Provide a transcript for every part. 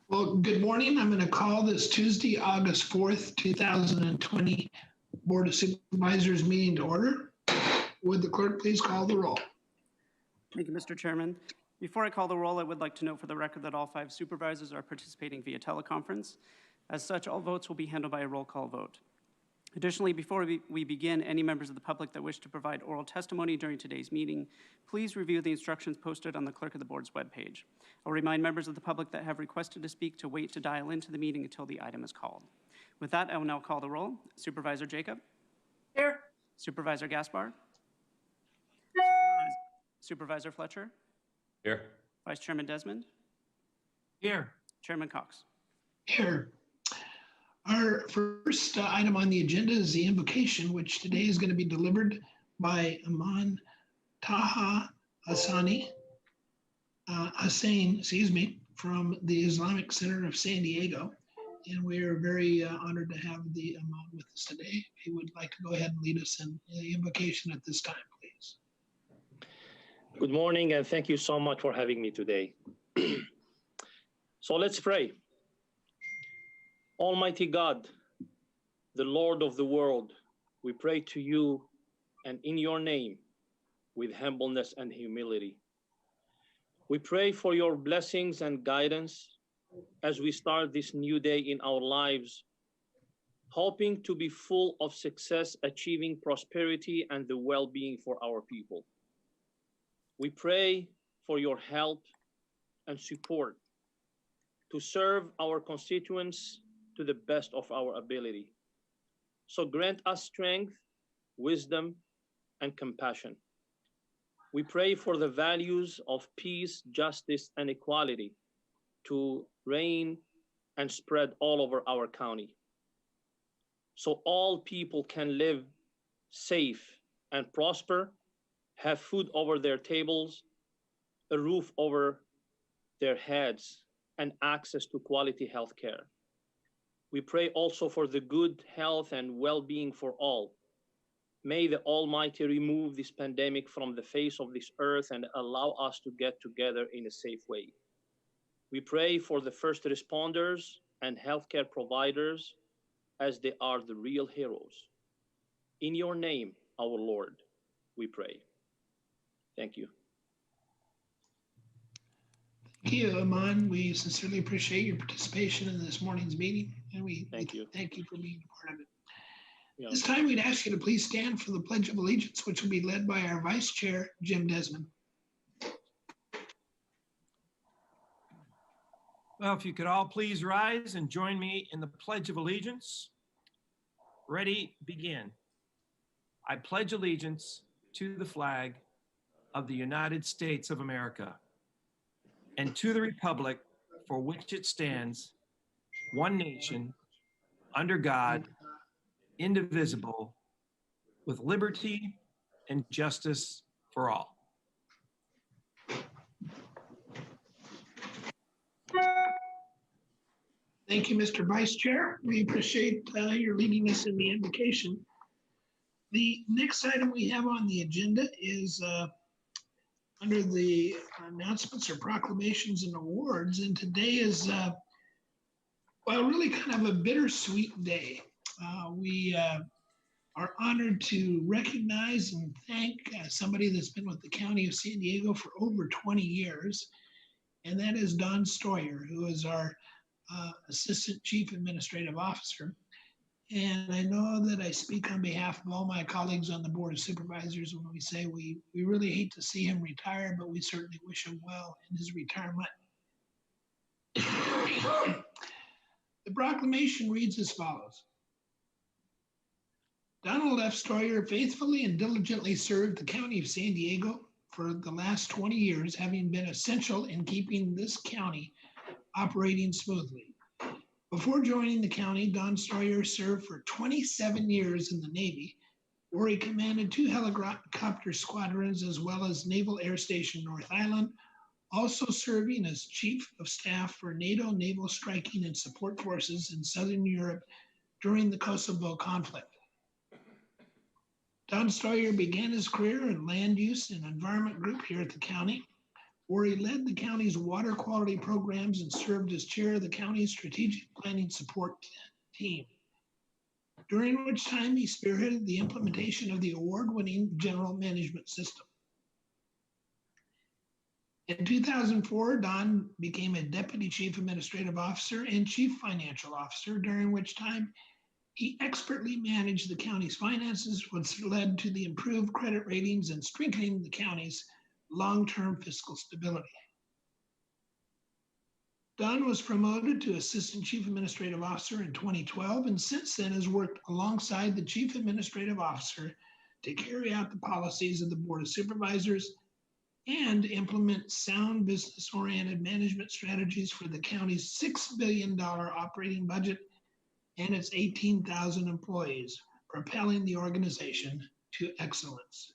Well, good morning. I'm going to call this Tuesday, August 4th, 2020 Board of Supervisors meeting to order. Would the clerk please call the roll? Thank you, Mr. Chairman. Before I call the roll, I would like to note for the record that all 5 supervisors are participating via teleconference. As such, all votes will be handled by a roll call vote. Additionally, before we begin, any members of the public that wish to provide oral testimony during today's meeting, please review the instructions posted on the Clerk of the Board's webpage. I'll remind members of the public that have requested to speak to wait to dial into the meeting until the item is called. With that, I will now call the roll. Supervisor Jacob? Here. Supervisor Gaspar? Supervisor Fletcher? Here. Vice Chairman Desmond? Here. Chairman Cox? Here. Our first item on the agenda is the invocation, which today is going to be delivered by Aman Taha Hussain, from the Islamic Center of San Diego. And we are very honored to have the Aman with us today. He would like to go ahead and lead us in the invocation at this time, please. Good morning, and thank you so much for having me today. So let's pray. Almighty God, the Lord of the world, we pray to you and in your name with humbleness and humility. We pray for your blessings and guidance as we start this new day in our lives, hoping to be full of success, achieving prosperity and the well-being for our people. We pray for your help and support to serve our constituents to the best of our ability. So grant us strength, wisdom, and compassion. We pray for the values of peace, justice, and equality to reign and spread all over our county, so all people can live safe and prosper, have food over their tables, a roof over their heads, and access to quality health care. We pray also for the good health and well-being for all. May the Almighty remove this pandemic from the face of this earth and allow us to get together in a safe way. We pray for the first responders and healthcare providers, as they are the real heroes. In your name, our Lord, we pray. Thank you. Thank you, Aman. We sincerely appreciate your participation in this morning's meeting, and we thank you for being a part of it. Yeah. This time, we'd ask you to please stand for the Pledge of Allegiance, which will be led by our Vice Chair, Jim Desmond. Well, if you could all please rise and join me in the Pledge of Allegiance. Ready, begin. I pledge allegiance to the flag of the United States of America and to the republic for which it stands, one nation, under God, indivisible, with liberty and justice for all. Thank you, Mr. Vice Chair. We appreciate your leading us in the invocation. The next item we have on the agenda is under the announcements or proclamations and awards. And today is, well, really kind of a bittersweet day. We are honored to recognize and thank somebody that's been with the County of San Diego for over 20 years, and that is Don Steuer, who is our Assistant Chief Administrative Officer. And I know that I speak on behalf of all my colleagues on the Board of Supervisors when we say we really hate to see him retire, but we certainly wish him well in his retirement. The proclamation reads as follows. Donald F. Steuer faithfully and diligently served the County of San Diego for the last 20 years, having been essential in keeping this county operating smoothly. Before joining the county, Don Steuer served for 27 years in the Navy, where he commanded 2 helicopter squadrons as well as Naval Air Station North Island, also serving as Chief of Staff for NATO Naval Striking and Support Forces in Southern Europe during the Kosovo conflict. Don Steuer began his career in Land Use and Environment Group here at the county, where he led the county's water quality programs and served as chair of the county's strategic planning support team, during which time he spearheaded the implementation of the award-winning general management system. In 2004, Don became a deputy chief administrative officer and chief financial officer, during which time he expertly managed the county's finances, which led to the improved credit ratings and strengthening the county's long-term fiscal stability. Don was promoted to Assistant Chief Administrative Officer in 2012, and since then has worked alongside the Chief Administrative Officer to carry out the policies of the Board of Supervisors and implement sound business-oriented management strategies for the county's $6 billion operating budget and its 18,000 employees, propelling the organization to excellence.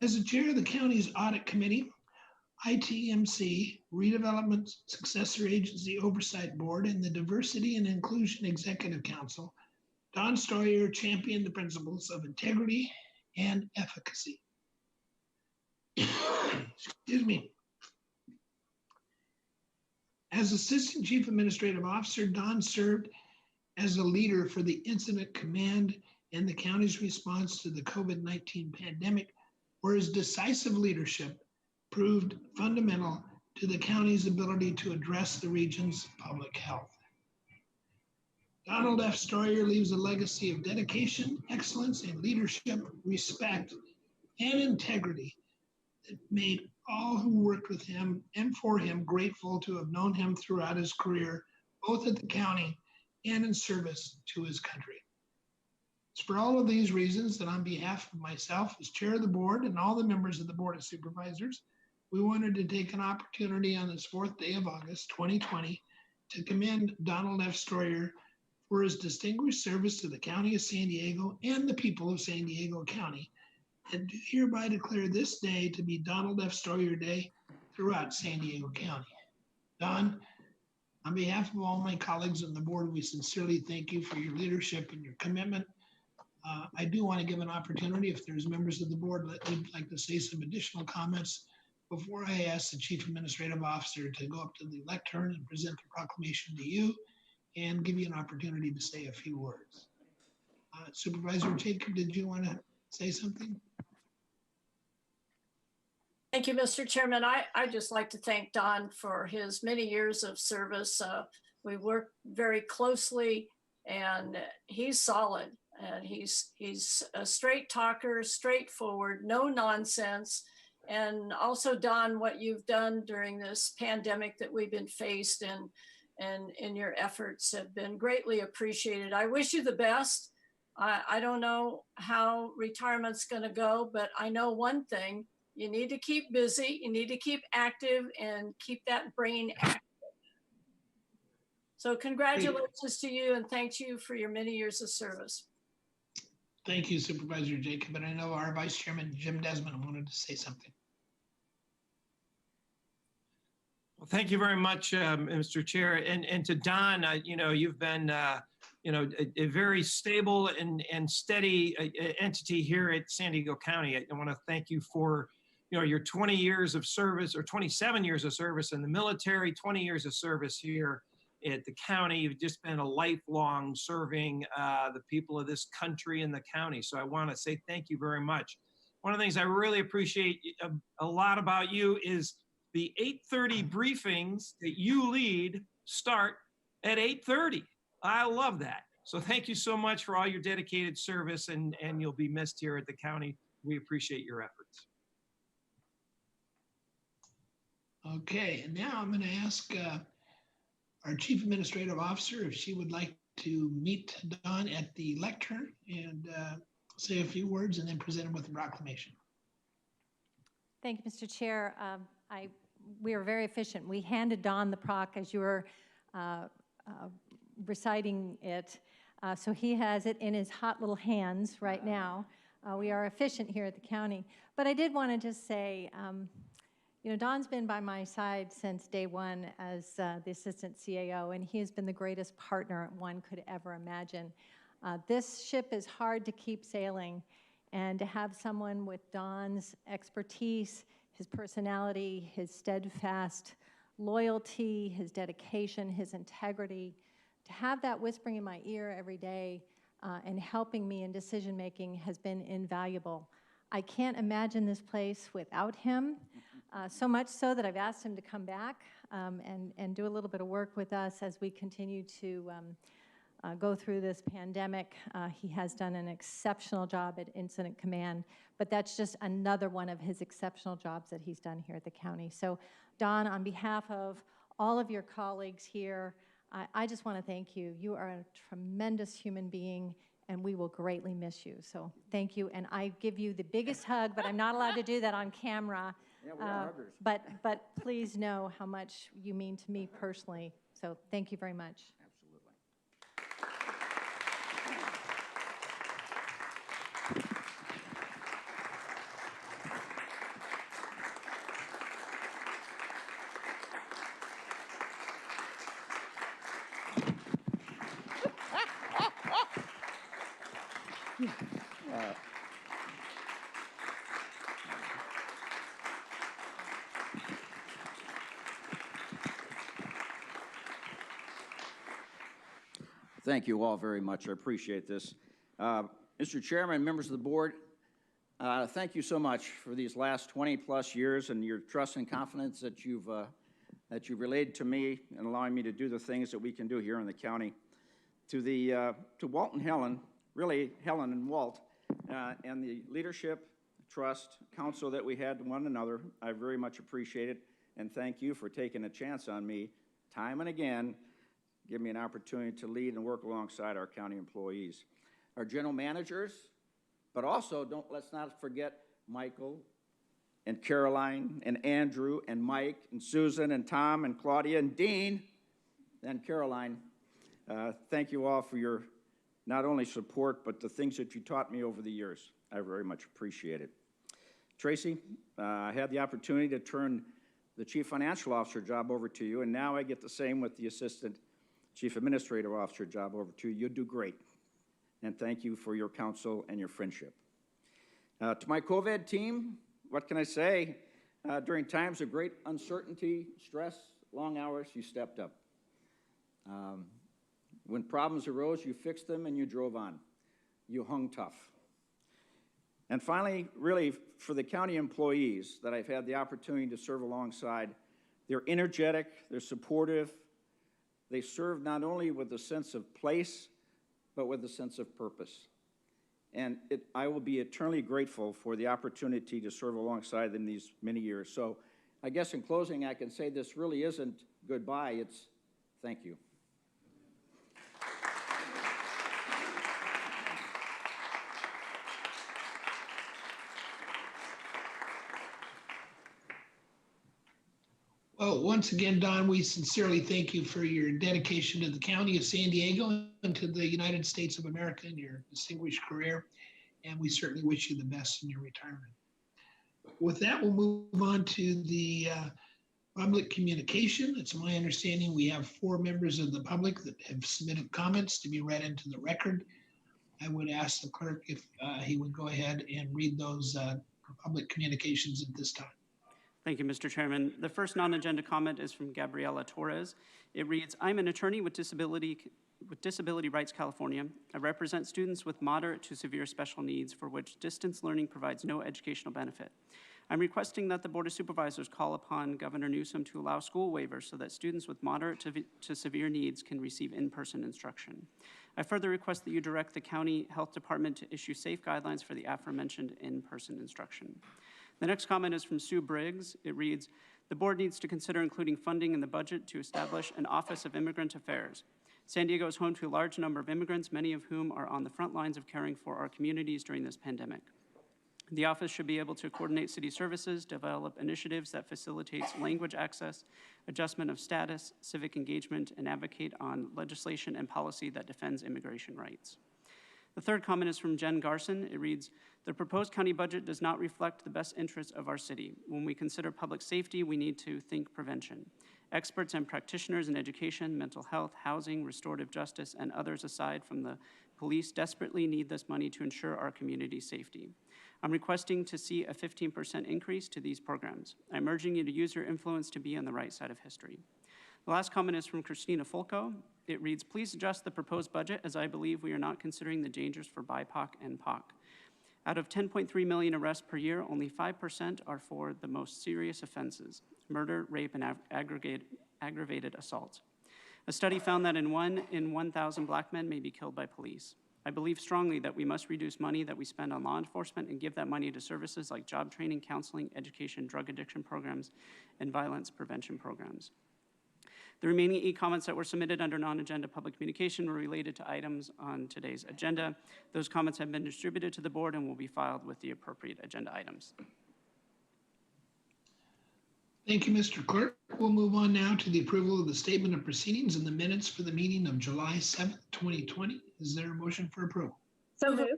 As the chair of the county's audit committee, ITMC, Redevelopment Successor Agency Oversight Board, and the Diversity and Inclusion Executive Council, Don Steuer championed the principles of integrity and efficacy. Excuse me. As Assistant Chief Administrative Officer, Don served as a leader for the Incident Command and the county's response to the COVID-19 pandemic, where his decisive leadership proved fundamental to the county's ability to address the region's public health. Donald F. Steuer leaves a legacy of dedication, excellence, and leadership, respect, and integrity that made all who worked with him and for him grateful to have known him throughout his career, both at the county and in service to his country. It's for all of these reasons that on behalf of myself as chair of the board and all the members of the Board of Supervisors, we wanted to take an opportunity on this 4th day of August, 2020, to commend Donald F. Steuer for his distinguished service to the County of San Diego and the people of San Diego County, and do hereby declare this day to be Donald F. Steuer Day throughout San Diego County. Don, on behalf of all my colleagues on the board, we sincerely thank you for your leadership and your commitment. I do want to give an opportunity if there's members of the board that would like to say some additional comments before I ask the Chief Administrative Officer to go up to the lectern and present the proclamation to you and give you an opportunity to say a few words. Supervisor Jacob, did you want to say something? Thank you, Mr. Chairman. I'd just like to thank Don for his many years of service. We work very closely, and he's solid. And he's a straight talker, straightforward, no nonsense. And also, Don, what you've done during this pandemic that we've been faced and your efforts have been greatly appreciated. I wish you the best. I don't know how retirement's going to go, but I know one thing. You need to keep busy, you need to keep active, and keep that brain active. So congratulations to you, and thank you for your many years of service. Thank you, Supervisor Jacob. And I know our Vice Chairman, Jim Desmond, wanted to say something. Well, thank you very much, Mr. Chair. And to Don, you've been, a very stable and steady entity here at San Diego County. I want to thank you for, your 20 years of service, or 27 years of service in the military, 20 years of service here at the county. You've just been a lifelong serving the people of this country and the county. So I want to say thank you very much. One of the things I really appreciate a lot about you is the 8:30 briefings that you lead start at 8:30. I love that. So thank you so much for all your dedicated service, and you'll be missed here at the county. We appreciate your efforts. Okay, and now I'm going to ask our Chief Administrative Officer if she would like to meet Don at the lectern and say a few words and then present him with the proclamation. Thank you, Mr. Chair. We were very efficient. We handed Don the proc as you were reciting it. So he has it in his hot little hands right now. We are efficient here at the county. But I did want to just say, Don's been by my side since day one as the assistant CAO, and he has been the greatest partner one could ever imagine. This ship is hard to keep sailing, and to have someone with Don's expertise, his personality, his steadfast loyalty, his dedication, his integrity, to have that whispering in my ear every day and helping me in decision-making has been invaluable. I can't imagine this place without him, so much so that I've asked him to come back and do a little bit of work with us as we continue to go through this pandemic. He has done an exceptional job at Incident Command, but that's just another one of his exceptional jobs that he's done here at the county. So, Don, on behalf of all of your colleagues here, I just want to thank you. You are a tremendous human being, and we will greatly miss you. So thank you, and I give you the biggest hug, but I'm not allowed to do that on camera. Yeah, we are huggers. But please know how much you mean to me personally. So thank you very much. Absolutely. Thank you all very much. I appreciate this. Mr. Chairman, members of the board, thank you so much for these last 20-plus years and your trust and confidence that you've relayed to me and allowing me to do the things that we can do here in the county. To Walt and Helen, really Helen and Walt, and the leadership, trust, counsel that we had to one another, I very much appreciate it, and thank you for taking a chance on me time and again. Give me an opportunity to lead and work alongside our county employees. Our general managers, but also let's not forget Michael and Caroline and Andrew and Mike and Susan and Tom and Claudia and Dean and Caroline. Thank you all for your not only support, but the things that you taught me over the years. I very much appreciate it. Tracy, I had the opportunity to turn the Chief Financial Officer job over to you, and now I get the same with the Assistant Chief Administrative Officer job over to you. You'll do great. And thank you for your counsel and your friendship. To my COVID team, what can I say? During times of great uncertainty, stress, long hours, you stepped up. When problems arose, you fixed them and you drove on. You hung tough. And finally, really, for the county employees that I've had the opportunity to serve alongside, they're energetic, they're supportive. They serve not only with a sense of place, but with a sense of purpose. And I will be eternally grateful for the opportunity to serve alongside them these many years. So I guess in closing, I can say this really isn't goodbye, it's thank you. Oh, once again, Don, we sincerely thank you for your dedication to the County of San Diego and to the United States of America in your distinguished career. And we certainly wish you the best in your retirement. With that, we'll move on to the public communication. It's my understanding we have 4 members of the public that have submitted comments to be read into the record. I would ask the clerk if he would go ahead and read those public communications at this time. Thank you, Mr. Chairman. The first non-agenda comment is from Gabriela Torres. It reads, I'm an attorney with Disability Rights California. I represent students with moderate to severe special needs for which distance learning provides no educational benefit. I'm requesting that the Board of Supervisors call upon Governor Newsom to allow school waivers so that students with moderate to severe needs can receive in-person instruction. I further request that you direct the County Health Department to issue safe guidelines for the aforementioned in-person instruction. The next comment is from Sue Briggs. It reads, the board needs to consider including funding in the budget to establish an Office of Immigrant Affairs. San Diego is home to a large number of immigrants, many of whom are on the front lines of caring for our communities during this pandemic. The office should be able to coordinate city services, develop initiatives that facilitates language access, adjustment of status, civic engagement, and advocate on legislation and policy that defends immigration rights. The third comment is from Jen Garson. It reads, the proposed county budget does not reflect the best interests of our city. When we consider public safety, we need to think prevention. Experts and practitioners in education, mental health, housing, restorative justice, and others aside from the police desperately need this money to ensure our community's safety. I'm requesting to see a 15% increase to these programs. I'm urging you to use your influence to be on the right side of history. The last comment is from Christina Folco. It reads, please adjust the proposed budget as I believe we are not considering the dangers for BIPOC and POC. Out of 10.3 million arrests per year, only 5% are for the most serious offenses, murder, rape, and aggravated assault. A study found that 1 in 1,000 black men may be killed by police. I believe strongly that we must reduce money that we spend on law enforcement and give that money to services like job training, counseling, education, drug addiction programs, and violence prevention programs. The remaining 8 comments that were submitted under non-agenda public communication were related to items on today's agenda. Those comments have been distributed to the board and will be filed with the appropriate agenda items. Thank you, Mr. Clerk. We'll move on now to the approval of the statement of proceedings and the minutes for the meeting of July 7th, 2020. Is there a motion for approval? So moved.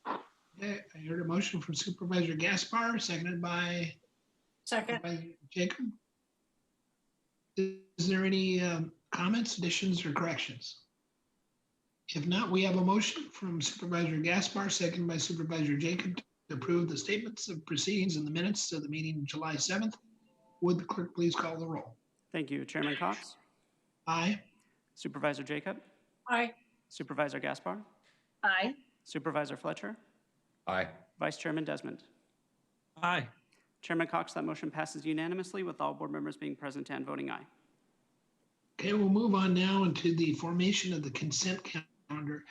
Okay, I heard a motion from Supervisor Gaspar, seconded by Second. Supervisor Jacob. Is there any comments, additions, or corrections? If not, we have a motion from Supervisor Gaspar, seconded by Supervisor Jacob, to approve the statements of proceedings in the minutes of the meeting July 7th. Would the clerk please call the roll? Thank you. Chairman Cox? Aye. Supervisor Jacob? Aye. Supervisor Gaspar? Aye. Supervisor Fletcher? Aye. Vice Chairman Desmond? Aye. Chairman Cox, that motion passes unanimously with all board members being present and voting aye. Okay, we'll move on now into the formation of the consent calendar.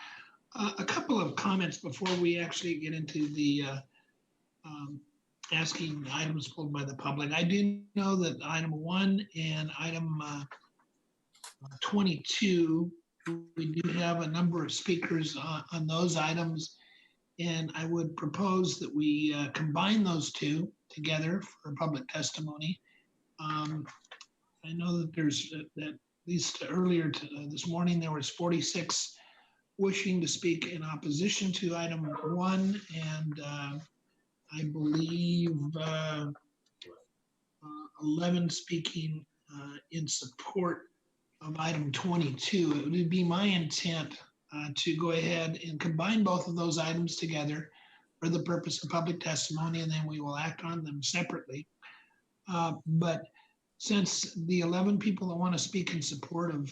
A couple of comments before we actually get into the asking items pulled by the public. I do know that item 1 and item 22, we do have a number of speakers on those items, and I would propose that we combine those 2 together for public testimony. I know that there's, at least earlier this morning, there was 46 wishing to speak in opposition to item 1, and I believe 11 speaking in support of item 22. It would be my intent to go ahead and combine both of those items together for the purpose of public testimony, and then we will act on them separately. But since the 11 people that want to speak in support of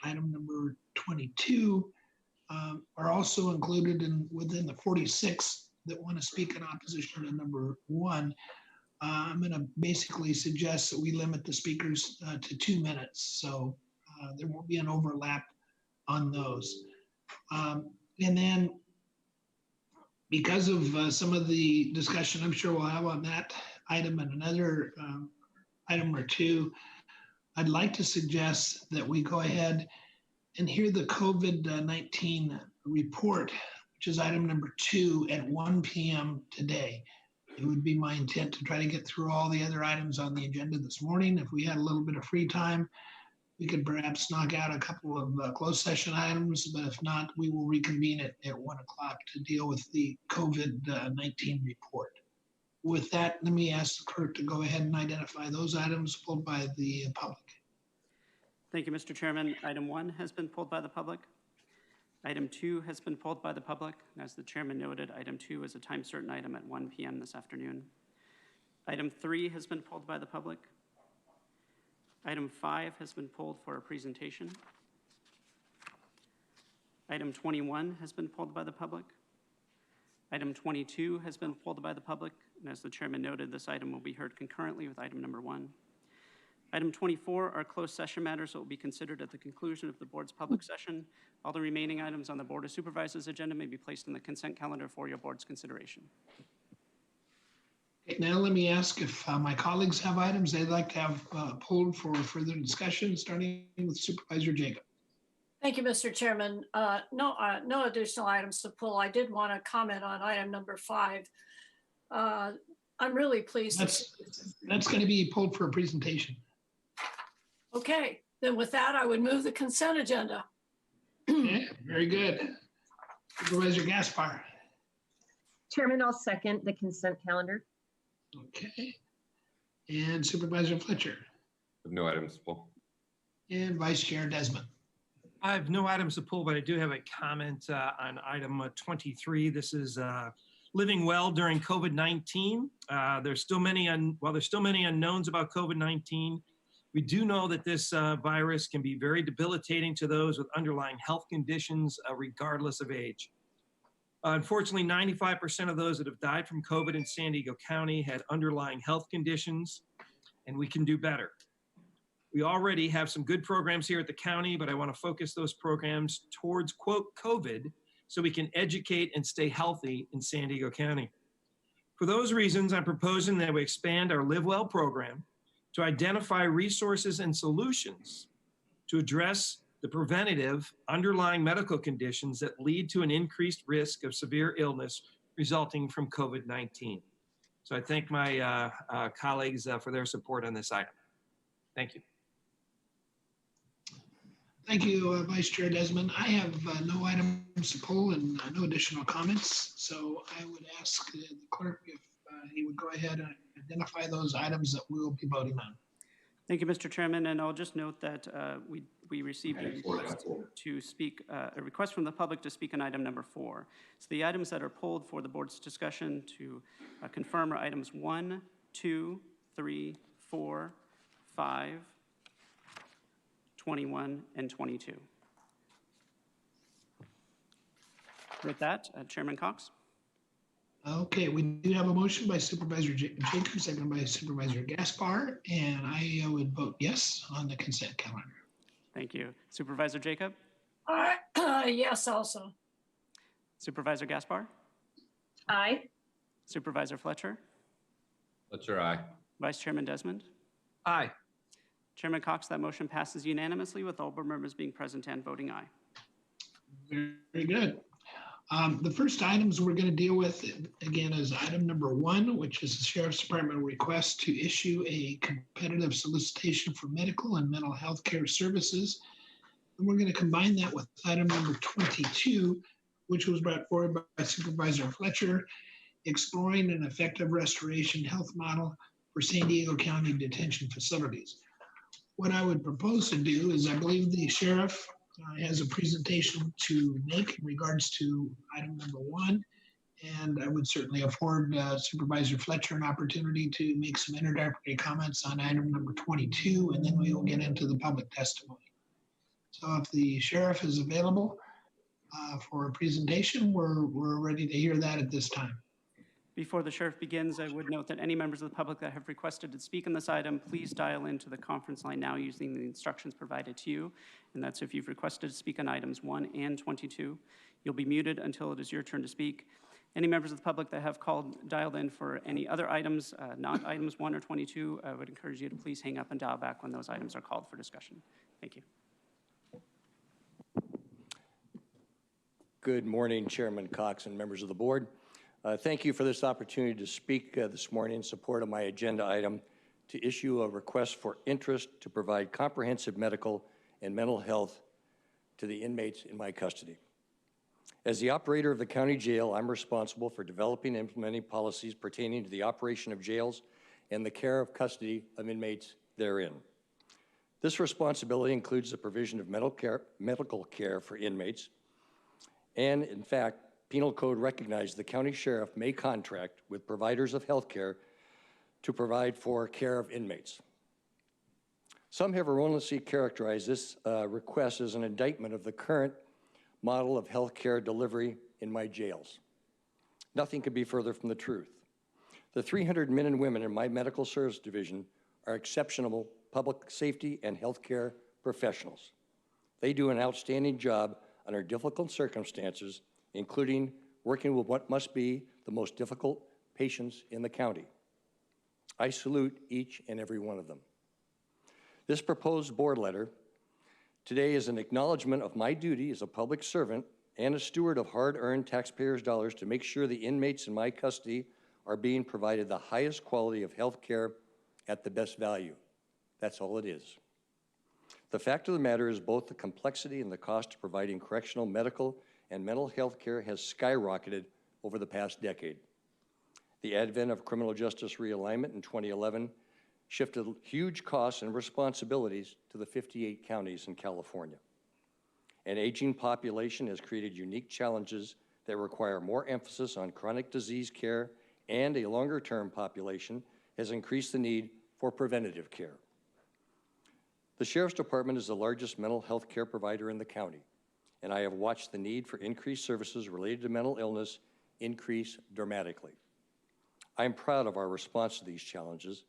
item number 22 are also included within the 46 that want to speak in opposition to number 1, I'm going to basically suggest that we limit the speakers to 2 minutes, so there won't be an overlap on those. And then, because of some of the discussion I'm sure we'll have on that item and another item or 2, I'd like to suggest that we go ahead and hear the COVID-19 report, which is item number 2 at 1 p.m. today. It would be my intent to try to get through all the other items on the agenda this morning. If we had a little bit of free time, we could perhaps knock out a couple of closed session items, but if not, we will reconvene at 1 o'clock to deal with the COVID-19 report. With that, let me ask the clerk to go ahead and identify those items pulled by the public. Thank you, Mr. Chairman. Item 1 has been pulled by the public. Item 2 has been pulled by the public. And as the chairman noted, item 2 is a time certain item at 1 p.m. this afternoon. Item 3 has been pulled by the public. Item 5 has been pulled for a presentation. Item 21 has been pulled by the public. Item 22 has been pulled by the public, and as the chairman noted, this item will be heard concurrently with item number 1. Item 24 are closed session matters that will be considered at the conclusion of the board's public session. All the remaining items on the Board of Supervisors agenda may be placed in the consent calendar for your board's consideration. Okay, now let me ask if my colleagues have items they'd like to have pulled for further discussion, starting with Supervisor Jacob. Thank you, Mr. Chairman. No additional items to pull. I did want to comment on item number 5. I'm really pleased. That's going to be pulled for a presentation. Okay, then with that, I would move the consent agenda. Okay, very good. Supervisor Gaspar. Chairman, I'll second the consent calendar. Okay. And Supervisor Fletcher. No items to pull. And Vice Chair Desmond. I have no items to pull, but I do have a comment on item 23. This is living well during COVID-19. There's still many unknowns about COVID-19. We do know that this virus can be very debilitating to those with underlying health conditions, regardless of age. Unfortunately, 95% of those that have died from COVID in San Diego County had underlying health conditions, and we can do better. We already have some good programs here at the county, but I want to focus those programs towards, quote, COVID, so we can educate and stay healthy in San Diego County. For those reasons, I'm proposing that we expand our Live Well program to identify resources and solutions to address the preventative underlying medical conditions that lead to an increased risk of severe illness resulting from COVID-19. So I thank my colleagues for their support on this item. Thank you. Thank you, Vice Chair Desmond. I have no items to pull and no additional comments. So I would ask the clerk if he would go ahead and identify those items that we will be voting on. Thank you, Mr. Chairman, and I'll just note that we received a request to speak, a request from the public to speak on item number 4. So the items that are pulled for the board's discussion to confirm are items 1, 2, 3, 4, 5, 21, and 22. With that, Chairman Cox. Okay, we do have a motion by Supervisor Jacob, seconded by Supervisor Gaspar, and I would vote yes on the consent calendar. Thank you. Supervisor Jacob? Yes, also. Supervisor Gaspar? Aye. Supervisor Fletcher? Fletcher, aye. Vice Chairman Desmond? Aye. Chairman Cox, that motion passes unanimously with all board members being present and voting aye. Very good. The first items we're going to deal with, again, is item number 1, which is the Sheriff's Department request to issue a competitive solicitation for medical and mental health care services. And we're going to combine that with item number 22, which was brought forward by Supervisor Fletcher, exploring an effective restoration health model for San Diego County detention facilities. What I would propose to do is, I believe the sheriff has a presentation to make in regards to item number 1, and I would certainly afford Supervisor Fletcher an opportunity to make some introductory comments on item number 22, and then we will get into the public testimony. So if the sheriff is available for a presentation, we're ready to hear that at this time. Before the sheriff begins, I would note that any members of the public that have requested to speak on this item, please dial into the conference line now using the instructions provided to you. And that's if you've requested to speak on items 1 and 22. You'll be muted until it is your turn to speak. Any members of the public that have dialed in for any other items, not items 1 or 22, I would encourage you to please hang up and dial back when those items are called for discussion. Thank you. Good morning, Chairman Cox and members of the board. Thank you for this opportunity to speak this morning in support of my agenda item to issue a request for interest to provide comprehensive medical and mental health to the inmates in my custody. As the operator of the county jail, I'm responsible for developing and implementing policies pertaining to the operation of jails and the care of custody of inmates therein. This responsibility includes the provision of medical care for inmates, and in fact, Penal Code recognizes the county sheriff may contract with providers of health care to provide for care of inmates. Some have erroneously characterized this request as an indictment of the current model of health care delivery in my jails. Nothing could be further from the truth. The 300 men and women in my medical service division are exceptional public safety and healthcare professionals. They do an outstanding job under difficult circumstances, including working with what must be the most difficult patients in the county. I salute each and every one of them. This proposed board letter today is an acknowledgement of my duty as a public servant and a steward of hard-earned taxpayers' dollars to make sure the inmates in my custody are being provided the highest quality of health care at the best value. That's all it is. The fact of the matter is both the complexity and the cost of providing correctional, medical, and mental health care has skyrocketed over the past decade. The advent of criminal justice realignment in 2011 shifted huge costs and responsibilities to the 58 counties in California. An aging population has created unique challenges that require more emphasis on chronic disease care, and a longer-term population has increased the need for preventative care. The Sheriff's Department is the largest mental health care provider in the county, and I have watched the need for increased services related to mental illness increase dramatically. I am proud of our response to these challenges,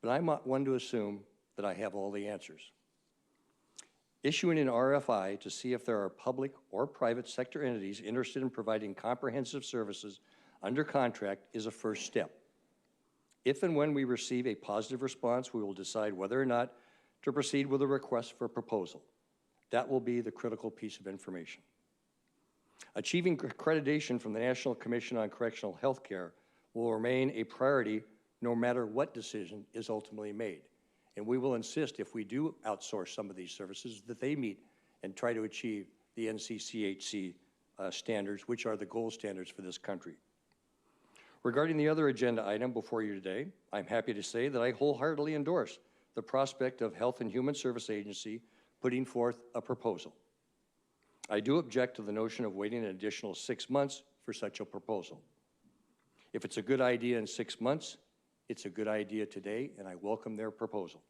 but I'm not one to assume that I have all the answers. Issuing an RFI to see if there are public or private sector entities interested in providing comprehensive services under contract is a first step. If and when we receive a positive response, we will decide whether or not to proceed with a request for proposal. That will be the critical piece of information. Achieving accreditation from the National Commission on Correctional Health Care will remain a priority no matter what decision is ultimately made. And we will insist, if we do outsource some of these services, that they meet and try to achieve the NCCHC standards, which are the gold standards for this country. Regarding the other agenda item before you today, I'm happy to say that I wholeheartedly endorse the prospect of Health and Human Service Agency putting forth a proposal. I do object to the notion of waiting an additional 6 months for such a proposal. If it's a good idea in 6 months, it's a good idea today, and I welcome their proposal.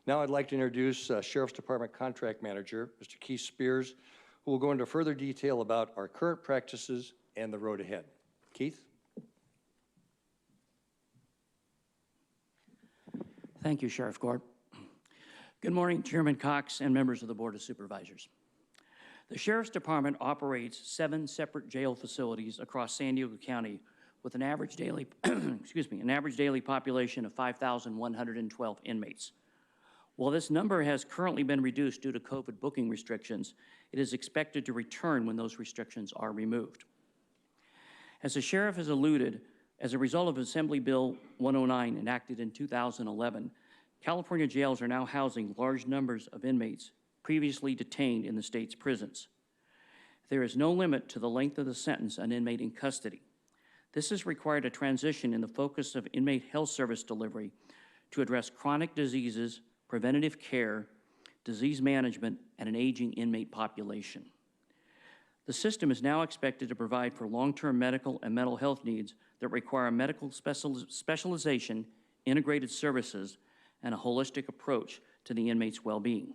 Now I'd like to introduce Sheriff's Department Contract Manager, Mr. Keith Spears, who will go into further detail about our current practices and the road ahead. Keith? Thank you, Sheriff Gore. Good morning, Chairman Cox and members of the Board of Supervisors. The Sheriff's Department operates 7 separate jail facilities across San Diego County with an average daily, an average daily population of 5,112 inmates. While this number has currently been reduced due to COVID booking restrictions, it is expected to return when those restrictions are removed. As the Sheriff has alluded, as a result of Assembly Bill 109 enacted in 2011, California jails are now housing large numbers of inmates previously detained in the state's prisons. There is no limit to the length of the sentence an inmate in custody. This has required a transition in the focus of inmate health service delivery to address chronic diseases, preventative care, disease management, and an aging inmate population. The system is now expected to provide for long-term medical and mental health needs that require medical specialization, integrated services, and a holistic approach to the inmate's well-being.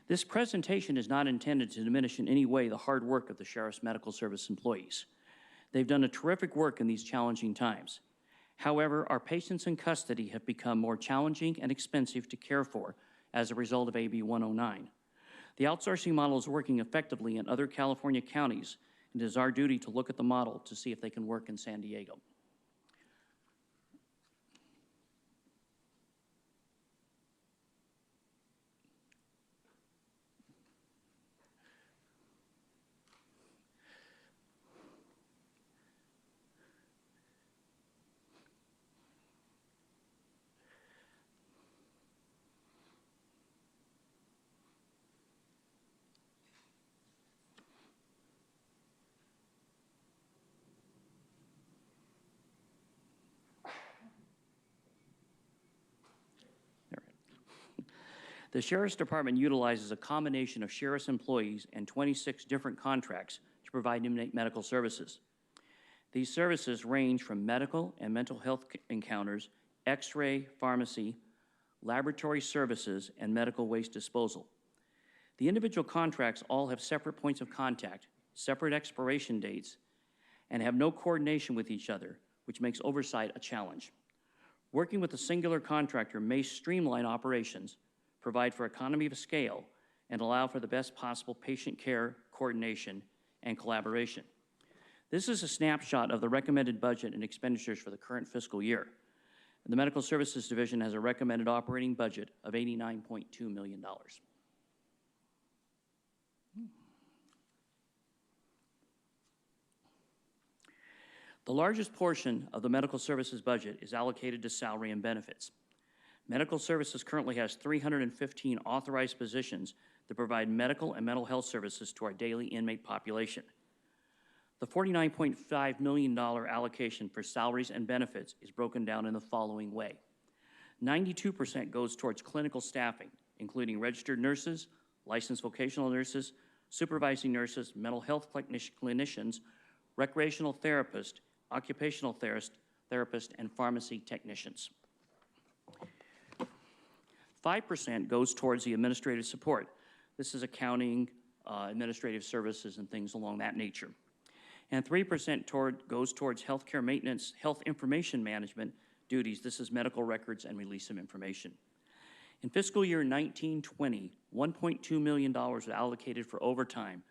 This presentation is not intended to diminish in any way the hard work of the Sheriff's Medical Service employees. They've done a terrific work in these challenging times. However, our patients in custody have become more challenging and expensive to care for as a result of AB 109. The outsourcing model is working effectively in other California counties, and it is our duty to look at the model to see if they can work in San Diego. The Sheriff's Department utilizes a combination of sheriff's employees and 26 different contracts to provide inmate medical services. These services range from medical and mental health encounters, x-ray, pharmacy, laboratory services, and medical waste disposal. The individual contracts all have separate points of contact, separate expiration dates, and have no coordination with each other, which makes oversight a challenge. Working with a singular contractor may streamline operations, provide for economy of scale, and allow for the best possible patient care, coordination, and collaboration. This is a snapshot of the recommended budget and expenditures for the current fiscal year. The Medical Services Division has a recommended operating budget of $89.2 million. The largest portion of the medical services budget is allocated to salary and benefits. Medical Services currently has 315 authorized positions that provide medical and mental health services to our daily inmate population. The $49.5 million allocation for salaries and benefits is broken down in the following way. 92% goes towards clinical staffing, including registered nurses, licensed vocational nurses, supervising nurses, mental health clinicians, recreational therapists, occupational therapists, and pharmacy technicians. 5% goes towards the administrative support. This is accounting, administrative services, and things along that nature. And 3% goes towards healthcare maintenance, health information management duties. This is medical records and release of information. In fiscal year 1920, $1.2 million was allocated for overtime.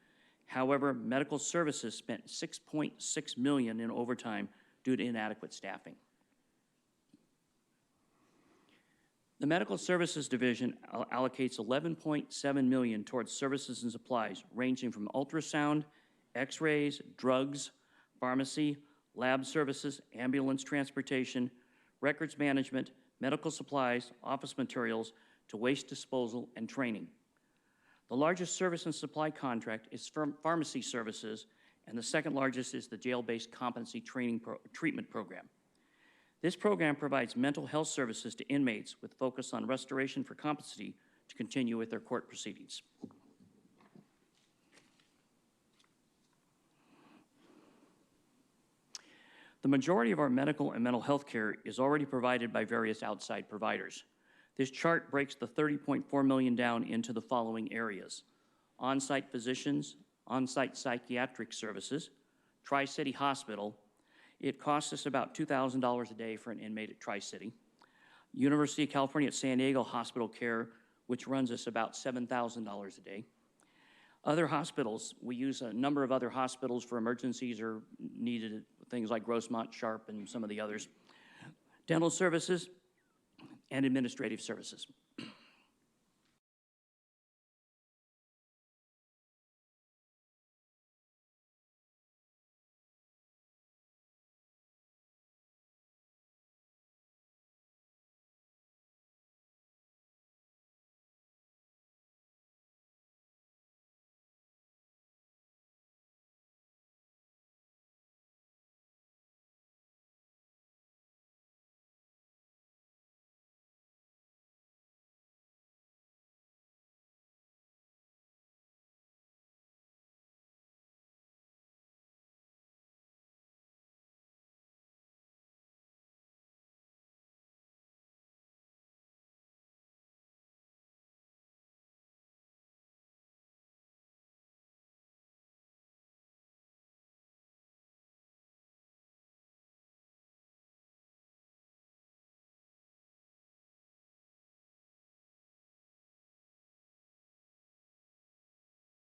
However, Medical Services spent $6.6 million in overtime due to inadequate staffing. The Medical Services Division allocates $11.7 million towards services and supplies, ranging from ultrasound, x-rays, drugs, pharmacy, lab services, ambulance transportation, records management, medical supplies, office materials, to waste disposal and training. The largest service and supply contract is pharmacy services, and the second largest is the jail-based competency treatment program. This program provides mental health services to inmates with focus on restoration for competency to continue with their court proceedings. The majority of our medical and mental health care is already provided by various outside providers. This chart breaks the $30.4 million down into the following areas: on-site physicians, on-site psychiatric services, Tri-City Hospital. It costs us about $2,000 a day for an inmate at Tri-City. University of California at San Diego Hospital Care, which runs us about $7,000 a day. Other hospitals, we use a number of other hospitals for emergencies or needed things like Grossmont, Sharp, and some of the others. Dental services and administrative services.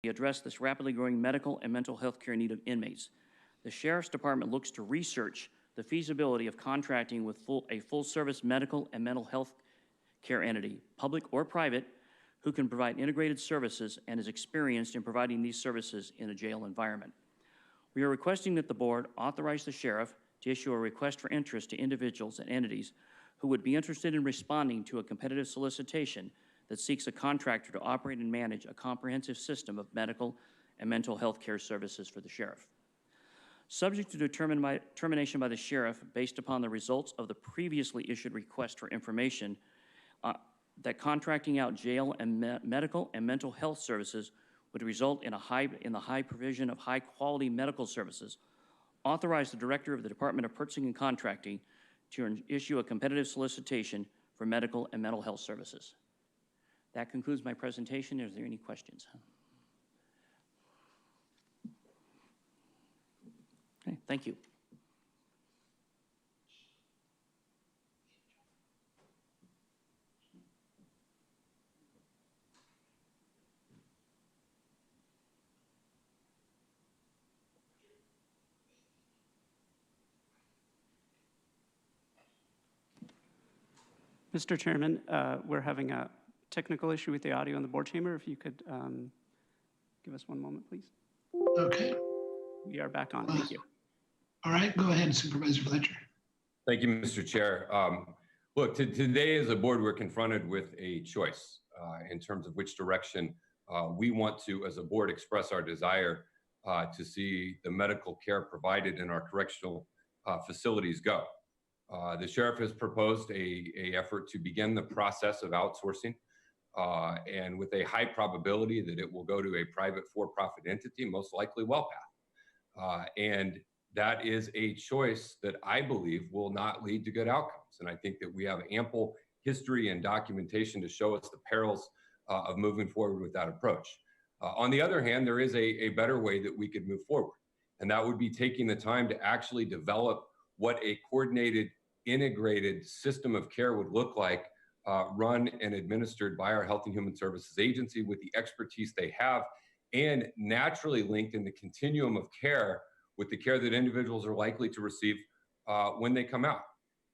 Address this rapidly growing medical and mental health care need of inmates. The Sheriff's Department looks to research the feasibility of contracting with a full-service medical and mental health care entity, public or private, who can provide integrated services and is experienced in providing these services in a jail environment. We are requesting that the board authorize the sheriff to issue a request for interest to individuals and entities who would be interested in responding to a competitive solicitation that seeks a contractor to operate and manage a comprehensive system of medical and mental health care services for the sheriff. Subject to determination by the sheriff based upon the results of the previously issued request for information that contracting out jail and medical and mental health services would result in the high provision of high-quality medical services. Authorize the Director of the Department of Purchasing and Contracting to issue a competitive solicitation for medical and mental health services. That concludes my presentation. Is there any questions? Okay, thank you. Mr. Chairman, we're having a technical issue with the audio in the board chamber. If you could give us one moment, please. Okay. We are back on. Thank you. All right, go ahead, Supervisor Fletcher. Thank you, Mr. Chair. Look, today as a board, we're confronted with a choice in terms of which direction we want to, as a board, express our desire to see the medical care provided in our correctional facilities go. The sheriff has proposed a effort to begin the process of outsourcing, and with a high probability that it will go to a private for-profit entity, most likely WellPath. And that is a choice that I believe will not lead to good outcomes. And I think that we have ample history and documentation to show us the perils of moving forward with that approach. On the other hand, there is a better way that we could move forward, and that would be taking the time to actually develop what a coordinated, integrated system of care would look like, run and administered by our Health and Human Services Agency with the expertise they have, and naturally linked in the continuum of care with the care that individuals are likely to receive when they come out.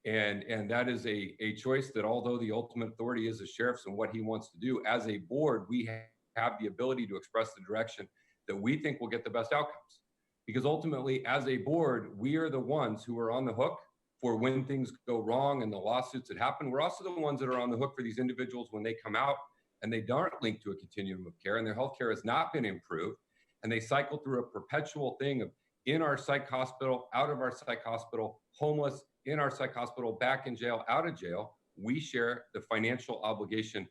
And that is a choice that, although the ultimate authority is the sheriff's and what he wants to do, as a board, we have the ability to express the direction that we think will get the best outcomes. Because ultimately, as a board, we are the ones who are on the hook for when things go wrong and the lawsuits that happen. We're also the ones that are on the hook for these individuals when they come out and they aren't linked to a continuum of care and their health care has not been improved, and they cycle through a perpetual thing of in our psych hospital, out of our psych hospital, homeless, in our psych hospital, back in jail, out of jail. We share the financial obligation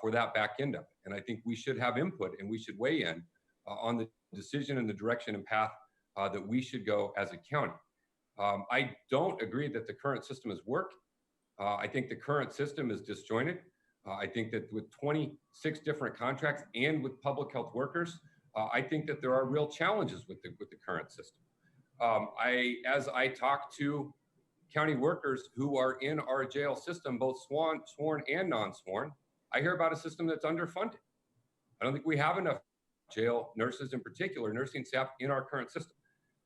for that back end of it. And I think we should have input and we should weigh in on the decision and the direction and path that we should go as a county. I don't agree that the current system is working. I think the current system is disjointed. I think that with 26 different contracts and with public health workers, I think that there are real challenges with the current system. As I talk to county workers who are in our jail system, both sworn and non-sworn, I hear about a system that's underfunded. I don't think we have enough jail nurses, in particular, nursing staff in our current system.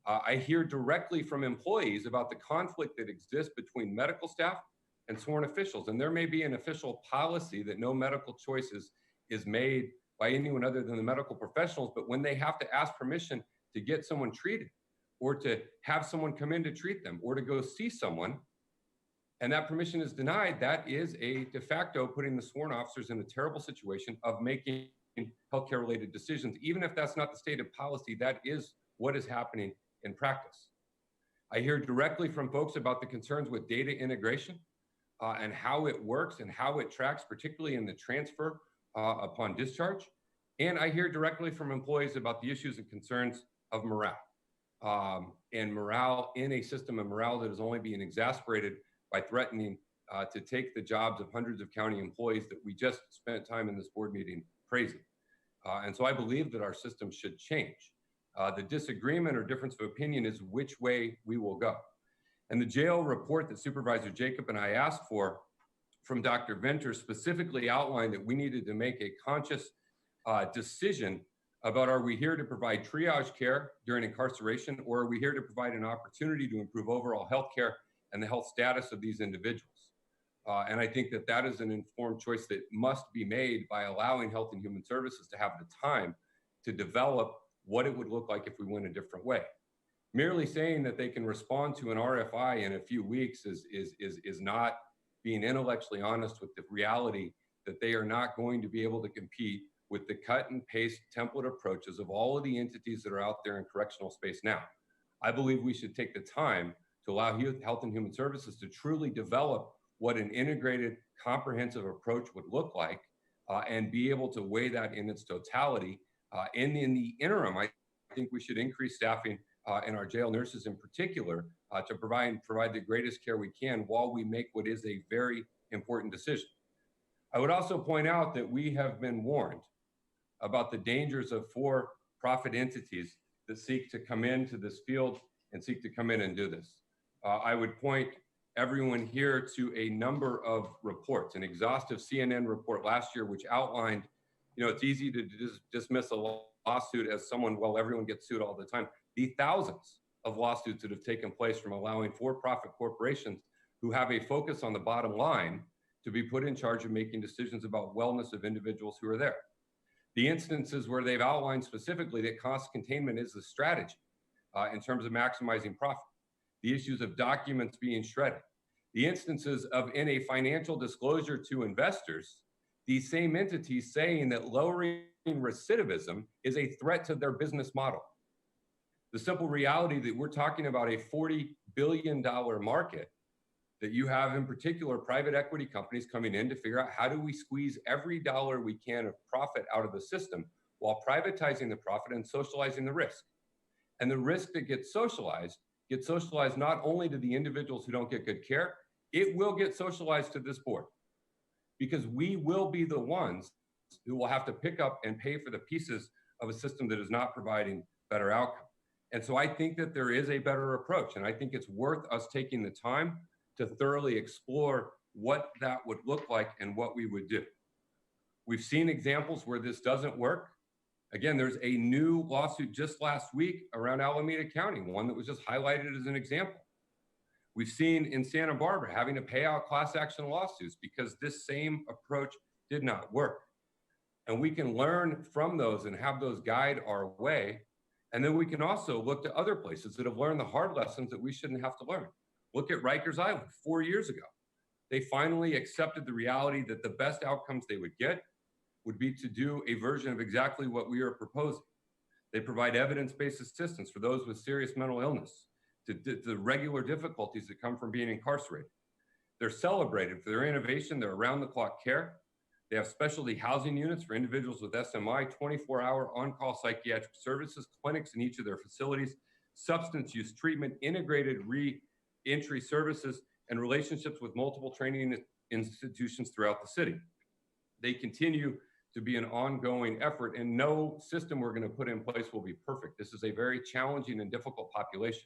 I hear directly from employees about the conflict that exists between medical staff and sworn officials. And there may be an official policy that no medical choice is made by anyone other than the medical professionals, but when they have to ask permission to get someone treated or to have someone come in to treat them or to go see someone, and that permission is denied, that is a de facto putting the sworn officers in a terrible situation of making healthcare related decisions. Even if that's not the stated policy, that is what is happening in practice. I hear directly from folks about the concerns with data integration and how it works and how it tracks, particularly in the transfer upon discharge. And I hear directly from employees about the issues and concerns of morale. And morale in a system of morale that is only being exacerbated by threatening to take the jobs of hundreds of county employees that we just spent time in this board meeting praising. And so I believe that our system should change. The disagreement or difference of opinion is which way we will go. And the jail report that Supervisor Jacob and I asked for from Dr. Venter specifically outlined that we needed to make a conscious decision about, are we here to provide triage care during incarceration, or are we here to provide an opportunity to improve overall health care and the health status of these individuals? And I think that that is an informed choice that must be made by allowing Health and Human Services to have the time to develop what it would look like if we went a different way. Merely saying that they can respond to an RFI in a few weeks is not being intellectually honest with the reality that they are not going to be able to compete with the cut and paste template approaches of all of the entities that are out there in correctional space now. I believe we should take the time to allow Health and Human Services to truly develop what an integrated, comprehensive approach would look like, and be able to weigh that in its totality. And in the interim, I think we should increase staffing in our jail nurses in particular to provide the greatest care we can while we make what is a very important decision. I would also point out that we have been warned about the dangers of for-profit entities that seek to come into this field and seek to come in and do this. I would point everyone here to a number of reports, an exhaustive CNN report last year, which outlined, it's easy to dismiss a lawsuit as someone, well, everyone gets sued all the time. The thousands of lawsuits that have taken place from allowing for-profit corporations who have a focus on the bottom line to be put in charge of making decisions about wellness of individuals who are there. The instances where they've outlined specifically that cost containment is the strategy in terms of maximizing profit. The issues of documents being shredded. The instances of, in a financial disclosure to investors, these same entities saying that lowering recidivism is a threat to their business model. The simple reality that we're talking about a $40 billion market, that you have in particular private equity companies coming in to figure out how do we squeeze every dollar we can of profit out of the system while privatizing the profit and socializing the risk. And the risk that gets socialized not only to the individuals who don't get good care, it will get socialized to this board, because we will be the ones who will have to pick up and pay for the pieces of a system that is not providing better outcome. And so I think that there is a better approach, and I think it's worth us taking the time to thoroughly explore what that would look like and what we would do. We've seen examples where this doesn't work. Again, there's a new lawsuit just last week around Alameda County, one that was just highlighted as an example. We've seen in Santa Barbara having to pay out class action lawsuits because this same approach did not work. And we can learn from those and have those guide our way. And then we can also look to other places that have learned the hard lessons that we shouldn't have to learn. Look at Rikers Island 4 years ago. They finally accepted the reality that the best outcomes they would get would be to do a version of exactly what we are proposing. They provide evidence-based assistance for those with serious mental illness, to the regular difficulties that come from being incarcerated. They're celebrated for their innovation, their around-the-clock care. They have specialty housing units for individuals with SMI, 24-hour on-call psychiatric services, clinics in each of their facilities, substance use treatment, integrated re-entry services, and relationships with multiple training institutions throughout the city. They continue to be an ongoing effort, and no system we're going to put in place will be perfect. This is a very challenging and difficult population.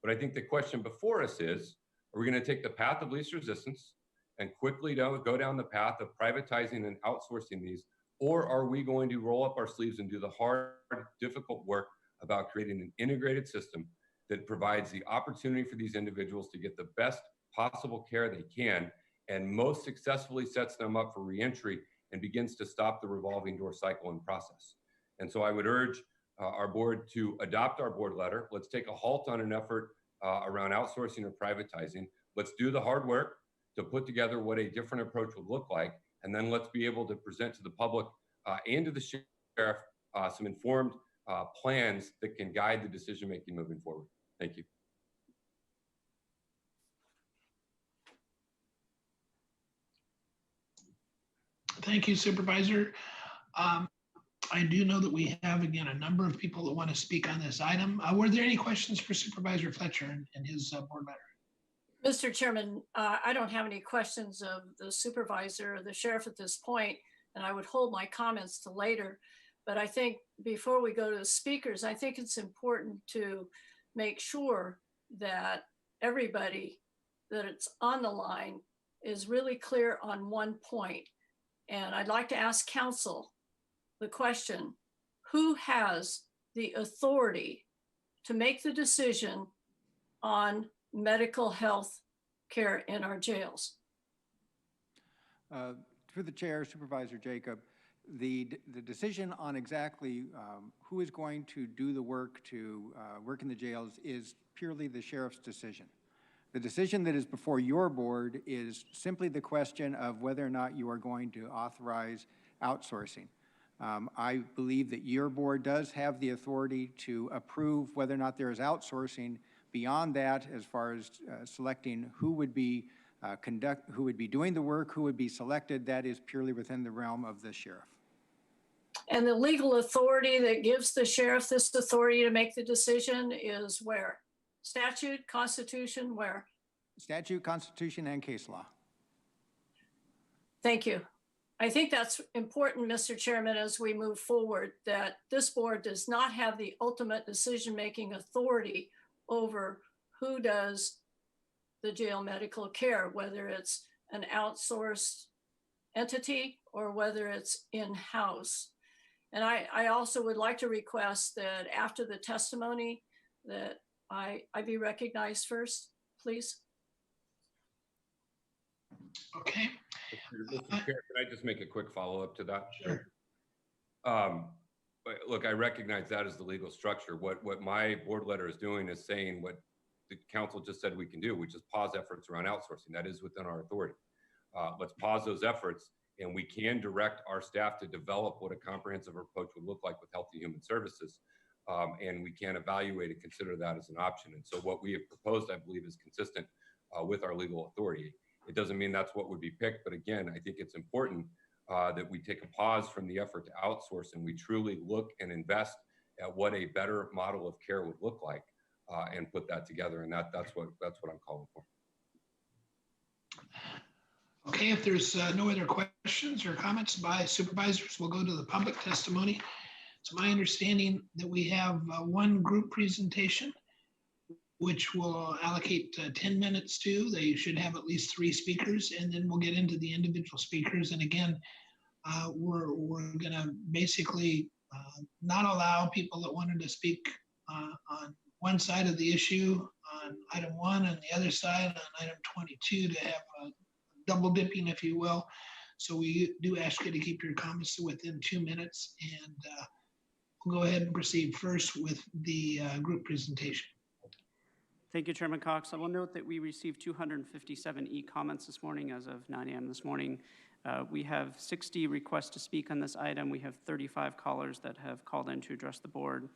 But I think the question before us is, are we going to take the path of least resistance and quickly go down the path of privatizing and outsourcing these, or are we going to roll up our sleeves and do the hard, difficult work about creating an integrated system that provides the opportunity for these individuals to get the best possible care they can and most successfully sets them up for reentry and begins to stop the revolving door cycle and process. And so I would urge our board to adopt our board letter. Let's take a halt on an effort around outsourcing or privatizing. Let's do the hard work to put together what a different approach would look like. And then let's be able to present to the public and to the sheriff some informed plans that can guide the decision-making moving forward. Thank you. Thank you, Supervisor. I do know that we have, again, a number of people that want to speak on this item. Were there any questions for Supervisor Fletcher and his board letter? Mr. Chairman, I don't have any questions of the supervisor or the sheriff at this point, and I would hold my comments to later. But I think before we go to the speakers, I think it's important to make sure that everybody that it's on the line is really clear on one point. And I'd like to ask council the question, who has the authority to make the decision on medical health care in our jails? Through the chair, Supervisor Jacob, the decision on exactly who is going to do the work to work in the jails is purely the sheriff's decision. The decision that is before your board is simply the question of whether or not you are going to authorize outsourcing. I believe that your board does have the authority to approve whether or not there is outsourcing. Beyond that, as far as selecting who would be who would be doing the work, who would be selected, that is purely within the realm of the sheriff. And the legal authority that gives the sheriff this authority to make the decision is where? Statute, Constitution, where? Statute, Constitution, and case law. Thank you. I think that's important, Mr. Chairman, as we move forward, that this board does not have the ultimate decision-making authority over who does the jail medical care, whether it's an outsourced entity or whether it's in-house. And I also would like to request that after the testimony that I be recognized first, please. Okay. Mr. Chair, can I just make a quick follow-up to that? Sure. But look, I recognize that as the legal structure. What my board letter is doing is saying what the council just said we can do, which is pause efforts around outsourcing. That is within our authority. Let's pause those efforts, and we can direct our staff to develop what a comprehensive approach would look like with Health and Human Services. And we can evaluate and consider that as an option. And so what we have proposed, I believe, is consistent with our legal authority. It doesn't mean that's what would be picked, but again, I think it's important that we take a pause from the effort to outsource and we truly look and invest at what a better model of care would look like and put that together. And that's what I'm calling for. Okay, if there's no other questions or comments by supervisors, we'll go to the public testimony. It's my understanding that we have one group presentation, which we'll allocate 10 minutes to. They should have at least 3 speakers, and then we'll get into the individual speakers. And again, we're going to basically not allow people that wanted to speak on one side of the issue on item 1 and the other side on item 22 to have a double dipping, if you will. So we do ask you to keep your comments within 2 minutes, and we'll go ahead and proceed first with the group presentation. Thank you, Chairman Cox. I will note that we received 257 e-comments this morning as of 9 a.m. this morning. We have 60 requests to speak on this item. We have 35 callers that have called in to address the board.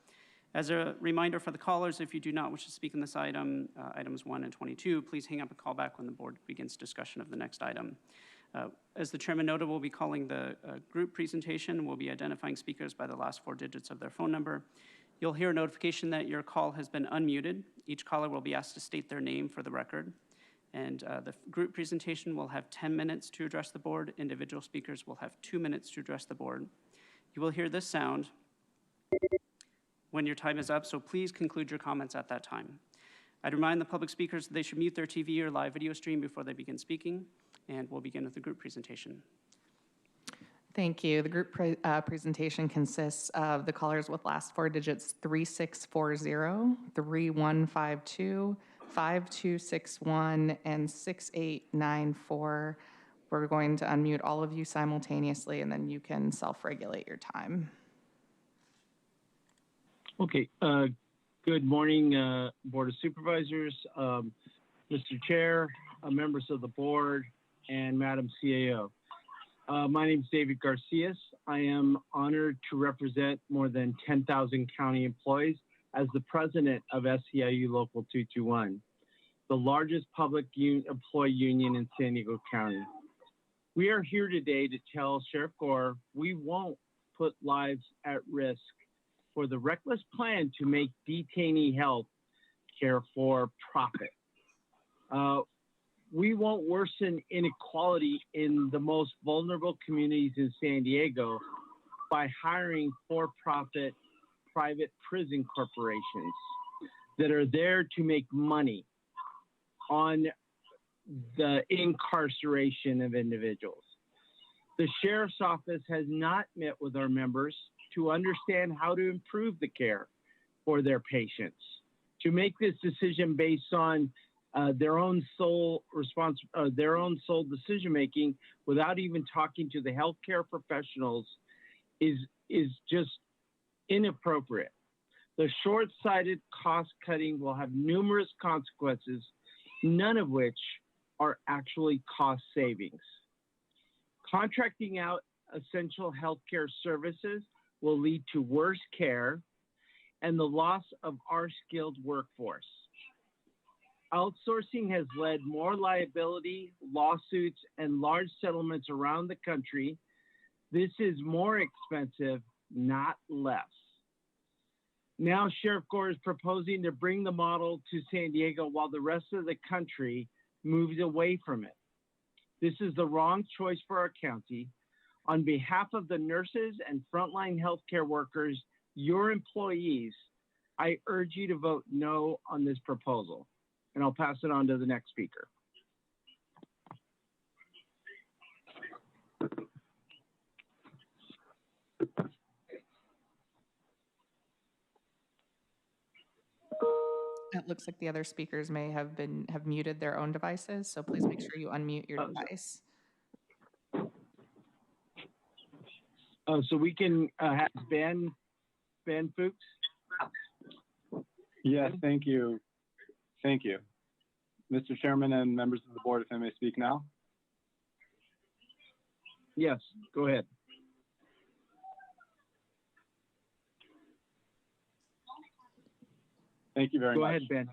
As a reminder for the callers, if you do not wish to speak on this item, items 1 and 22, please hang up and call back when the board begins discussion of the next item. As the chairman noted, we'll be calling the group presentation. We'll be identifying speakers by the last 4 digits of their phone number. You'll hear a notification that your call has been unmuted. Each caller will be asked to state their name for the record. And the group presentation will have 10 minutes to address the board. Individual speakers will have 2 minutes to address the board. You will hear this sound when your time is up, so please conclude your comments at that time. I'd remind the public speakers that they should mute their TV or live video stream before they begin speaking, and we'll begin with the group presentation. Thank you. The group presentation consists of the callers with last 4 digits 3640, 3152, 5261, and 6894. We're going to unmute all of you simultaneously, and then you can self-regulate your time. Okay. Good morning, Board of Supervisors, Mr. Chair, members of the board, and Madam CAO. My name is David Garcias. I am honored to represent more than 10,000 county employees as the president of SEIU Local 221, the largest public employee union in San Diego County. We are here today to tell Sheriff Gore we won't put lives at risk for the reckless plan to make detainee health care for profit. We won't worsen inequality in the most vulnerable communities in San Diego by hiring for-profit private prison corporations that are there to make money on the incarceration of individuals. The Sheriff's Office has not met with our members to understand how to improve the care for their patients, to make this decision based on their own sole decision-making without even talking to the healthcare professionals is just inappropriate. The short-sighted cost cutting will have numerous consequences, none of which are actually cost savings. Contracting out essential healthcare services will lead to worse care and the loss of our skilled workforce. Outsourcing has led more liability, lawsuits, and large settlements around the country. This is more expensive, not less. Now, Sheriff Gore is proposing to bring the model to San Diego while the rest of the country moves away from it. This is the wrong choice for our county. On behalf of the nurses and frontline healthcare workers, your employees, I urge you to vote no on this proposal. And I'll pass it on to the next speaker. It looks like the other speakers may have muted their own devices, so please make sure you unmute your device. So we can have Ben Fuchs. Yes, thank you. Thank you. Mr. Chairman and members of the board, if I may speak now. Yes, go ahead. Thank you very much. Go ahead, Ben.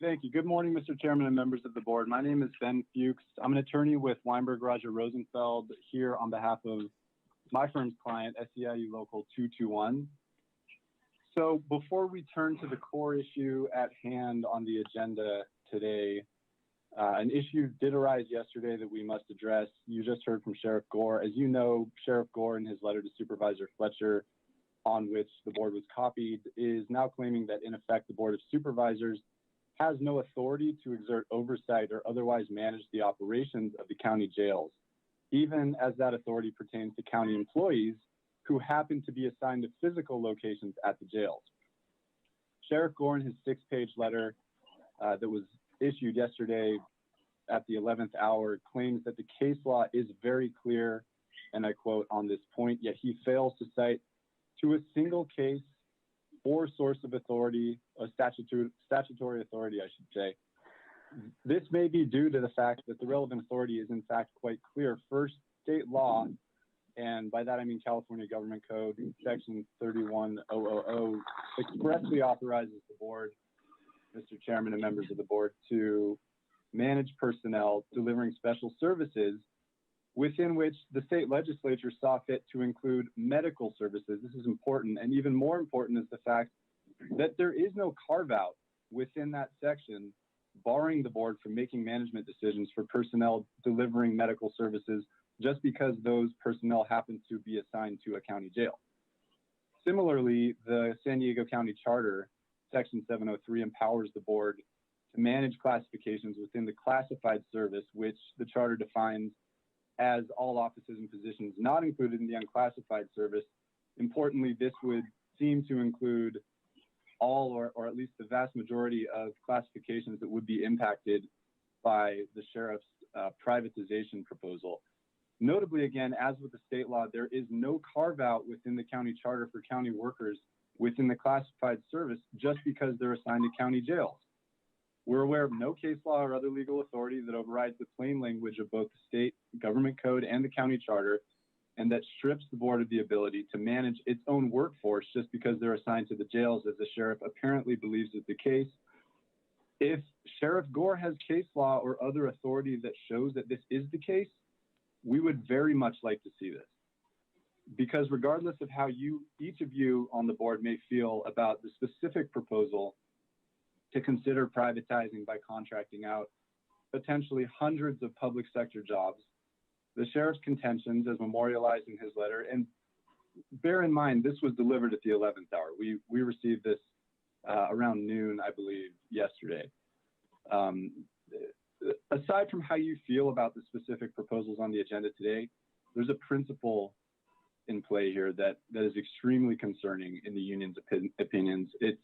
Thank you. Good morning, Mr. Chairman and members of the board. My name is Ben Fuchs. I'm an attorney with Weinberg, Roger, Rosenfeld here on behalf of my firm's client, SEIU Local 221. So before we turn to the core issue at hand on the agenda today, an issue did arise yesterday that we must address. You just heard from Sheriff Gore. As you know, Sheriff Gore, in his letter to Supervisor Fletcher, on which the board was copied, is now claiming that, in effect, the Board of Supervisors has no authority to exert oversight or otherwise manage the operations of the county jails, even as that authority pertains to county employees who happen to be assigned to physical locations at the jails. Sheriff Gore, in his 6-page letter that was issued yesterday at the 11th hour, claims that the case law is very clear, and I quote, on this point, yet he fails to cite to a single case or source of authority, a statutory authority, I should say. This may be due to the fact that the relevant authority is in fact quite clear. First, state law, and by that I mean California Government Code, Section 31000, expressly authorizes the board, Mr. Chairman and members of the board, to manage personnel delivering special services within which the state legislature saw fit to include medical services. This is important, and even more important is the fact that there is no carve-out within that section barring the board from making management decisions for personnel delivering medical services just because those personnel happen to be assigned to a county jail. Similarly, the San Diego County Charter, Section 703, empowers the board to manage classifications within the classified service, which the charter defines as all offices and positions not included in the unclassified service. Importantly, this would seem to include all or at least the vast majority of classifications that would be impacted by the sheriff's privatization proposal. Notably, again, as with the state law, there is no carve-out within the county charter for county workers within the classified service just because they're assigned to county jails. We're aware of no case law or other legal authority that overrides the plain language of both the state government code and the county charter, and that strips the board of the ability to manage its own workforce just because they're assigned to the jails, as the sheriff apparently believes is the case. If Sheriff Gore has case law or other authority that shows that this is the case, we would very much like to see this. Because regardless of how each of you on the board may feel about the specific proposal to consider privatizing by contracting out potentially hundreds of public sector jobs, the sheriff's contentions as memorialized in his letter, and bear in mind, this was delivered at the 11th hour. We received this around noon, I believe, yesterday. Aside from how you feel about the specific proposals on the agenda today, there's a principle in play here that is extremely concerning in the union's opinions. It's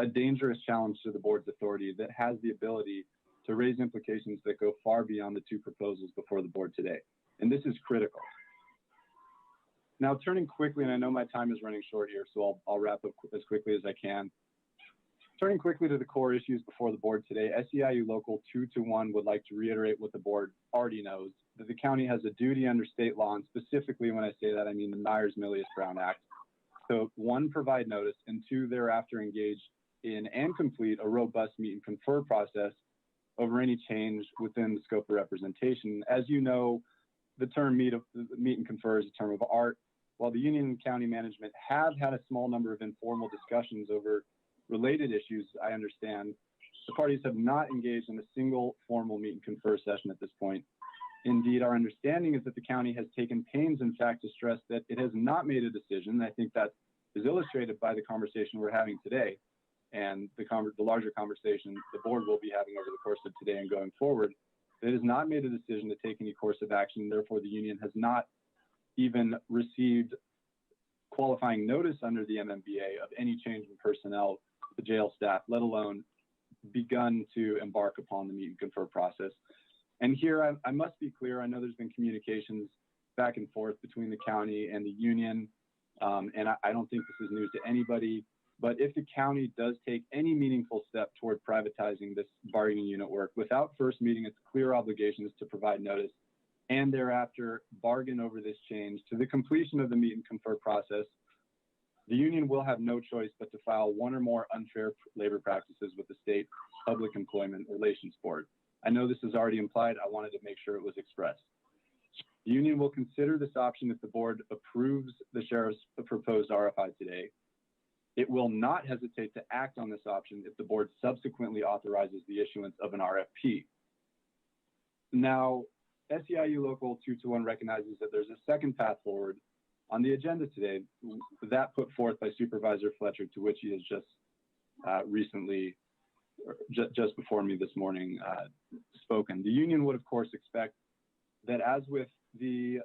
a dangerous challenge to the board's authority that has the ability to raise implications that go far beyond the two proposals before the board today. And this is critical. Now, turning quickly, and I know my time is running short here, so I'll wrap up as quickly as I can. Turning quickly to the core issues before the board today, SEIU Local 221 would like to reiterate what the board already knows, that the county has a duty under state law, and specifically when I say that, I mean the Myers-Milius-Brown Act. So 1, provide notice, and 2, thereafter engage in and complete a robust meet and confer process over any change within the scope of representation. As you know, the term meet and confer is a term of art. While the union and county management have had a small number of informal discussions over related issues, I understand, the parties have not engaged in a single formal meet and confer session at this point. Indeed, our understanding is that the county has taken pains, in fact, to stress that it has not made a decision. I think that is illustrated by the conversation we're having today and the larger conversation the board will be having over the course of today and going forward. It has not made a decision to take any course of action. Therefore, the union has not even received qualifying notice under the MMBA of any change in personnel, the jail staff, let alone begun to embark upon the meet and confer process. And here I must be clear. I know there's been communications back and forth between the county and the union, and I don't think this is news to anybody. But if the county does take any meaningful step toward privatizing this bargaining unit work without first meeting its clear obligations to provide notice and thereafter bargain over this change to the completion of the meet and confer process, the union will have no choice but to file one or more unfair labor practices with the State Public Employment Relations Board. I know this is already implied. I wanted to make sure it was expressed. The union will consider this option if the board approves the sheriff's proposed RFI today. It will not hesitate to act on this option if the board subsequently authorizes the issuance of an RFP. Now, SEIU Local 221 recognizes that there's a second path forward on the agenda today, that put forth by Supervisor Fletcher, to which he has just recently, just before me this morning, spoken. The union would, of course, expect that, as with the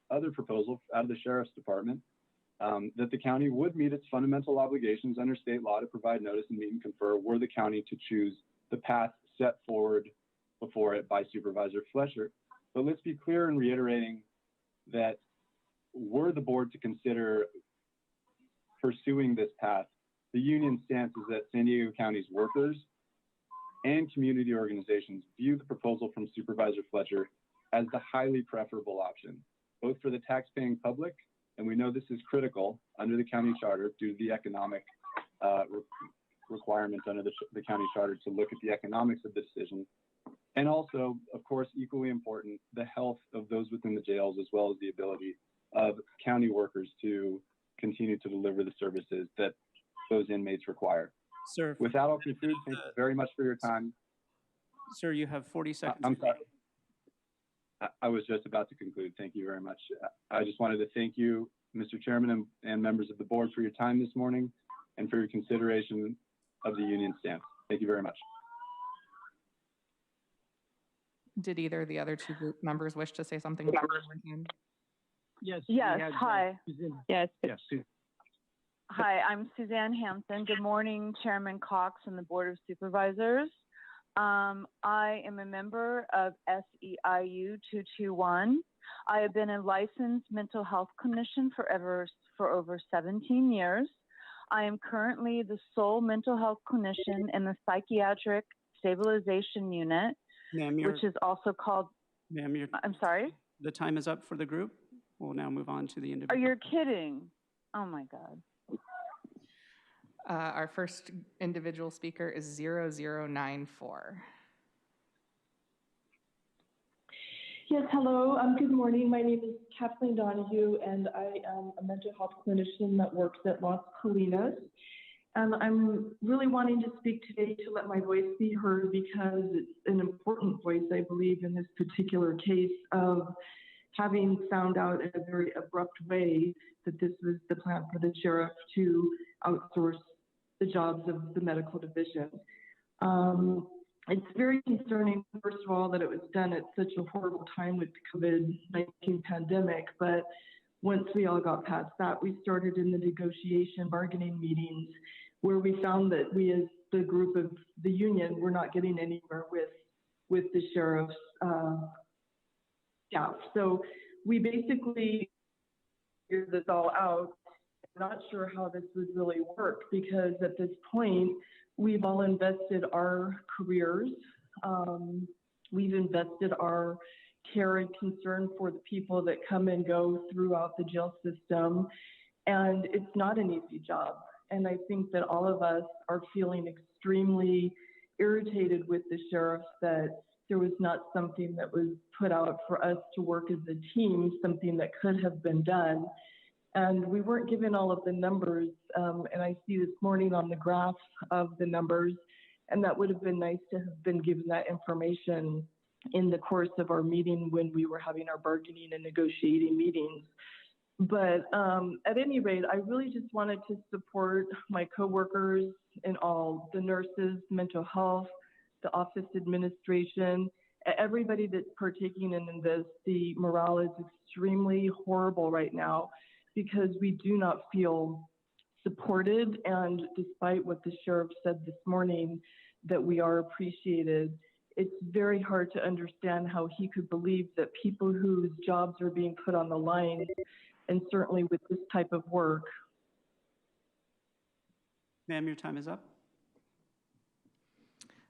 other proposal out of the Sheriff's Department, that the county would meet its fundamental obligations under state law to provide notice and meet and confer were the county to choose the path set forward before it by Supervisor Fletcher. But let's be clear in reiterating that were the board to consider pursuing this path, the union stance is that San Diego County's workers and community organizations view the proposal from Supervisor Fletcher as the highly preferable option, both for the taxpaying public, and we know this is critical under the county charter due to the economic requirements under the county charter to look at the economics of the decision. And also, of course, equally important, the health of those within the jails, as well as the ability of county workers to continue to deliver the services that those inmates require. Sir. With that, I'll conclude. Thank you very much for your time. Sir, you have 40 seconds. I'm sorry. I was just about to conclude. Thank you very much. I just wanted to thank you, Mr. Chairman, and members of the board for your time this morning and for your consideration of the union stance. Thank you very much. Did either of the other two group members wish to say something? Yes. Yes. Hi. Yes. Yes. Hi, I'm Suzanne Hampton. Good morning, Chairman Cox and the Board of Supervisors. I am a member of SEIU 221. I have been a licensed mental health clinician for over 17 years. I am currently the sole mental health clinician in the psychiatric stabilization unit, which is also called. Ma'am, I'm sorry? The time is up for the group. We'll now move on to the individual. Are you kidding? Oh my God. Our first individual speaker is 0094. Yes, hello. Good morning. My name is Kathleen Donahue, and I am a mental health clinician that works at Las Colinas. And I'm really wanting to speak today to let my voice be heard because it's an important voice, I believe, in this particular case of having found out in a very abrupt way that this was the plan for the sheriff to outsource the jobs of the medical division. It's very concerning, first of all, that it was done at such a horrible time with the COVID-19 pandemic, but once we all got past that, we started in the negotiation bargaining meetings where we found that we as the group of the union were not getting anywhere with the sheriff's staff. So we basically figured this all out. I'm not sure how this would really work because at this point, we've all invested our careers. We've invested our care and concern for the people that come and go throughout the jail system. And it's not an easy job. And I think that all of us are feeling extremely irritated with the sheriff that there was not something that was put out for us to work as a team, something that could have been done. And we weren't given all of the numbers. And I see this morning on the graph of the numbers, and that would have been nice to have been given that information in the course of our meeting when we were having our bargaining and negotiating meetings. But at any rate, I really just wanted to support my coworkers and all the nurses, mental health, the office administration, everybody that's partaking in this. The morale is extremely horrible right now because we do not feel supported. And despite what the sheriff said this morning, that we are appreciated, it's very hard to understand how he could believe that people whose jobs are being put on the line, and certainly with this type of work. Ma'am, your time is up.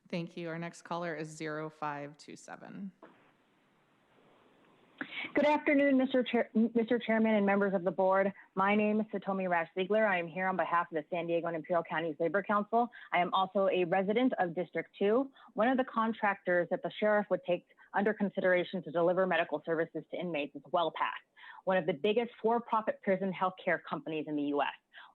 Thank you. Our next caller is 0527. Good afternoon, Mr. Chairman and members of the board. My name is Satomi Rash-Ziegler. I am here on behalf of the San Diego and Imperial Counties Labor Council. I am also a resident of District 2. One of the contractors that the sheriff would take under consideration to deliver medical services to inmates is WellPath, one of the biggest for-profit prison healthcare companies in the U.S.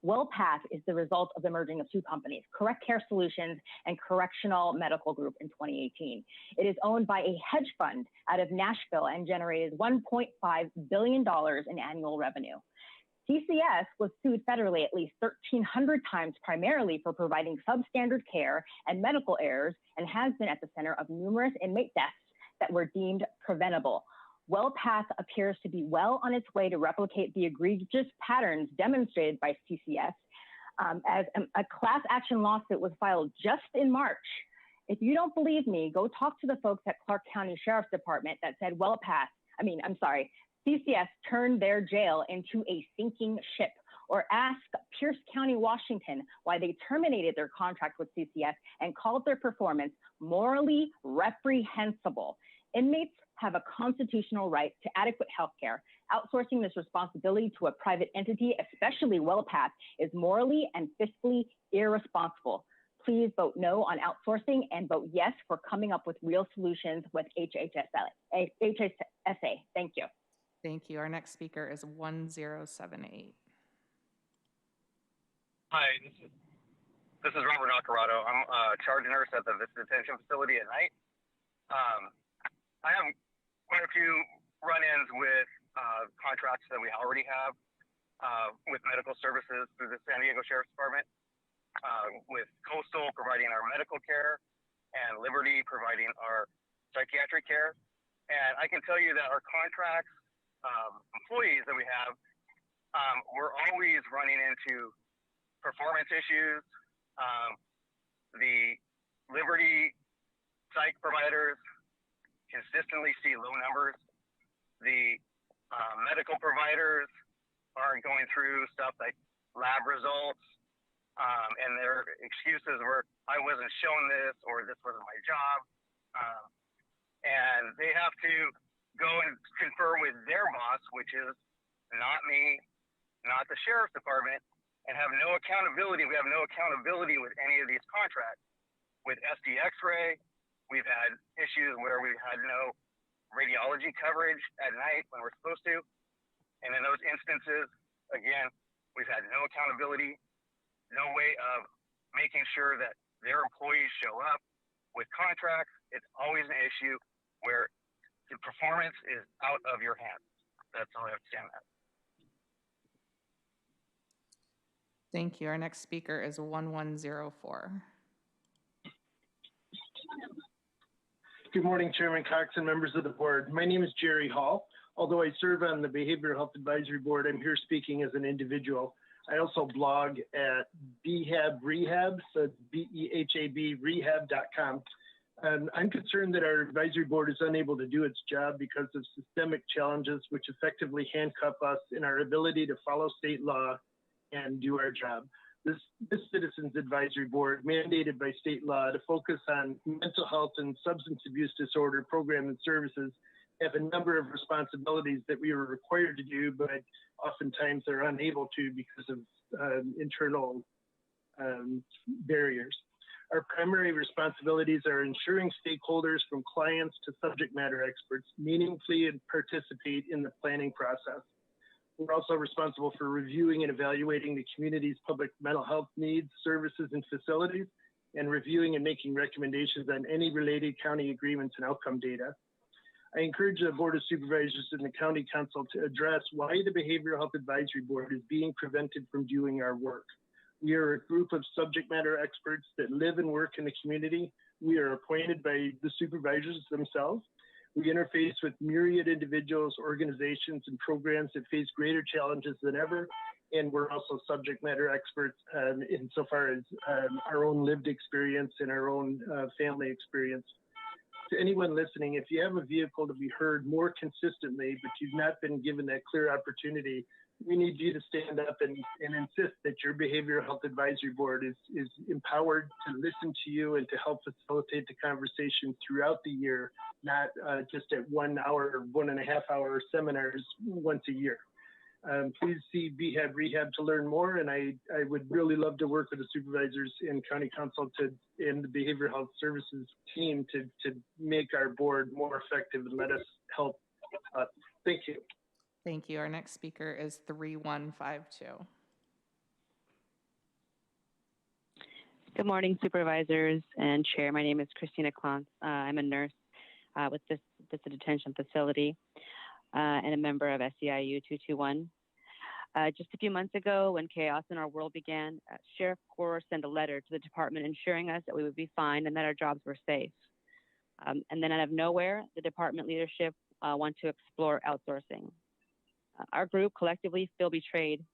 WellPath is the result of the merging of two companies, Correct Care Solutions and Correctional Medical Group in 2018. It is owned by a hedge fund out of Nashville and generated $1.5 billion in annual revenue. CCS was sued federally at least 1,300 times, primarily for providing substandard care and medical errors, and has been at the center of numerous inmate deaths that were deemed preventable. WellPath appears to be well on its way to replicate the egregious patterns demonstrated by CCS, as a class action lawsuit was filed just in March. If you don't believe me, go talk to the folks at Clark County Sheriff's Department that said CCS turned their jail into a sinking ship, or ask Pierce County, Washington, why they terminated their contract with CCS and called their performance morally reprehensible. Inmates have a constitutional right to adequate health care. Outsourcing this responsibility to a private entity, especially WellPath, is morally and fiscally irresponsible. Please vote no on outsourcing and vote yes for coming up with real solutions with HHSA. Thank you. Thank you. Our next speaker is 1078. Hi, this is Robert Nacarado. I'm a charge nurse at the Vista Detention Facility at night. I have quite a few run-ins with contracts that we already have with medical services through the San Diego Sheriff's Department, with Coastal providing our medical care and Liberty providing our psychiatric care. And I can tell you that our contracts, employees that we have, we're always running into performance issues. The Liberty psych providers consistently see low numbers. The medical providers are going through stuff like lab results, and their excuses were, I wasn't shown this, or this wasn't my job. And they have to go and confer with their boss, which is not me, not the Sheriff's Department, and have no accountability. We have no accountability with any of these contracts. With SD X-ray, we've had issues where we've had no radiology coverage at night when we're supposed to. And in those instances, again, we've had no accountability, no way of making sure that their employees show up. With contracts, it's always an issue where the performance is out of your hands. That's all I have to say on that. Thank you. Our next speaker is 1104. Good morning, Chairman Cox and members of the board. My name is Jerry Hall. Although I serve on the Behavioral Health Advisory Board, I'm here speaking as an individual. I also blog at BHAB Rehab, so BEHAB rehab.com. I'm concerned that our advisory board is unable to do its job because of systemic challenges which effectively handcuff us in our ability to follow state law and do our job. This Citizens Advisory Board, mandated by state law to focus on mental health and substance abuse disorder program and services, have a number of responsibilities that we are required to do, but oftentimes they're unable to because of internal barriers. Our primary responsibilities are ensuring stakeholders from clients to subject matter experts meaningfully participate in the planning process. We're also responsible for reviewing and evaluating the community's public mental health needs, services, and facilities, and reviewing and making recommendations on any related county agreements and outcome data. I encourage the Board of Supervisors and the County Council to address why the Behavioral Health Advisory Board is being prevented from doing our work. We are a group of subject matter experts that live and work in the community. We are appointed by the supervisors themselves. We interface with myriad individuals, organizations, and programs that face greater challenges than ever. And we're also subject matter experts insofar as our own lived experience and our own family experience. To anyone listening, if you have a vehicle to be heard more consistently, but you've not been given that clear opportunity, we need you to stand up and insist that your Behavioral Health Advisory Board is empowered to listen to you and to help facilitate the conversation throughout the year, not just at 1 hour or 1.5 hour seminars once a year. Please see BHAB Rehab to learn more, and I would really love to work with the supervisors and county council and the behavioral health services team to make our board more effective and let us help. Thank you. Thank you. Our next speaker is 3152. Good morning, supervisors and chair. My name is Christina Clance. I'm a nurse with this detention facility and a member of SEIU 221. Just a few months ago, when chaos in our world began, Sheriff Gore sent a letter to the department ensuring us that we would be fine and that our jobs were safe. And then out of nowhere, the department leadership want to explore outsourcing. Our group collectively feel betrayed.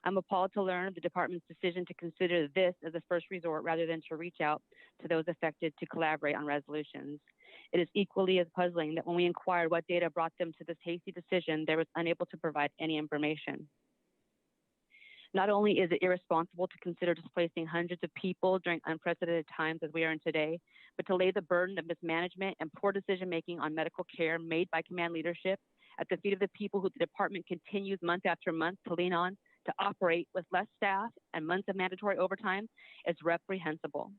I'm appalled to learn of the department's decision to consider this as a first resort rather than to reach out to those affected to collaborate on resolutions. It is equally as puzzling that when we inquired what data brought them to this hasty decision, they were unable to provide any information. Not only is it irresponsible to consider displacing hundreds of people during unprecedented times as we are in today, but to lay the burden of mismanagement and poor decision-making on medical care made by command leadership at the feet of the people who the department continues month after month to lean on to operate with less staff and months of mandatory overtime is reprehensible.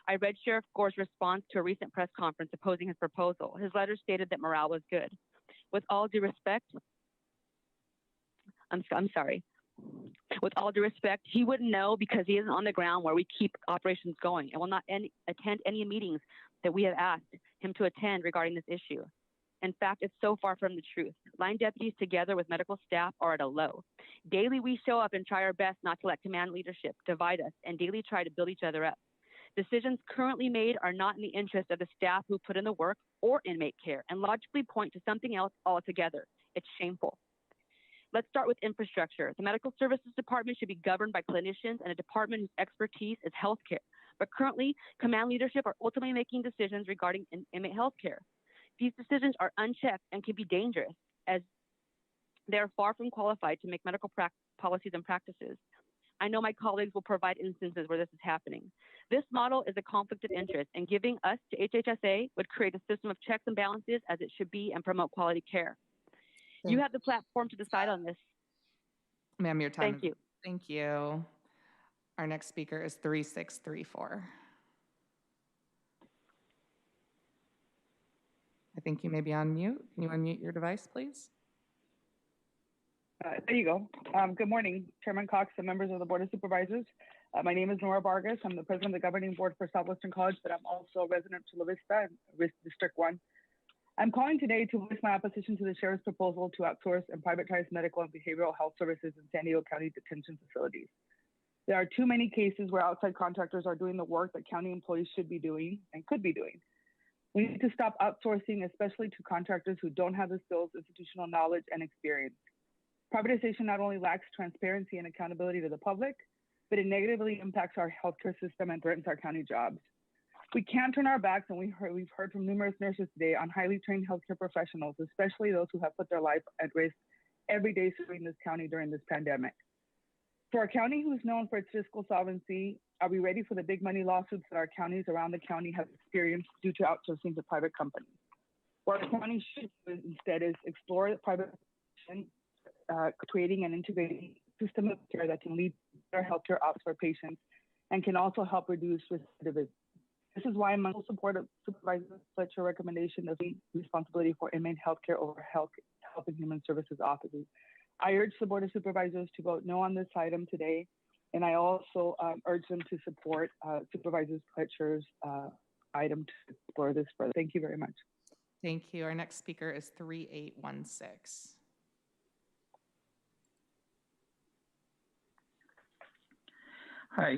I read Sheriff Gore's response to a recent press conference opposing his proposal. His letter stated that morale was good. With all due respect, with all due respect, he wouldn't know because he isn't on the ground where we keep operations going and will not attend any meetings that we have asked him to attend regarding this issue. In fact, it's so far from the truth. Line deputies together with medical staff are at a low. Daily, we show up and try our best not to let command leadership divide us and daily try to build each other up. Decisions currently made are not in the interest of the staff who put in the work or inmate care and logically point to something else altogether. It's shameful. Let's start with infrastructure. The medical services department should be governed by clinicians and a department whose expertise is healthcare. But currently, command leadership are ultimately making decisions regarding inmate healthcare. These decisions are unchecked and can be dangerous as they are far from qualified to make medical policies and practices. I know my colleagues will provide instances where this is happening. This model is a conflict of interest, and giving us to HHSA would create a system of checks and balances as it should be and promote quality care. You have the platform to decide on this. Ma'am, your time. Thank you. Thank you. Our next speaker is 3634. I think you may be on mute. Can you unmute your device, please? There you go. Good morning, Chairman Cox and members of the Board of Supervisors. My name is Nora Vargas. I'm the president of the governing board for Southwestern College, but I'm also a resident of Chula Vista, District 1. I'm calling today to voice my opposition to the sheriff's proposal to outsource and privatize medical and behavioral health services in San Diego County detention facilities. There are too many cases where outside contractors are doing the work that county employees should be doing and could be doing. We need to stop outsourcing, especially to contractors who don't have the skills, institutional knowledge, and experience. Privatization not only lacks transparency and accountability to the public, but it negatively impacts our healthcare system and threatens our county jobs. We can't turn our backs, and we've heard from numerous nurses today on highly trained healthcare professionals, especially those who have put their life at risk every day serving this county during this pandemic. For a county who's known for its fiscal solvency, are we ready for the big money lawsuits that our counties around the county have experienced due to outsourcing to private companies? What our county should do instead is explore privatization, creating and integrating a system of care that can lead to better healthcare ops for patients and can also help reduce recidivism. This is why I'm in full support of Supervisor Fletcher recommendation of responsibility for inmate healthcare over Health and Human Services offices. I urge the Board of Supervisors to vote no on this item today, and I also urge them to support Supervisor Fletcher's item to explore this further. Thank you very much. Thank you. Our next speaker is 3816. Hi,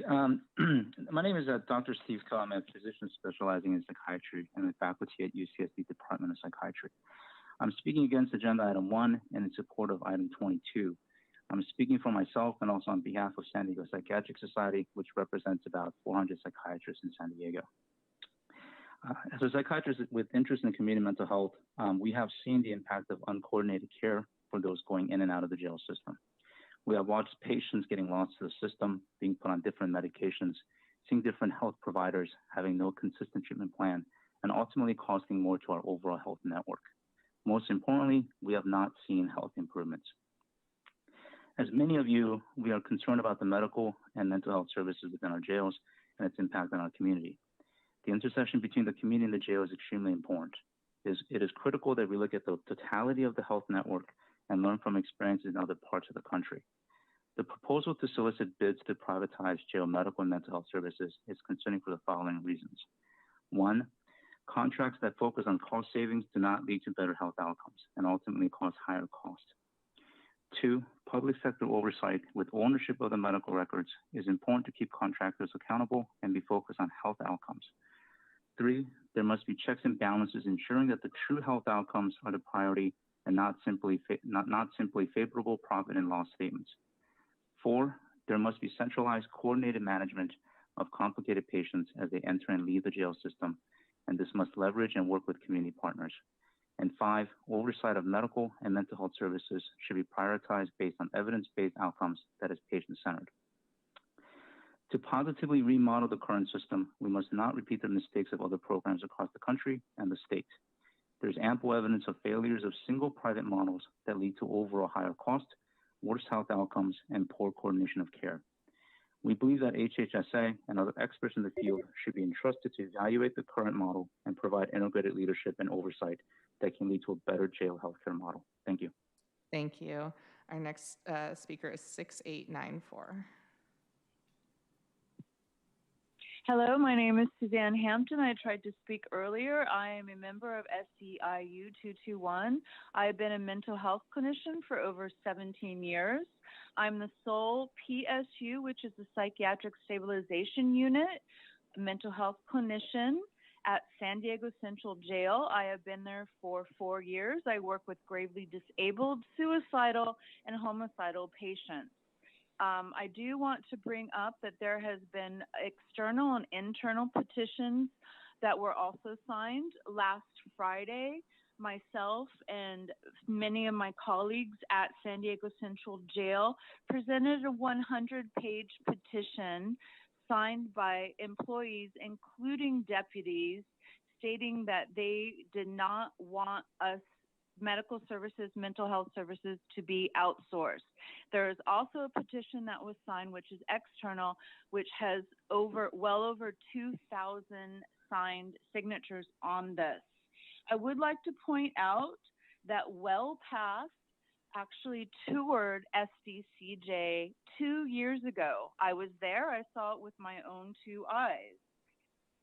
my name is Dr. Steve Coe. I'm a physician specializing in psychiatry and a faculty at UCSD Department of Psychiatry. I'm speaking against agenda item 1 and in support of item 22. I'm speaking for myself and also on behalf of San Diego Psychiatric Society, which represents about 400 psychiatrists in San Diego. As a psychiatrist with interest in community mental health, we have seen the impact of uncoordinated care for those going in and out of the jail system. We have watched patients getting lost to the system, being put on different medications, seeing different health providers, having no consistent treatment plan, and ultimately costing more to our overall health network. Most importantly, we have not seen health improvements. As many of you, we are concerned about the medical and mental health services within our jails and its impact on our community. The intersection between the community and the jail is extremely important. It is critical that we look at the totality of the health network and learn from experiences in other parts of the country. The proposal to solicit bids to privatize jail medical and mental health services is concerning for the following reasons. 1, contracts that focus on cost savings do not lead to better health outcomes and ultimately cause higher costs. 2, public sector oversight with ownership of the medical records is important to keep contractors accountable and be focused on health outcomes. 3, there must be checks and balances ensuring that the true health outcomes are the priority and not simply favorable profit and loss statements. 4, there must be centralized, coordinated management of complicated patients as they enter and leave the jail system, and this must leverage and work with community partners. And 5, oversight of medical and mental health services should be prioritized based on evidence-based outcomes that is patient-centered. To positively remodel the current system, we must not repeat the mistakes of other programs across the country and the state. There's ample evidence of failures of single private models that lead to overall higher cost, worse health outcomes, and poor coordination of care. We believe that HHSA and other experts in the field should be entrusted to evaluate the current model and provide integrated leadership and oversight that can lead to a better jail healthcare model. Thank you. Thank you. Our next speaker is 6894. Hello, my name is Suzanne Hampton. I tried to speak earlier. I am a member of SEIU 221. I have been a mental health clinician for over 17 years. I'm the sole PSU, which is the Psychiatric Stabilization Unit, mental health clinician at San Diego Central Jail. I have been there for 4 years. I work with gravely disabled, suicidal, and homicidal patients. I do want to bring up that there has been external and internal petitions that were also signed. Last Friday, myself and many of my colleagues at San Diego Central Jail presented a 100-page petition signed by employees, including deputies, stating that they did not want us medical services, mental health services to be outsourced. There is also a petition that was signed, which is external, which has well over 2,000 signed signatures on this. I would like to point out that WellPath actually toured SDCJ 2 years ago. I was there. I saw it with my own 2 eyes.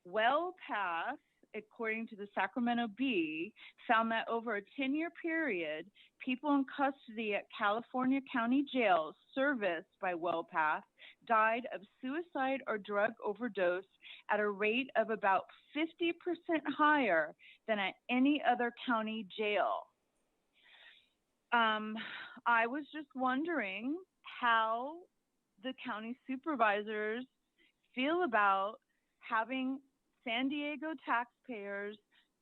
WellPath, according to the Sacramento Bee, found that over a 10-year period, people in custody at California County jails serviced by WellPath died of suicide or drug overdose at a rate of about 50% higher than at any other county jail. I was just wondering how the county supervisors feel about having San Diego taxpayers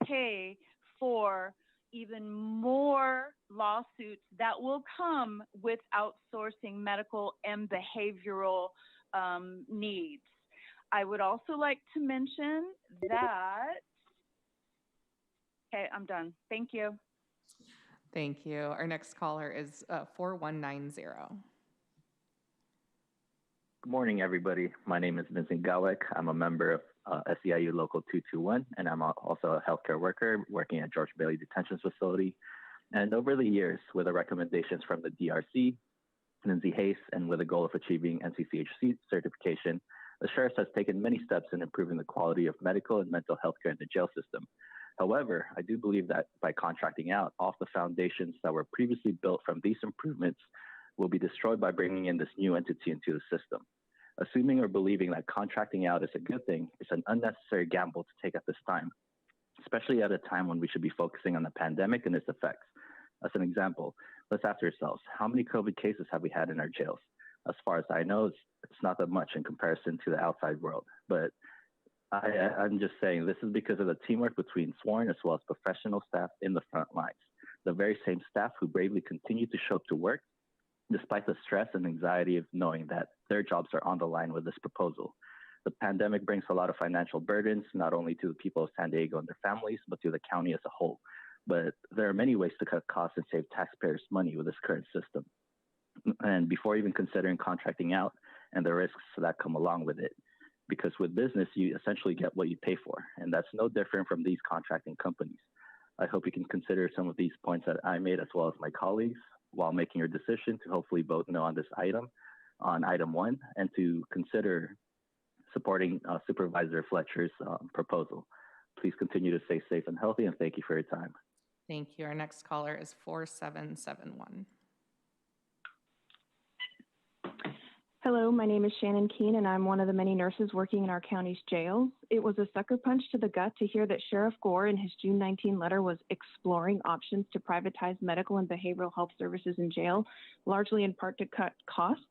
pay for even more lawsuits that will come with outsourcing medical and behavioral needs. I would also like to mention that, okay, I'm done. Thank you. Thank you. Our next caller is 4190. Good morning, everybody. My name is Vincent Gawek. I'm a member of SEIU Local 221, and I'm also a healthcare worker working at George Bailey Detention Facility. And over the years, with the recommendations from the DRC, Lindsay Hayes, and with the goal of achieving NCCHC certification, the Sheriff's has taken many steps in improving the quality of medical and mental health care in the jail system. However, I do believe that by contracting out, all the foundations that were previously built from these improvements will be destroyed by bringing in this new entity into the system. Assuming or believing that contracting out is a good thing is an unnecessary gamble to take at this time, especially at a time when we should be focusing on the pandemic and its effects. As an example, let's ask ourselves, how many COVID cases have we had in our jails? As far as I know, it's not that much in comparison to the outside world. But I'm just saying this is because of the teamwork between sworn as well as professional staff in the front lines. The very same staff who bravely continue to show up to work despite the stress and anxiety of knowing that their jobs are on the line with this proposal. The pandemic brings a lot of financial burdens, not only to the people of San Diego and their families, but to the county as a whole. But there are many ways to cut costs and save taxpayers money with this current system. And before even considering contracting out and the risks that come along with it, because with business, you essentially get what you pay for. And that's no different from these contracting companies. I hope you can consider some of these points that I made as well as my colleagues while making your decision to hopefully vote no on this item, on item 1, and to consider supporting Supervisor Fletcher's proposal. Please continue to stay safe and healthy, and thank you for your time. Thank you. Our next caller is 4771. Hello, my name is Shannon Keene, and I'm one of the many nurses working in our county's jails. It was a sucker punch to the gut to hear that Sheriff Gore in his June 19 letter was exploring options to privatize medical and behavioral health services in jail, largely in part to cut costs.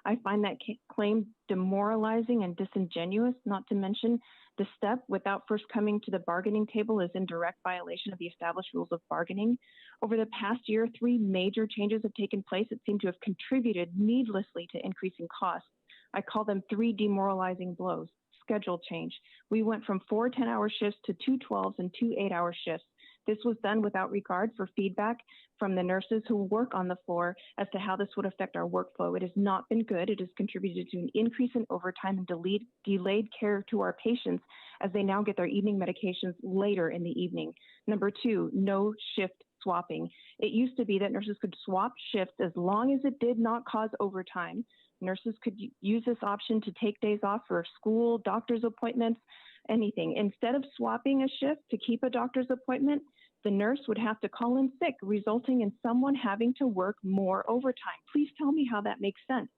I find that claim demoralizing and disingenuous, not to mention the step without first coming to the bargaining table is in direct violation of the established rules of bargaining. Over the past year, 3 major changes have taken place that seem to have contributed needlessly to increasing costs. I call them 3 demoralizing blows. Schedule change. We went from 4 10-hour shifts to 2 12s and 2 8-hour shifts. This was done without regard for feedback from the nurses who work on the floor as to how this would affect our workflow. It has not been good. It has contributed to an increase in overtime and delayed care to our patients as they now get their evening medications later in the evening. Number 2, no shift swapping. It used to be that nurses could swap shifts as long as it did not cause overtime. Nurses could use this option to take days off for school, doctor's appointments, anything. Instead of swapping a shift to keep a doctor's appointment, the nurse would have to call in sick, resulting in someone having to work more overtime. Please tell me how that makes sense.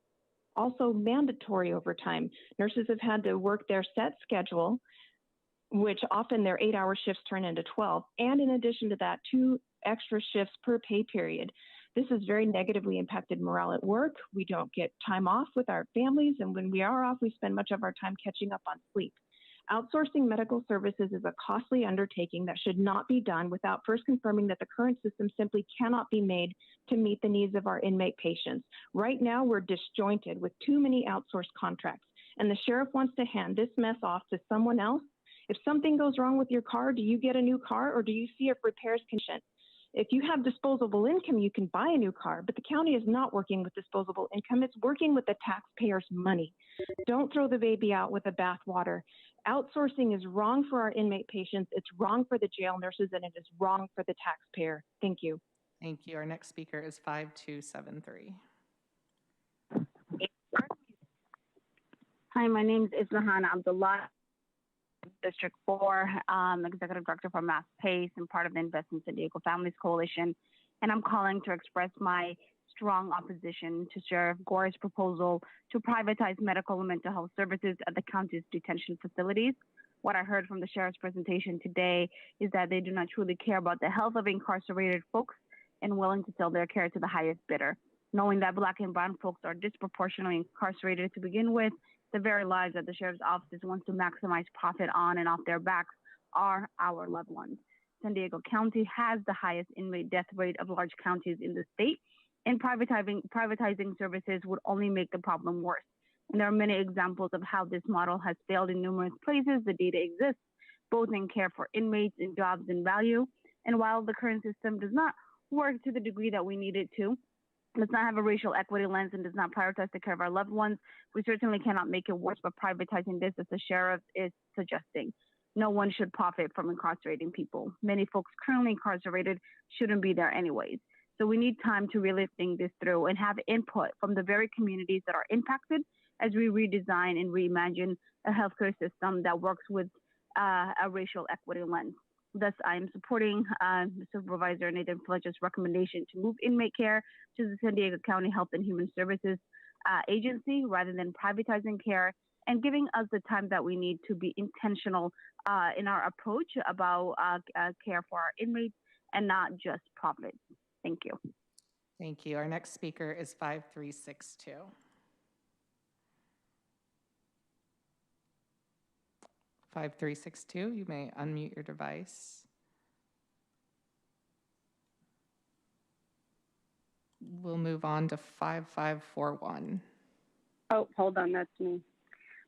Also, mandatory overtime. Nurses have had to work their set schedule, which often their 8-hour shifts turn into 12. And in addition to that, 2 extra shifts per pay period. This has very negatively impacted morale at work. We don't get time off with our families. And when we are off, we spend much of our time catching up on sleep. Outsourcing medical services is a costly undertaking that should not be done without first confirming that the current system simply cannot be made to meet the needs of our inmate patients. Right now, we're disjointed with too many outsourced contracts, and the sheriff wants to hand this mess off to someone else. If something goes wrong with your car, do you get a new car or do you see if repairs can ship? If you have disposable income, you can buy a new car, but the county is not working with disposable income. It's working with the taxpayers' money. Don't throw the baby out with the bathwater. Outsourcing is wrong for our inmate patients. It's wrong for the jail nurses, and it is wrong for the taxpayer. Thank you. Thank you. Our next speaker is 5273. Hi, my name is Ismahan Abdullah, District 4, Executive Director for Mass Pace and part of the Invest in San Diego Families Coalition. And I'm calling to express my strong opposition to Sheriff Gore's proposal to privatize medical and mental health services at the county's detention facilities. What I heard from the sheriff's presentation today is that they do not truly care about the health of incarcerated folks and willing to sell their care to the highest bidder. Knowing that Black and brown folks are disproportionately incarcerated to begin with, the very lives that the sheriff's office wants to maximize profit on and off their backs are our loved ones. San Diego County has the highest inmate death rate of large counties in the state, and privatizing services would only make the problem worse. And there are many examples of how this model has failed in numerous places. The data exists, both in care for inmates, in jobs and value. And while the current system does not work to the degree that we need it to, does not have a racial equity lens and does not prioritize the care of our loved ones. We certainly cannot make it worse by privatizing this, as the sheriff is suggesting. No one should profit from incarcerating people. Many folks currently incarcerated shouldn't be there anyways. So we need time to really think this through and have input from the very communities that are impacted as we redesign and reimagine a healthcare system that works with a racial equity lens. Thus, I'm supporting Supervisor Nathan Fletcher's recommendation to move inmate care to the San Diego County Health and Human Services Agency rather than privatizing care, and giving us the time that we need to be intentional in our approach about care for our inmates and not just profit. Thank you. Thank you. Our next speaker is 5362. You may unmute your device. We'll move on to 5541. Oh, hold on, that's me.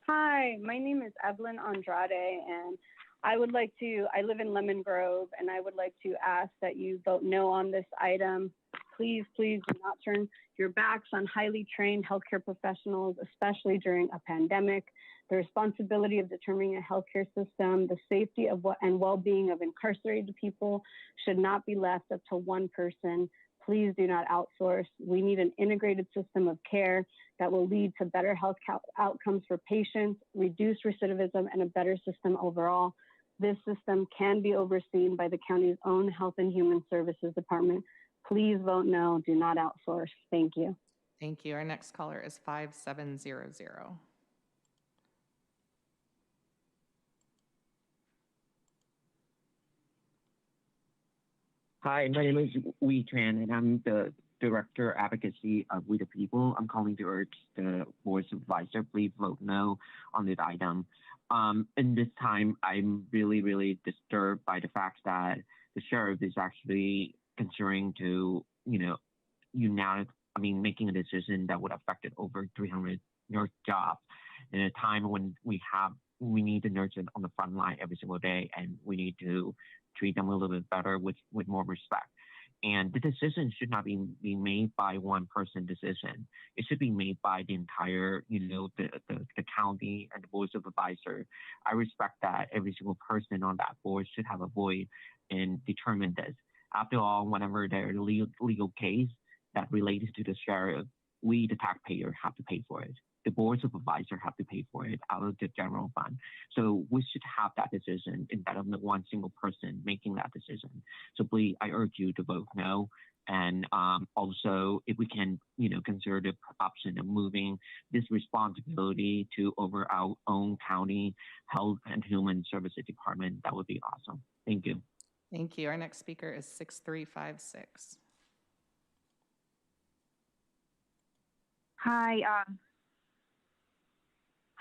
Hi, my name is Evelyn Andrade, and I live in Lemon Grove, and I would like to ask that you vote no on this item. Please, please do not turn your backs on highly trained healthcare professionals, especially during a pandemic. The responsibility of determining a healthcare system, the safety of and well-being of incarcerated people should not be left up to one person. Please do not outsource. We need an integrated system of care that will lead to better health outcomes for patients, reduce recidivism, and a better system overall. This system can be overseen by the county's own Health and Human Services Department. Please vote no. Do not outsource. Thank you. Thank you. Our next caller is 5700. Hi, my name is Wee Tran, and I'm the Director Advocacy of We the People. I'm calling to urge the Board Supervisor, please vote no on this item. In this time, I'm really, really disturbed by the fact that the sheriff is actually considering to, making a decision that would affect over 300 nurse jobs in a time when we need the nurses on the front line every single day, and we need to treat them a little bit better with more respect. And the decision should not be made by one person decision. It should be made by the entire, the county and the board supervisor. I respect that every single person on that board should have a voice and determine this. After all, whenever there is a legal case that relates to the sheriff, we, the taxpayer, have to pay for it. The board supervisor have to pay for it out of the general fund. So we should have that decision instead of one single person making that decision. So please, I urge you to vote no. And also, if we can, consider the option of moving this responsibility to over our own county Health and Human Services Department, that would be awesome. Thank you. Thank you. Our next speaker is 6356.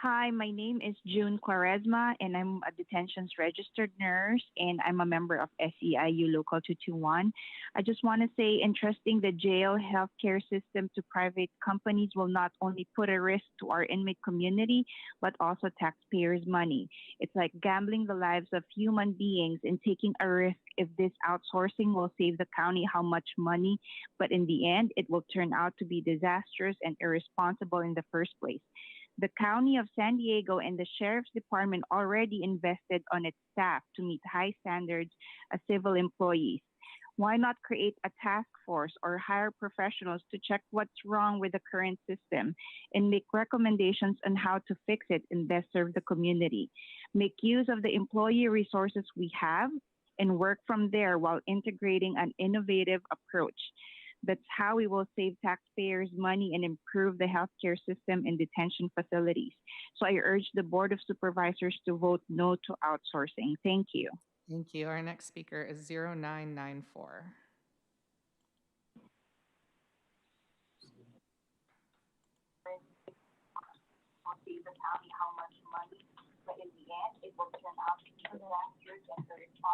Hi, my name is June Quaresma, and I'm a detentions registered nurse, and I'm a member of SEIU Local 221. I just want to say, entrusting the jail healthcare system to private companies will not only put a risk to our inmate community, but also taxpayers' money. It's like gambling the lives of human beings and taking a risk if this outsourcing will save the county how much money, but in the end, it will turn out to be disastrous and irresponsible in the first place. The County of San Diego and the Sheriff's Department already invested on its staff to meet high standards as civil employees. Why not create a task force or hire professionals to check what's wrong with the current system and make recommendations on how to fix it and best serve the community? Make use of the employee resources we have and work from there while integrating an innovative approach. That's how we will save taxpayers money and improve the healthcare system in detention facilities. So I urge the Board of Supervisors to vote no to outsourcing. Thank you. Thank you. Our next speaker is 0994.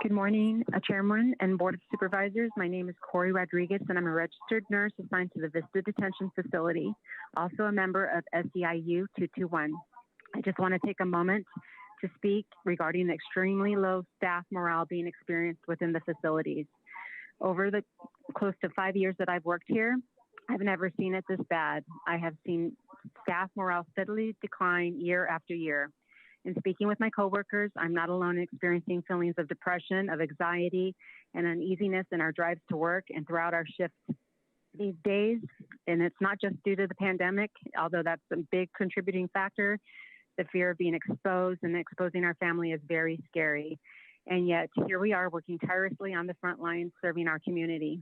Good morning, Chairman and Board of Supervisors. My name is Corey Rodriguez, and I'm a registered nurse assigned to the Vista Detention Facility, also a member of SEIU 221. I just want to take a moment to speak regarding the extremely low staff morale being experienced within the facilities. Over the close to 5 years that I've worked here, I've never seen it this bad. I have seen staff morale steadily decline year after year. In speaking with my coworkers, I'm not alone in experiencing feelings of depression, of anxiety, and uneasiness in our drives to work and throughout our shifts these days. And it's not just due to the pandemic, although that's a big contributing factor. The fear of being exposed and exposing our family is very scary. And yet here we are working tirelessly on the front lines, serving our community.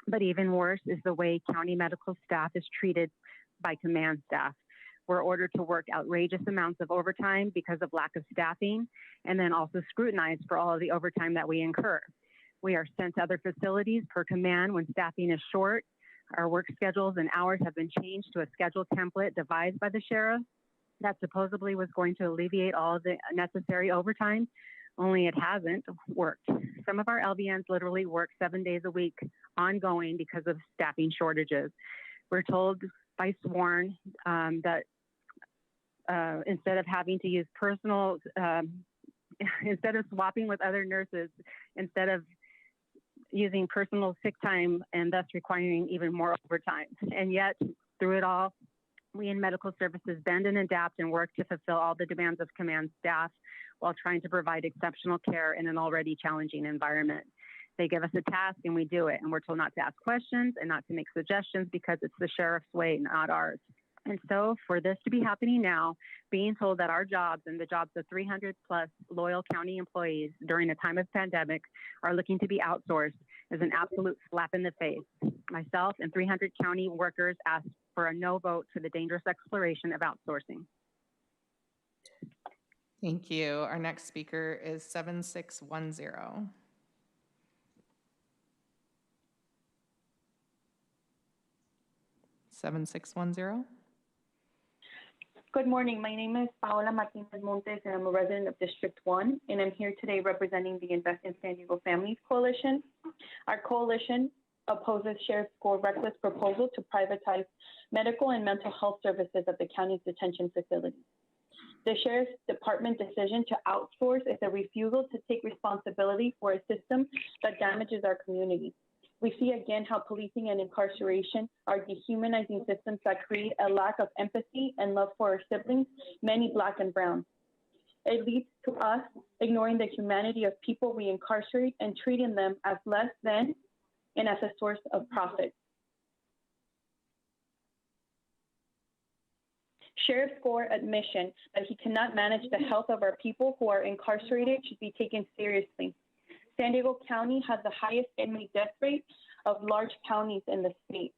But even worse is the way county medical staff is treated by command staff. We're ordered to work outrageous amounts of overtime because of lack of staffing, and then also scrutinized for all of the overtime that we incur. We are sent to other facilities per command when staffing is short. Our work schedules and hours have been changed to a schedule template devised by the sheriff that supposedly was going to alleviate all of the necessary overtime, only it hasn't worked. Some of our LVNs literally work 7 days a week ongoing because of staffing shortages. We're told by sworn that instead of having to use instead of swapping with other nurses, instead of using personal sick time and thus requiring even more overtime. And yet, through it all, we in medical services bend and adapt and work to fulfill all the demands of command staff while trying to provide exceptional care in an already challenging environment. They give us a task and we do it, and we're told not to ask questions and not to make suggestions because it's the sheriff's way, not ours. And so for this to be happening now, being told that our jobs and the jobs of 300 plus loyal county employees during a time of pandemic are looking to be outsourced is an absolute slap in the face. Myself and 300 county workers asked for a no vote to the dangerous exploration of outsourcing. Thank you. Our next speaker is 7610. Good morning. My name is Paola Martinez Montes, and I'm a resident of District 1, and I'm here today representing the Invest in San Diego Families Coalition. Our coalition opposes Sheriff Score's reckless proposal to privatize medical and mental health services at the county's detention facilities. The Sheriff's Department decision to outsource is a refusal to take responsibility for a system that damages our community. We see again how policing and incarceration are dehumanizing systems that create a lack of empathy and love for our siblings, many Black and brown. It leads to us ignoring the humanity of people we incarcerate and treating them as less than and as a source of profit. Sheriff Score's admission that he cannot manage the health of our people who are incarcerated should be taken seriously. San Diego County has the highest inmate death rate of large counties in the state.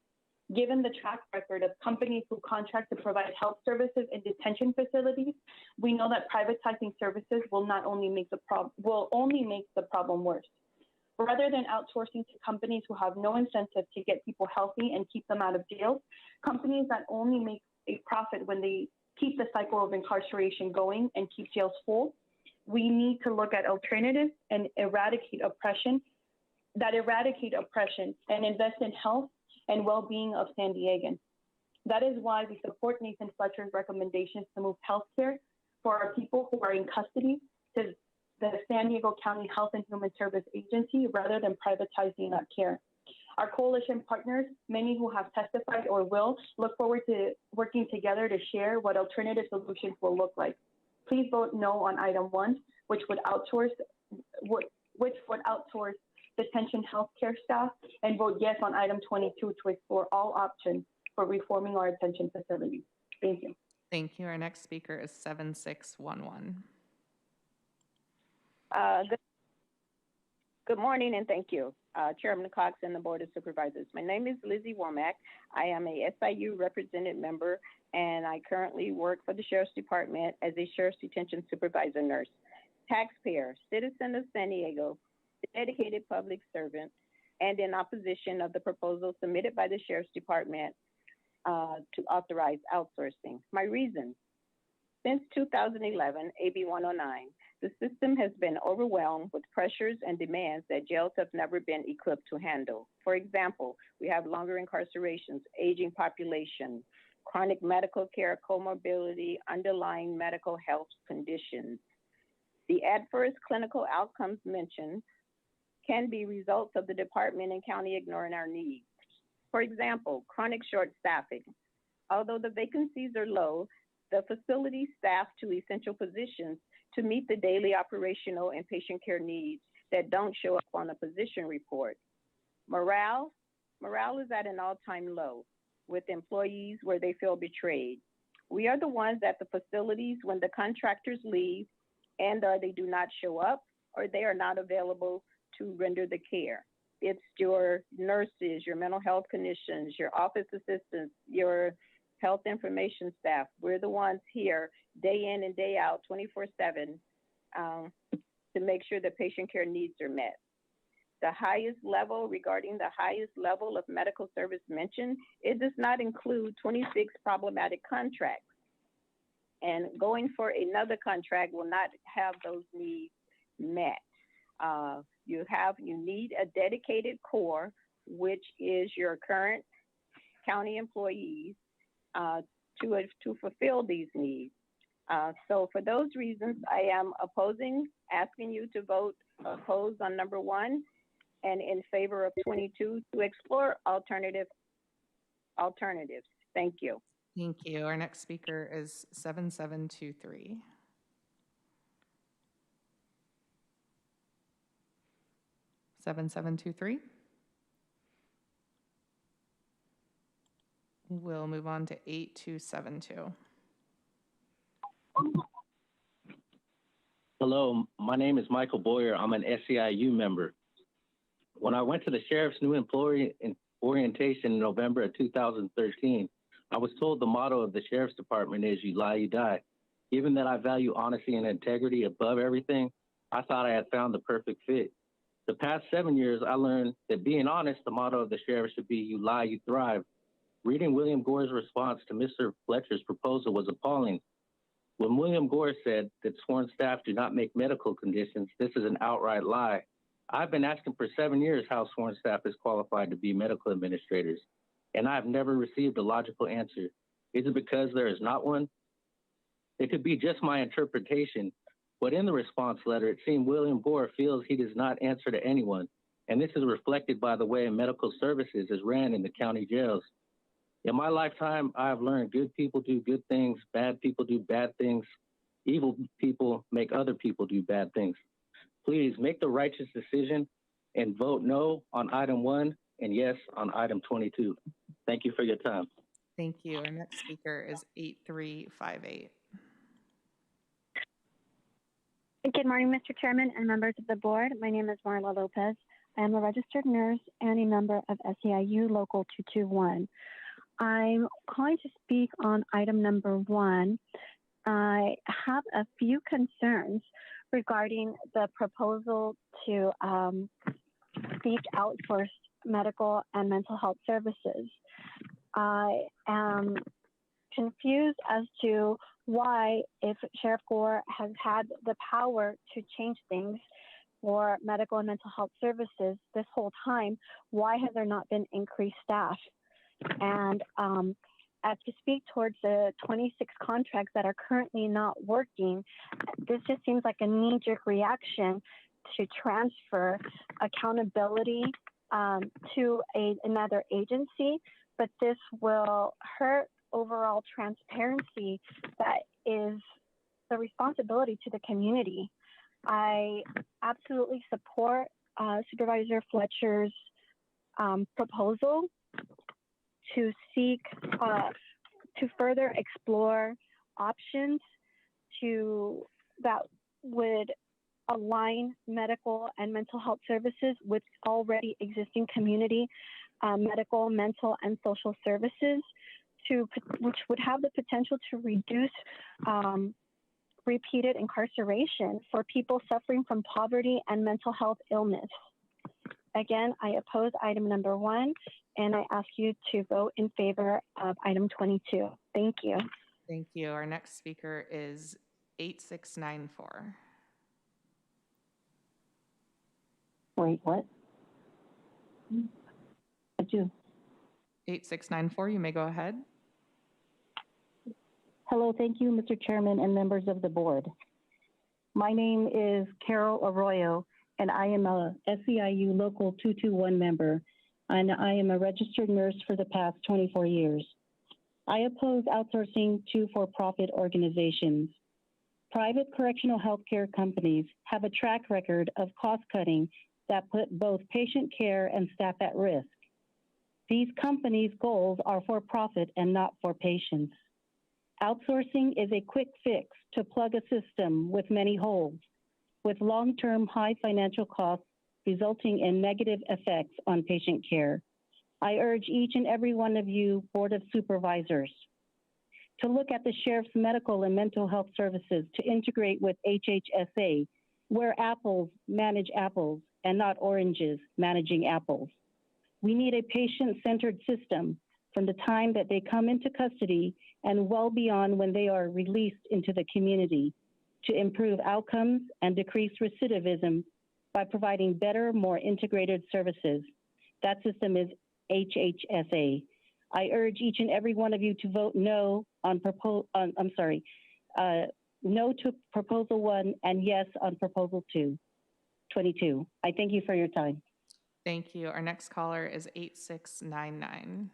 Given the track record of companies who contract to provide health services in detention facilities, we know that privatizing services will only make the problem worse. Rather than outsourcing to companies who have no incentive to get people healthy and keep them out of jail, companies that only make a profit when they keep the cycle of incarceration going and keep jails full, we need to look at alternatives and eradicate oppression and invest in health and well-being of San Diegans. That is why we support Nathan Fletcher's recommendations to move healthcare for our people who are in custody to the San Diego County Health and Human Service Agency rather than privatizing that care. Our coalition partners, many who have testified or will, look forward to working together to share what alternative solutions will look like. Please vote no on item 1, which would outsource detention healthcare staff, and vote yes on item 22 to explore all options for reforming our detention facilities. Thank you. Thank you. Our next speaker is 7611. Good morning and thank you, Chairman Cox and the Board of Supervisors. My name is Lizzie Womack. I am a SIU represented member, and I currently work for the Sheriff's Department as a Sheriff's Detention Supervisor nurse. Taxpayer, citizen of San Diego, dedicated public servant, and in opposition of the proposal submitted by the Sheriff's Department to authorize outsourcing. My reason: since 2011, AB 109, the system has been overwhelmed with pressures and demands that jails have never been equipped to handle. For example, we have longer incarcerations, aging population, chronic medical care, comorbidity, underlying medical health conditions. The adverse clinical outcomes mentioned can be results of the department and county ignoring our needs. For example, chronic short staffing. Although the vacancies are low, the facility staffed to essential positions to meet the daily operational and patient care needs that don't show up on a position report. Morale is at an all-time low with employees where they feel betrayed. We are the ones at the facilities when the contractors leave and or they do not show up or they are not available to render the care. It's your nurses, your mental health clinicians, your office assistants, your health information staff. We're the ones here day in and day out, 24/7, to make sure the patient care needs are met. The highest level, regarding the highest level of medical service mentioned, it does not include 26 problematic contracts. And going for another contract will not have those needs met. You need a dedicated core, which is your current county employees, to fulfill these needs. So for those reasons, I am asking you to vote opposed on number 1 and in favor of 22 to explore alternatives. Thank you. Thank you. Our next speaker is 7723. We'll move on to 8272. Hello, my name is Michael Boyer. I'm an SEIU member. When I went to the sheriff's new employee orientation in November of 2013, I was told the motto of the sheriff's department is "You lie, you die." Given that I value honesty and integrity above everything, I thought I had found the perfect fit. The past 7 years, I learned that being honest, the motto of the sheriff should be "You lie, you thrive." Reading William Gore's response to Mr. Fletcher's proposal was appalling. When William Gore said that sworn staff do not make medical conditions, this is an outright lie. I've been asking for 7 years how sworn staff is qualified to be medical administrators, and I've never received a logical answer. Is it because there is not one? It could be just my interpretation, but in the response letter, it seemed William Gore feels he does not answer to anyone, and this is reflected by the way medical services is ran in the county jails. In my lifetime, I have learned good people do good things, bad people do bad things, evil people make other people do bad things. Please make the righteous decision and vote no on item 1 and yes on item 22. Thank you for your time. Thank you. Our next speaker is 8358. Good morning, Mr. Chairman and members of the board. My name is Marla Lopez. I am a registered nurse and a member of SEIU Local 221. I'm calling to speak on item number 1. I have a few concerns regarding the proposal to seek outsourced medical and mental health services. I am confused as to why, if Sheriff Gore has had the power to change things for medical and mental health services this whole time, why has there not been increased staff? And as to speak towards the 26 contracts that are currently not working, this just seems like a knee-jerk reaction to transfer accountability to another agency, but this will hurt overall transparency that is the responsibility to the community. I absolutely support Supervisor Fletcher's proposal to seek, to further explore options that would align medical and mental health services with already existing community medical, mental, and social services, which would have the potential to reduce repeated incarceration for people suffering from poverty and mental health illness. Again, I oppose item number 1, and I ask you to vote in favor of item 22. Thank you. Thank you. Our next speaker is 8694. Wait, what? I do. 8694, you may go ahead. Hello, thank you, Mr. Chairman and members of the board. My name is Carol Arroyo, and I am a SEIU Local 221 member. and I am a registered nurse for the past 24 years. I oppose outsourcing to for-profit organizations. Private correctional healthcare companies have a track record of cost-cutting that put both patient care and staff at risk. These companies' goals are for profit and not for patients. Outsourcing is a quick fix to plug a system with many holes, with long-term high financial costs resulting in negative effects on patient care. I urge each and every one of you, Board of Supervisors, to look at the Sheriff's medical and mental health services to integrate with HHSA, where apples manage apples and not oranges managing apples. We need a patient-centered system from the time that they come into custody and well beyond when they are released into the community to improve outcomes and decrease recidivism by providing better, more integrated services. That system is HHSA. I urge each and every one of you to vote no on no to proposal 1 and yes on proposal 22. I thank you for your time. Thank you. Our next caller is 8699.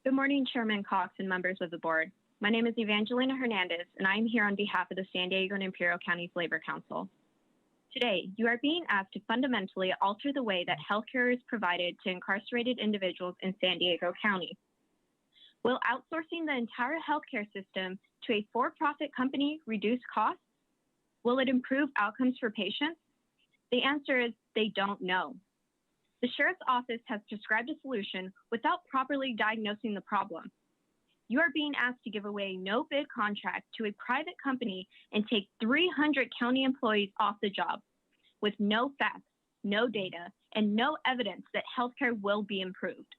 Good morning, Chairman Cox and members of the board. My name is Evangelina Hernandez, and I am here on behalf of the San Diego and Imperial Counties Labor Council. Today, you are being asked to fundamentally alter the way that healthcare is provided to incarcerated individuals in San Diego County. Will outsourcing the entire healthcare system to a for-profit company reduce costs? Will it improve outcomes for patients? The answer is they don't know. The Sheriff's Office has prescribed a solution without properly diagnosing the problem. You are being asked to give away a no-bid contract to a private company and take 300 county employees off the job with no facts, no data, and no evidence that healthcare will be improved.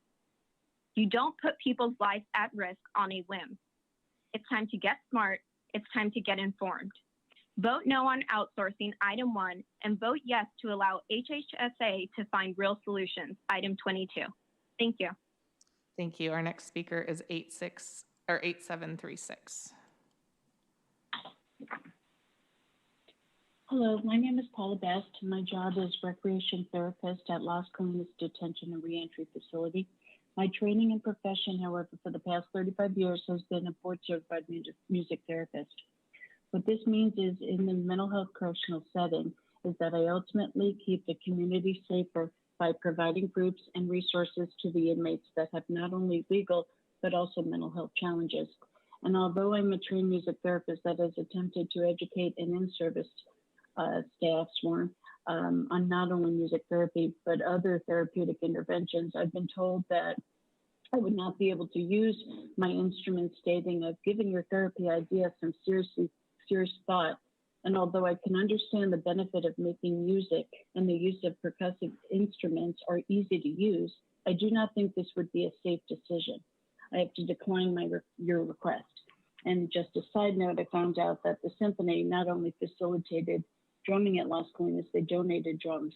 You don't put people's lives at risk on a whim. It's time to get smart. It's time to get informed. Vote no on outsourcing, item 1, and vote yes to allow HHSA to find real solutions, item 22. Thank you. Thank you. Our next speaker is 8736. Hello, my name is Paula Best. My job is recreation therapist at Las Colinas Detention and Reentry Facility. My training and profession, however, for the past 35 years has been a board-certified music therapist. What this means is in the mental health correctional setting is that I ultimately keep the community safer by providing groups and resources to the inmates that have not only legal, but also mental health challenges. And although I'm a trained music therapist that has attempted to educate and in-service staff on not only music therapy, but other therapeutic interventions, I've been told that I would not be able to use my instrument, stating I've given your therapy idea some serious thought. And although I can understand the benefit of making music and the use of percussive instruments are easy to use, I do not think this would be a safe decision. I have to decline your request. And just a side note, I found out that the symphony not only facilitated drumming at Las Colinas, they donated drums.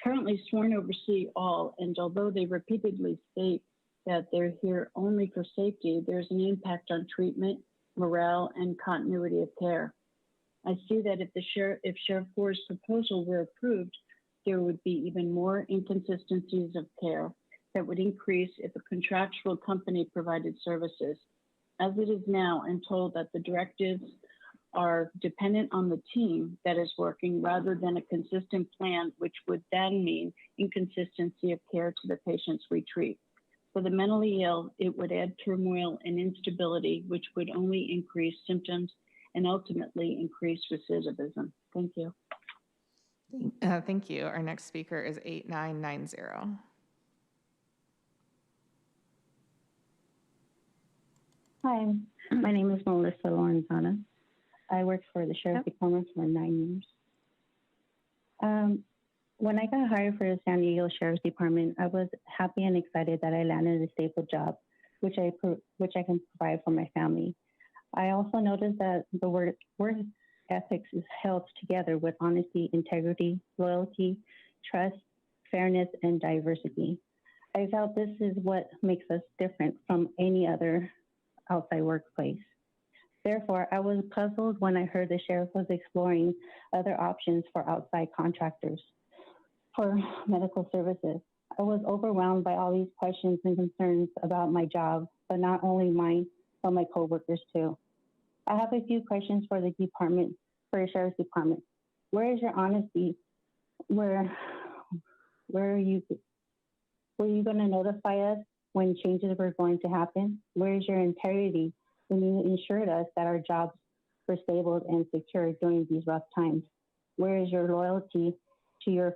Currently sworn oversee all, and although they repeatedly state that they're here only for safety, there's an impact on treatment, morale, and continuity of care. I see that if Sheriff Gore's proposal were approved, there would be even more inconsistencies of care that would increase if a contractual company provided services. As it is now, I'm told that the directives are dependent on the team that is working rather than a consistent plan, which would then mean inconsistency of care to the patients we treat. For the mentally ill, it would add turmoil and instability, which would only increase symptoms and ultimately increase recidivism. Thank you. Thank you. Our next speaker is 8990. Hi, my name is Melissa Lorenzana. I worked for the Sheriff's Department for 9 years. When I got hired for the San Diego Sheriff's Department, I was happy and excited that I landed a stable job, which I can provide for my family. I also noticed that the work ethics is held together with honesty, integrity, loyalty, trust, fairness, and diversity. I felt this is what makes us different from any other outside workplace. Therefore, I was puzzled when I heard the sheriff was exploring other options for outside contractors for medical services. I was overwhelmed by all these questions and concerns about my job, but not only mine, but my coworkers too. I have a few questions for the department, for the sheriff's department. Where is your honesty? Where are you? Were you going to notify us when changes were going to happen? Where is your integrity when you ensured us that our jobs were stable and secure during these rough times? Where is your loyalty to your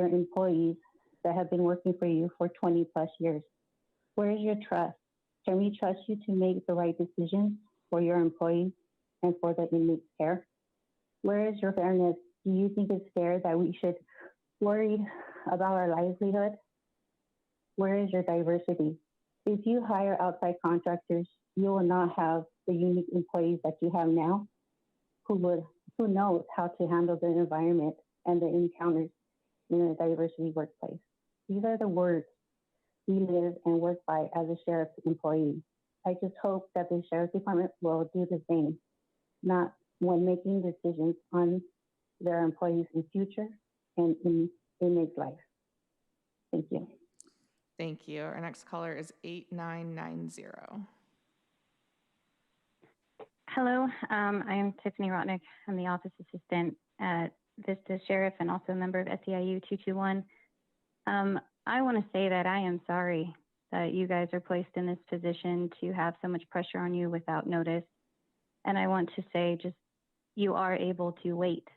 employees that have been working for you for 20 plus years? Where is your trust? Can we trust you to make the right decisions for your employees and for the inmates' care? Where is your fairness? Do you think it's fair that we should worry about our livelihood? Where is your diversity? If you hire outside contractors, you will not have the unique employees that you have now who knows how to handle the environment and the encounters in a diversity workplace. These are the words we live and work by as a sheriff's employee. I just hope that the sheriff's department will do the same, not when making decisions on their employees in future and in inmates' life. Thank you. Thank you. Our next caller is 8990. Hello, I am Tiffany Rotnick. I'm the office assistant at Vista Sheriff and also a member of SEIU 221. I want to say that I am sorry that you guys are placed in this position to have so much pressure on you without notice. And I want to say just you are able to wait.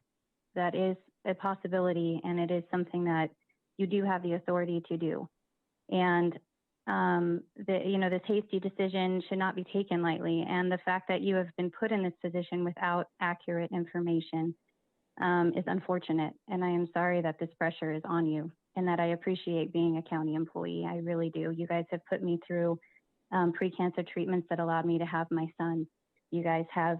That is a possibility, and it is something that you do have the authority to do. And this hasty decision should not be taken lightly. And the fact that you have been put in this position without accurate information is unfortunate. And I am sorry that this pressure is on you, and that I appreciate being a county employee. I really do. You guys have put me through pre-cancer treatments that allowed me to have my son. You guys have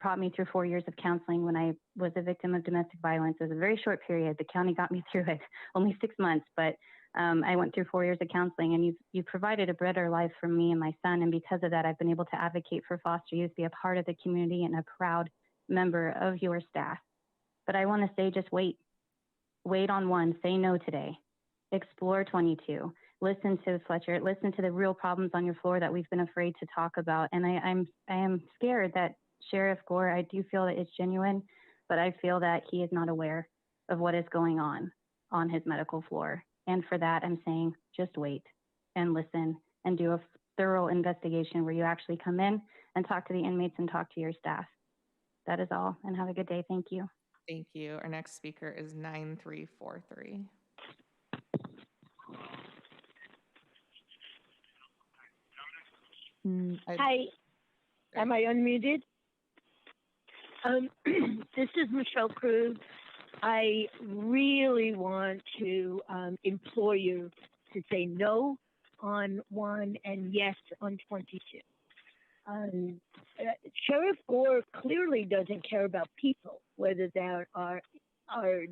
brought me through 4 years of counseling when I was a victim of domestic violence. It was a very short period. The county got me through it, only 6 months, but I went through 4 years of counseling, and you've provided a better life for me and my son. And because of that, I've been able to advocate for foster youth, be a part of the community, and a proud member of your staff. But I want to say, just wait. Wait on one. Say no today. Explore 22. Listen to Fletcher. Listen to the real problems on your floor that we've been afraid to talk about. And I am scared that Sheriff Gore, I do feel that it's genuine, but I feel that he is not aware of what is going on his medical floor. And for that, I'm saying just wait and listen and do a thorough investigation where you actually come in and talk to the inmates and talk to your staff. That is all. And have a good day. Thank you. Thank you. Our next speaker is 9343. Hi, am I unmuted? This is Michelle Cruz. I really want to implore you to say no on 1 and yes on 22. Sheriff Gore clearly doesn't care about people, whether they are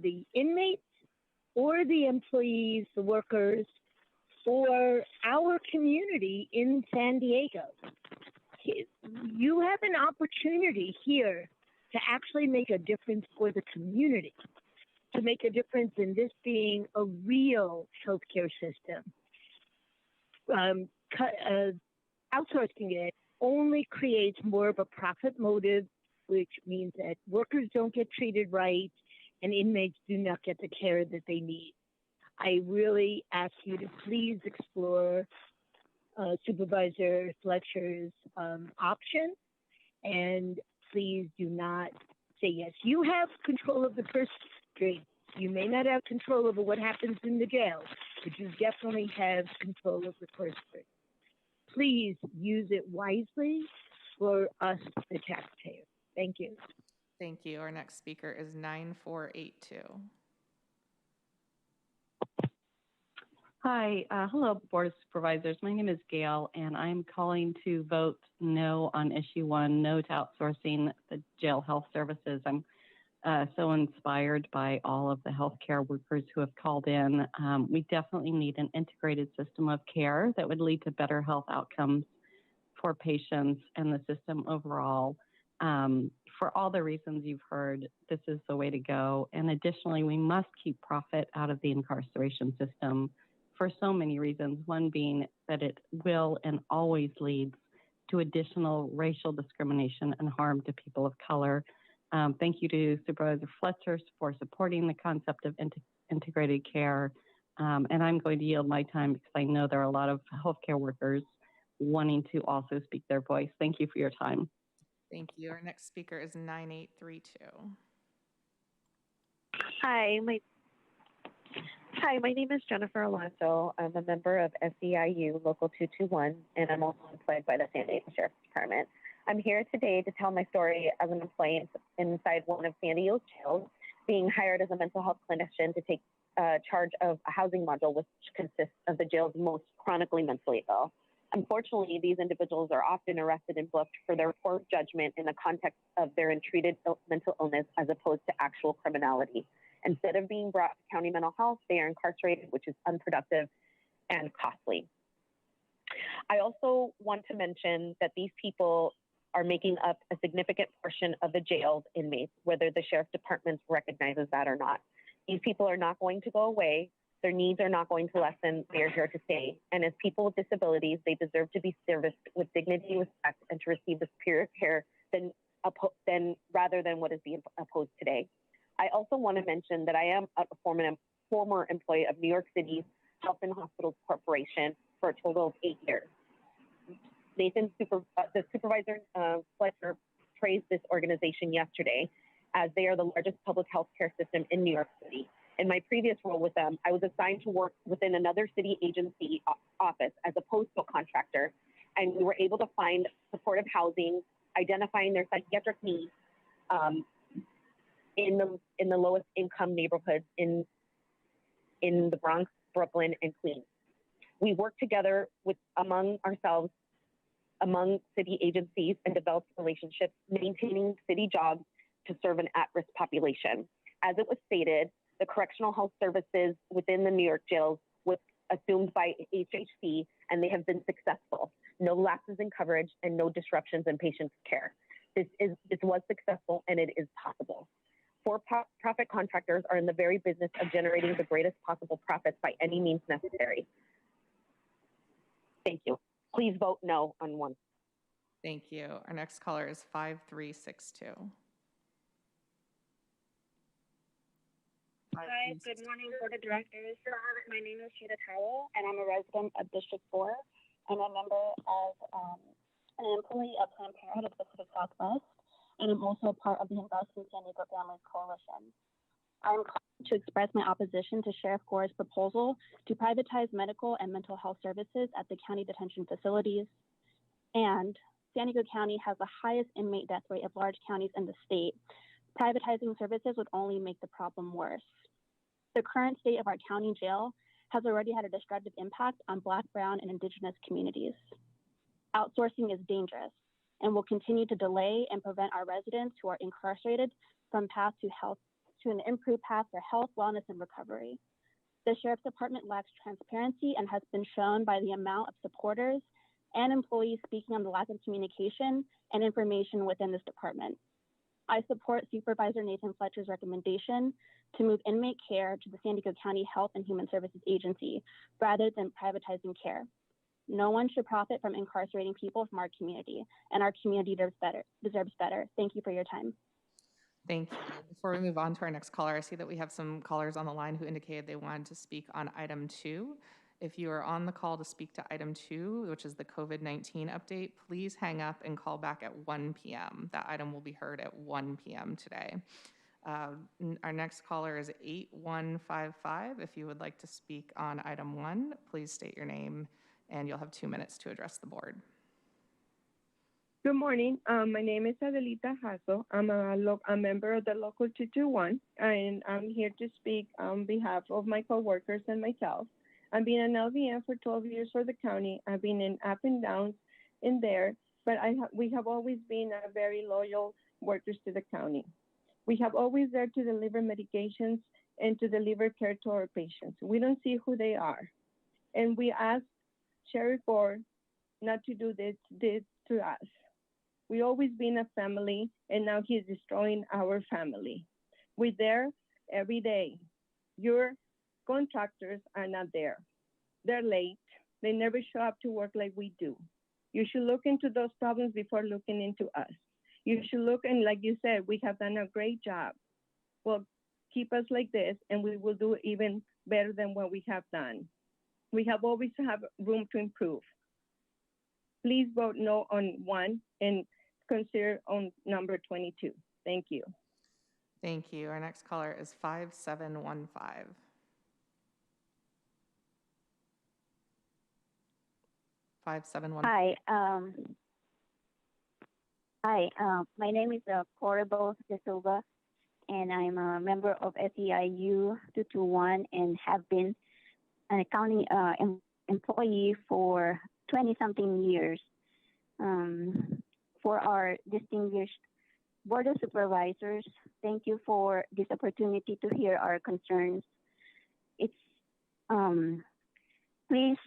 the inmates or the employees, the workers, or our community in San Diego. You have an opportunity here to actually make a difference for the community, to make a difference in this being a real healthcare system. Outsourcing it only creates more of a profit motive, which means that workers don't get treated right and inmates do not get the care that they need. I really ask you to please explore Supervisor Fletcher's option, and please do not say yes. You have control of the purse strings. You may not have control over what happens in the jail, but you definitely have control of the purse strings. Please use it wisely for us, the taxpayers. Thank you. Thank you. Our next speaker is 9482. Hi, hello, Board of Supervisors. My name is Gail, and I'm calling to vote no on issue 1, no to outsourcing the jail health services. I'm so inspired by all of the healthcare workers who have called in. We definitely need an integrated system of care that would lead to better health outcomes for patients and the system overall. For all the reasons you've heard, this is the way to go. And additionally, we must keep profit out of the incarceration system for so many reasons. One being that it will and always leads to additional racial discrimination and harm to people of color. Thank you to Supervisor Fletcher for supporting the concept of integrated care. And I'm going to yield my time because I know there are a lot of healthcare workers wanting to also speak their voice. Thank you for your time. Thank you. Our next speaker is 9832. Hi, my name is Jennifer Alonso. I'm a member of SEIU Local 221, and I'm also employed by the San Diego Sheriff's Department. I'm here today to tell my story as an employee inside one of San Diego's jails, being hired as a mental health clinician to take charge of a housing module which consists of the jail's most chronically mentally ill. Unfortunately, these individuals are often arrested and booked for their poor judgment in the context of their untreated mental illness as opposed to actual criminality. Instead of being brought to county mental health, they are incarcerated, which is unproductive and costly. I also want to mention that these people are making up a significant portion of the jail's inmates, whether the Sheriff's Department recognizes that or not. These people are not going to go away. Their needs are not going to lessen. They are here to stay. And as people with disabilities, they deserve to be serviced with dignity, respect, and to receive the superior care rather than what is being opposed today. I also want to mention that I am a former employee of New York City's Health and Hospitals Corporation for a total of 8 years. The Supervisor Fletcher praised this organization yesterday as they are the largest public health care system in New York City. In my previous role with them, I was assigned to work within another city agency office as opposed to a contractor, and we were able to find supportive housing, identifying their psychiatric needs in the lowest income neighborhoods in the Bronx, Brooklyn, and Queens. We worked together among ourselves, among city agencies, and developed relationships, maintaining city jobs to serve an at-risk population. As it was stated, the correctional health services within the New York jails was assumed by HHC, and they have been successful. No lapses in coverage and no disruptions in patient care. This was successful, and it is possible. For-profit contractors are in the very business of generating the greatest possible profits by any means necessary. Thank you. Please vote no on one. Thank you. Our next caller is 5362. Hi, good morning, Board of Directors. My name is Sheeta Towell, and I'm a resident of District 4. I'm a member of an employee of Planned Parenthood of the Pacific Southwest, and I'm also a part of the Invest in San Diego Families Coalition. I'm calling to express my opposition to Sheriff Gore's proposal to privatize medical and mental health services at the county detention facilities. And San Diego County has the highest inmate death rate of large counties in the state. Privatizing services would only make the problem worse. The current state of our county jail has already had a destructive impact on Black, Brown, and Indigenous communities. Outsourcing is dangerous and will continue to delay and prevent our residents who are incarcerated from path to health to an improved path for health, wellness, and recovery. The Sheriff's Department lacks transparency and has been shown by the amount of supporters and employees speaking on the lack of communication and information within this department. I support Supervisor Nathan Fletcher's recommendation to move inmate care to the San Diego County Health and Human Services Agency rather than privatizing care. No one should profit from incarcerating people from our community, and our community deserves better. Thank you for your time. Thank you. Before we move on to our next caller, I see that we have some callers on the line who indicated they wanted to speak on item 2. If you are on the call to speak to item 2, which is the COVID-19 update, please hang up and call back at 1 p.m. That item will be heard at 1 p.m. today. Our next caller is 8155. If you would like to speak on item 1, please state your name and you'll have 2 minutes to address the board. Good morning. My name is Adelita Hasso. I'm a member of the Local 221, and I'm here to speak on behalf of my coworkers and myself. I've been an LVN for 12 years for the county. I've been in up and downs in there, but we have always been very loyal workers to the county. We have always there to deliver medications and to deliver care to our patients. We don't see who they are. And we ask Sheriff Gore not to do this to us. We always been a family, and now he's destroying our family. We're there every day. Your contractors are not there. They're late. They never show up to work like we do. You should look into those problems before looking into us. You should look, and like you said, we have done a great job. Well, keep us like this, and we will do even better than what we have done. We have always have room to improve. Please vote no on 1 and consider on number 22. Thank you. Thank you. Our next caller is 5715. Hi. My name is Corribo De Silva, and I'm a member of SEIU 221 and have been an accounting employee for 20-something years. For our distinguished Board of Supervisors, thank you for this opportunity to hear our concerns. It's please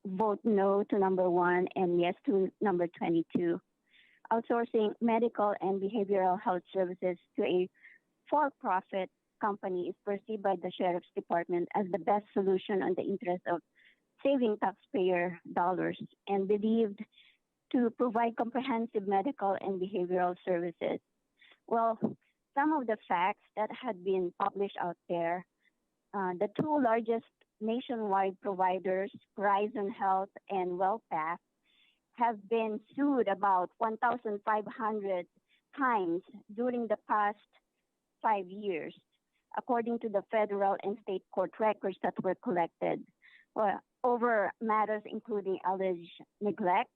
vote no to number 1 and yes to number 22. Outsourcing medical and behavioral health services to a for-profit company is perceived by the Sheriff's Department as the best solution on the interest of saving taxpayer dollars and believed to provide comprehensive medical and behavioral services. Well, some of the facts that had been published out there, the 2 largest nationwide providers, Horizon Health and WellPath, have been sued about 1,500 times during the past 5 years, according to the federal and state court records that were collected, over matters including alleged neglect,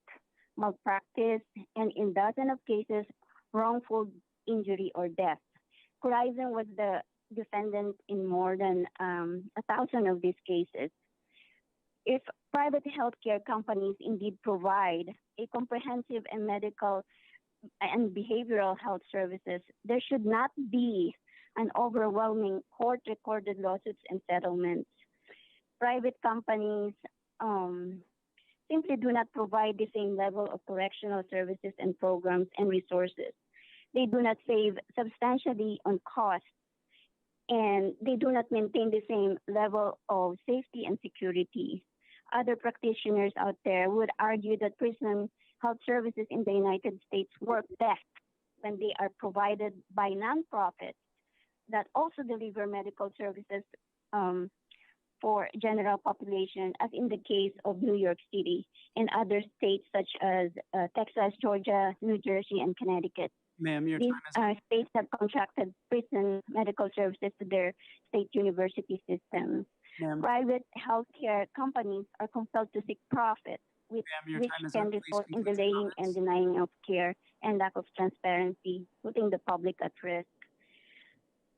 malpractice, and in dozens of cases, wrongful injury or death. Horizon was the defendant in more than 1,000 of these cases. If private healthcare companies indeed provide a comprehensive and medical and behavioral health services, there should not be an overwhelming court-recorded lawsuits and settlements. Private companies simply do not provide the same level of correctional services and programs and resources. They do not save substantially on costs, and they do not maintain the same level of safety and security. Other practitioners out there would argue that prison health services in the United States work best when they are provided by nonprofits that also deliver medical services for general population, as in the case of New York City and other states such as Texas, Georgia, New Jersey, and Connecticut. Ma'am, your These time is up. states have contracted prison medical services to their state university systems. Private healthcare companies are compelled to seek profit, which can result in delaying and denying of care and lack of transparency, putting the public at risk.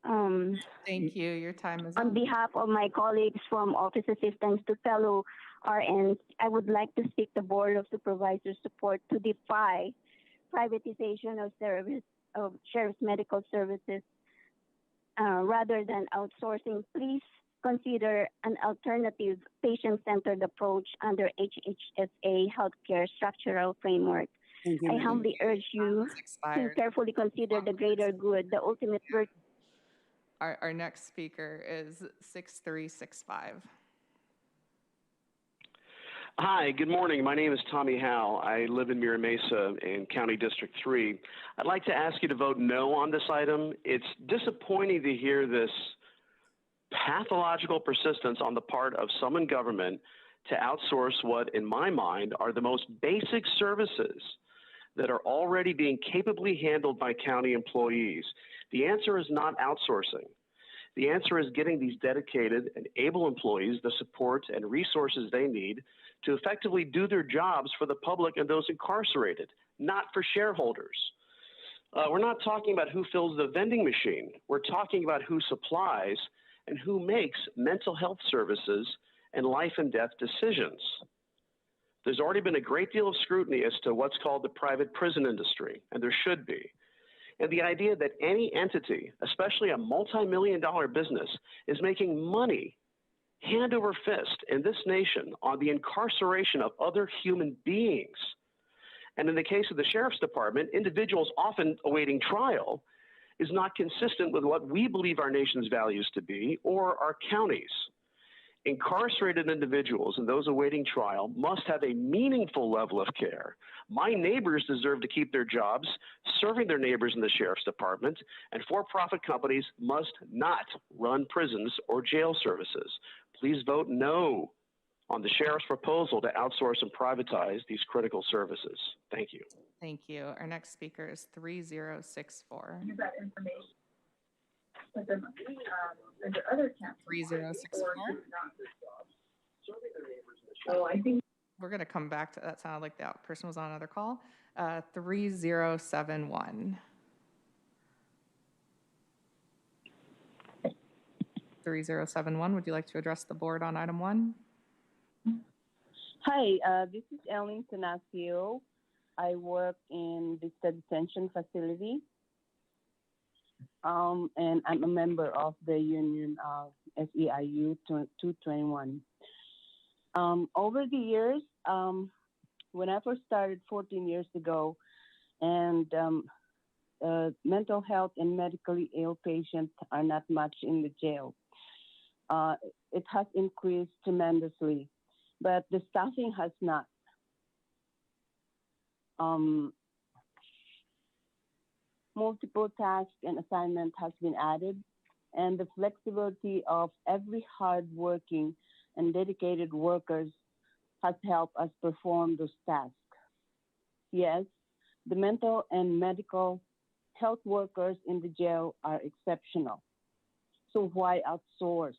Thank you. Your time is On up. behalf of my colleagues from office assistants to fellow RNs, I would like to seek the Board of Supervisors support to defy privatization of sheriff's medical services rather than outsourcing. Please consider an alternative patient-centered approach under HHSA healthcare structural framework. I humbly urge you to carefully consider the greater good, the ultimate virtue. Our next speaker is 6365. Hi, good morning. My name is Tommy Howe. I live in Mira Mesa in County District 3. I'd like to ask you to vote no on this item. It's disappointing to hear this pathological persistence on the part of some in government to outsource what, in my mind, are the most basic services that are already being capably handled by county employees. The answer is not outsourcing. The answer is getting these dedicated and able employees the support and resources they need to effectively do their jobs for the public and those incarcerated, not for shareholders. We're not talking about who fills the vending machine. We're talking about who supplies and who makes mental health services and life and death decisions. There's already been a great deal of scrutiny as to what's called the private prison industry, and there should be. And the idea that any entity, especially a multi-million-dollar business, is making money hand over fist in this nation on the incarceration of other human beings And in the case of the Sheriff's Department, individuals often awaiting trial is not consistent with what we believe our nation's values to be or our counties. Incarcerated individuals and those awaiting trial must have a meaningful level of care. My neighbors deserve to keep their jobs serving their neighbors in the Sheriff's Department, and for-profit companies must not run prisons or jail services. Please vote no on the Sheriff's proposal to outsource and privatize these critical services. Thank you. Thank you. Our next speaker is 3064. Use that information. But there might be other camps. 3064. So I think we're going to come back to that. Sounded like that person was on another call. 3071. 3071, would you like to address the board on item 1? Hi, this is Ellen Tenasio. I work in the detention facility, and I'm a member of the union of SEIU 221. Over the years, when I first started 14 years ago, and mental health and medically ill patients are not much in the jail. It has increased tremendously, but the staffing has not. Multiple tasks and assignments has been added, and the flexibility of every hardworking and dedicated workers has helped us perform those tasks. Yes, the mental and medical health workers in the jail are exceptional. So why outsource?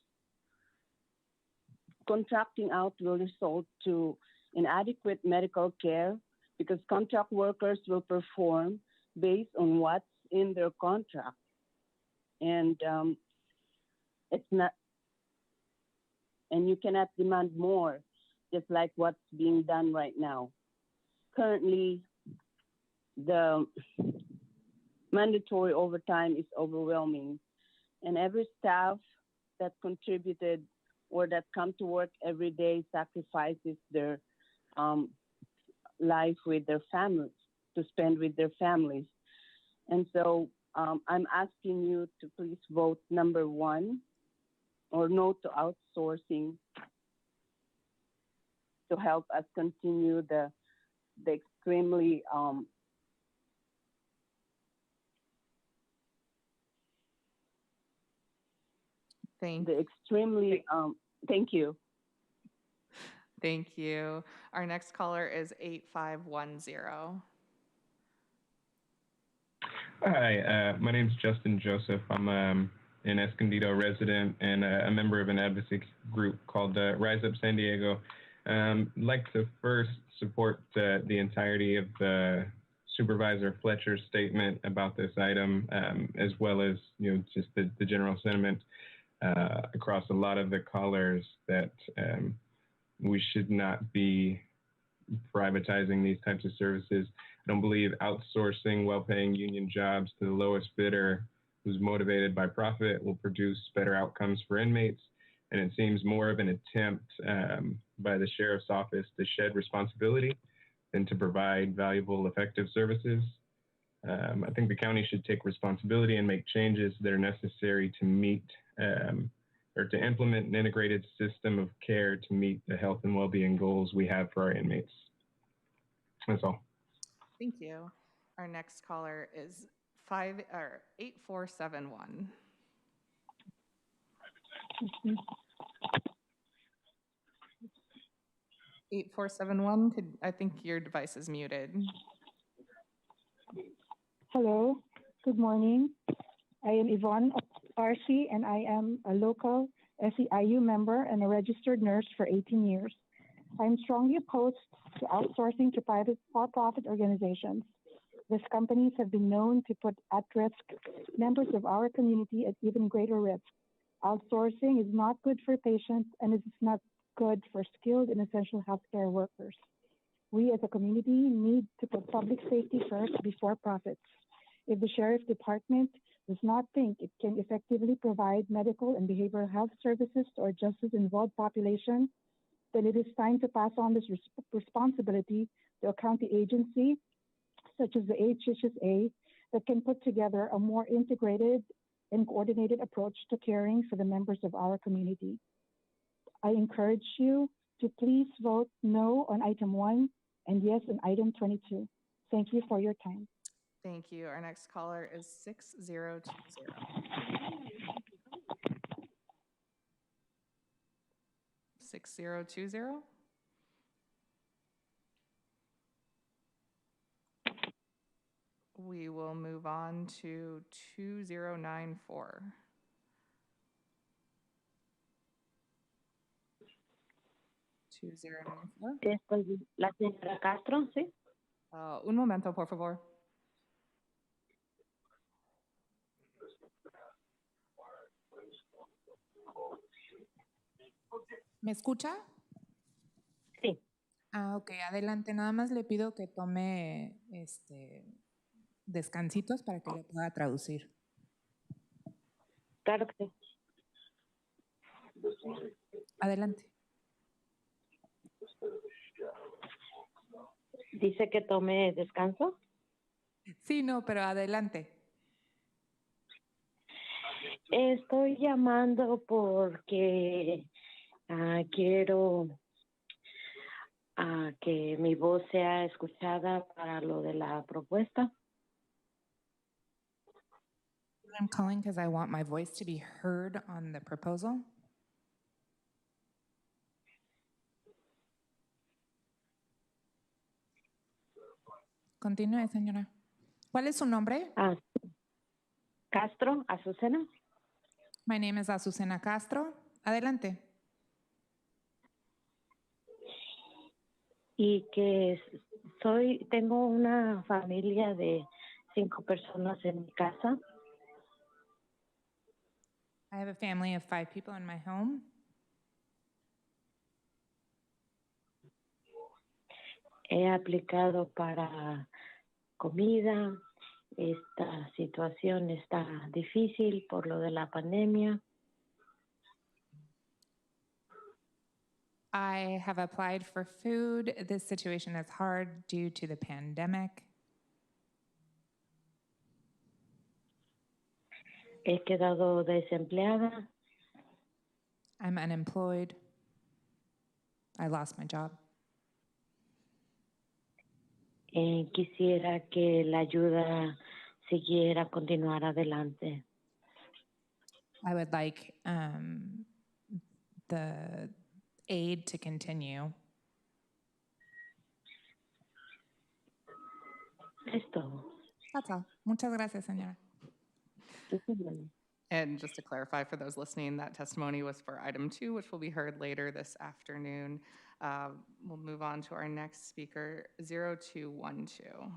Contracting out will result to inadequate medical care because contract workers will perform based on what's in their contract. And it's not, and you cannot demand more, just like what's being done right now. Currently, the mandatory overtime is overwhelming, and every staff that contributed or that come to work every day sacrifices their life with their families, to spend with their families. And so I'm asking you to please vote number 1 or no to outsourcing to help us continue the extremely thank you. Thank you. Our next caller is 8510. Hi, my name is Justin Joseph. I'm an Escondido resident and a member of an advocacy group called Rise Up San Diego. I'd like to first support the entirety of Supervisor Fletcher's statement about this item, as well as just the general sentiment across a lot of the callers that we should not be privatizing these types of services. I don't believe outsourcing well-paying union jobs to the lowest bidder who's motivated by profit will produce better outcomes for inmates. And it seems more of an attempt by the sheriff's office to shed responsibility than to provide valuable, effective services. I think the county should take responsibility and make changes that are necessary to meet or to implement an integrated system of care to meet the health and well-being goals we have for our inmates. That's all. Thank you. Our next caller is 8471. Mm-hmm. 8471, I think your device is muted. Hello, good morning. I am Yvonne Arce, and I am a local SEIU member and a registered nurse for 18 years. I'm strongly opposed to outsourcing to private for-profit organizations. These companies have been known to put at risk members of our community at even greater risk. Outsourcing is not good for patients, and it is not good for skilled and essential healthcare workers. We as a community need to put public safety first before profits. If the Sheriff's Department does not think it can effectively provide medical and behavioral health services to our justice-involved population, then it is time to pass on this responsibility to a county agency such as the HHSA that can put together a more integrated and coordinated approach to caring for the members of our community. I encourage you to please vote no on item 1 and yes on item 22. Thank you for your time. Thank you. Our next caller is 6020. 6020. We will move on to 2094. La señora Castro, ¿sí? Un momento, por favor. ¿Me escucha? Sí. Ok, adelante. Nada más le pido que tome descansitos para que le pueda traducir. Claro que sí. Adelante. ¿Dice que tome descanso? Sí, no, pero adelante. Estoy llamando porque quiero que mi voz sea escuchada para lo de la propuesta. I'm calling because I want my voice to be heard on the proposal. Continúe, señora. ¿Cuál es su nombre? Castro, Azucena. My name is Azucena Castro. Adelante. Y que tengo una familia de 5 personas en mi casa. I have a family of 5 people in my home. He aplicado para comida. Esta situación está difícil por lo de la pandemia. I have applied for food. This situation is hard due to the pandemic. He quedado desempleada. I'm unemployed. I lost my job. Quisiera que la ayuda siguiera, continuar adelante. I would like the aid to continue. Es todo. That's all. Muchas gracias, señora. And just to clarify for those listening, that testimony was for item 2, which will be heard later this afternoon. We'll move on to our next speaker, 0212.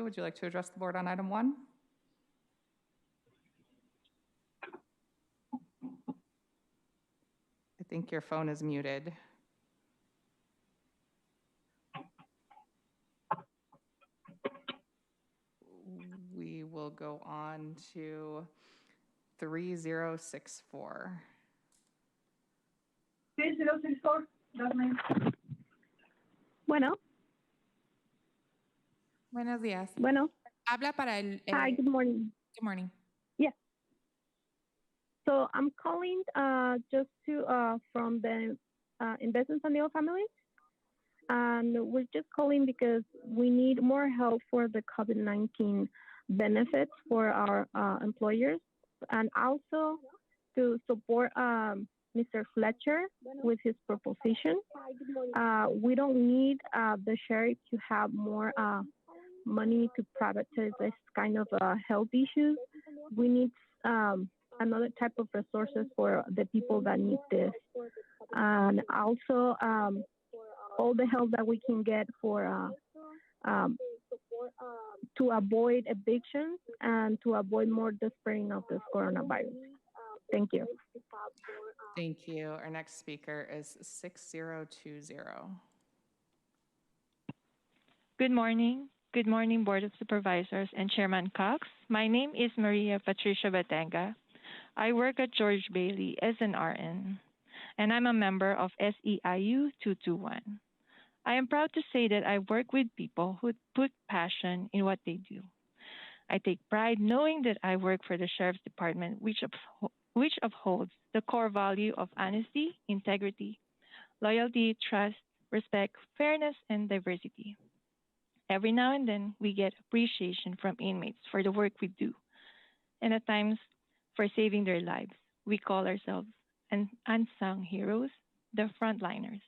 Would you like to address the board on item 1? I think your phone is muted. We will go on to 3064. 3064, Bueno. Buenos días. Bueno. Habla para el... Hi, good morning. Good morning. Yes. So I'm calling just to from the Investment San Diego family. And we're just calling because we need more help for the COVID-19 benefits for our employers, and also to support Mr. Fletcher with his proposition. We don't need the sheriff to have more money to privatize this kind of health issues. We need another type of resources for the people that need this. And also all the help that we can get for to avoid evictions and to avoid more the spreading of this coronavirus. Thank you. Thank you. Our next speaker is 6020. Good morning. Good morning, Board of Supervisors and Chairman Cox. My name is Maria Patricia Batenga. I work at George Bailey as an RN, and I'm a member of SEIU 221. I am proud to say that I work with people who put passion in what they do. I take pride knowing that I work for the Sheriff's Department, which upholds the core value of honesty, integrity, loyalty, trust, respect, fairness, and diversity. Every now and then, we get appreciation from inmates for the work we do, and at times for saving their lives. We call ourselves unsung heroes, the frontliners.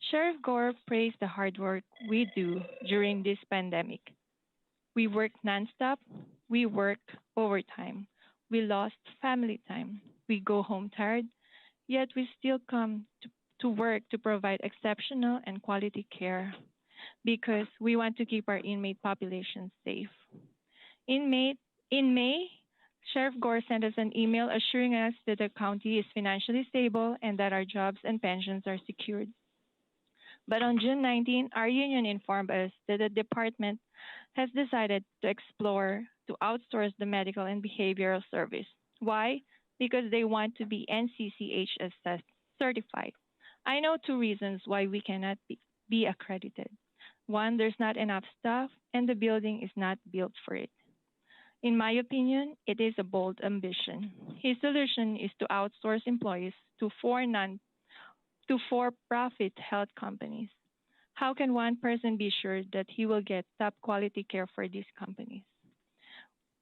Sheriff Gore praised the hard work we do during this pandemic. We work nonstop, we work overtime, we lost family time, we go home tired, yet we still come to work to provide exceptional and quality care because we want to keep our inmate population safe. In May, Sheriff Gore sent us an email assuring us that the county is financially stable and that our jobs and pensions are secured. But on June 19, our union informed us that the department has decided to explore to outsource the medical and behavioral service. Why? Because they want to be NCCHS certified. I know two reasons why we cannot be accredited. One, there's not enough staff, and the building is not built for it. In my opinion, it is a bold ambition. His solution is to outsource employees to for-profit health companies. How can one person be sure that he will get top quality care for these companies?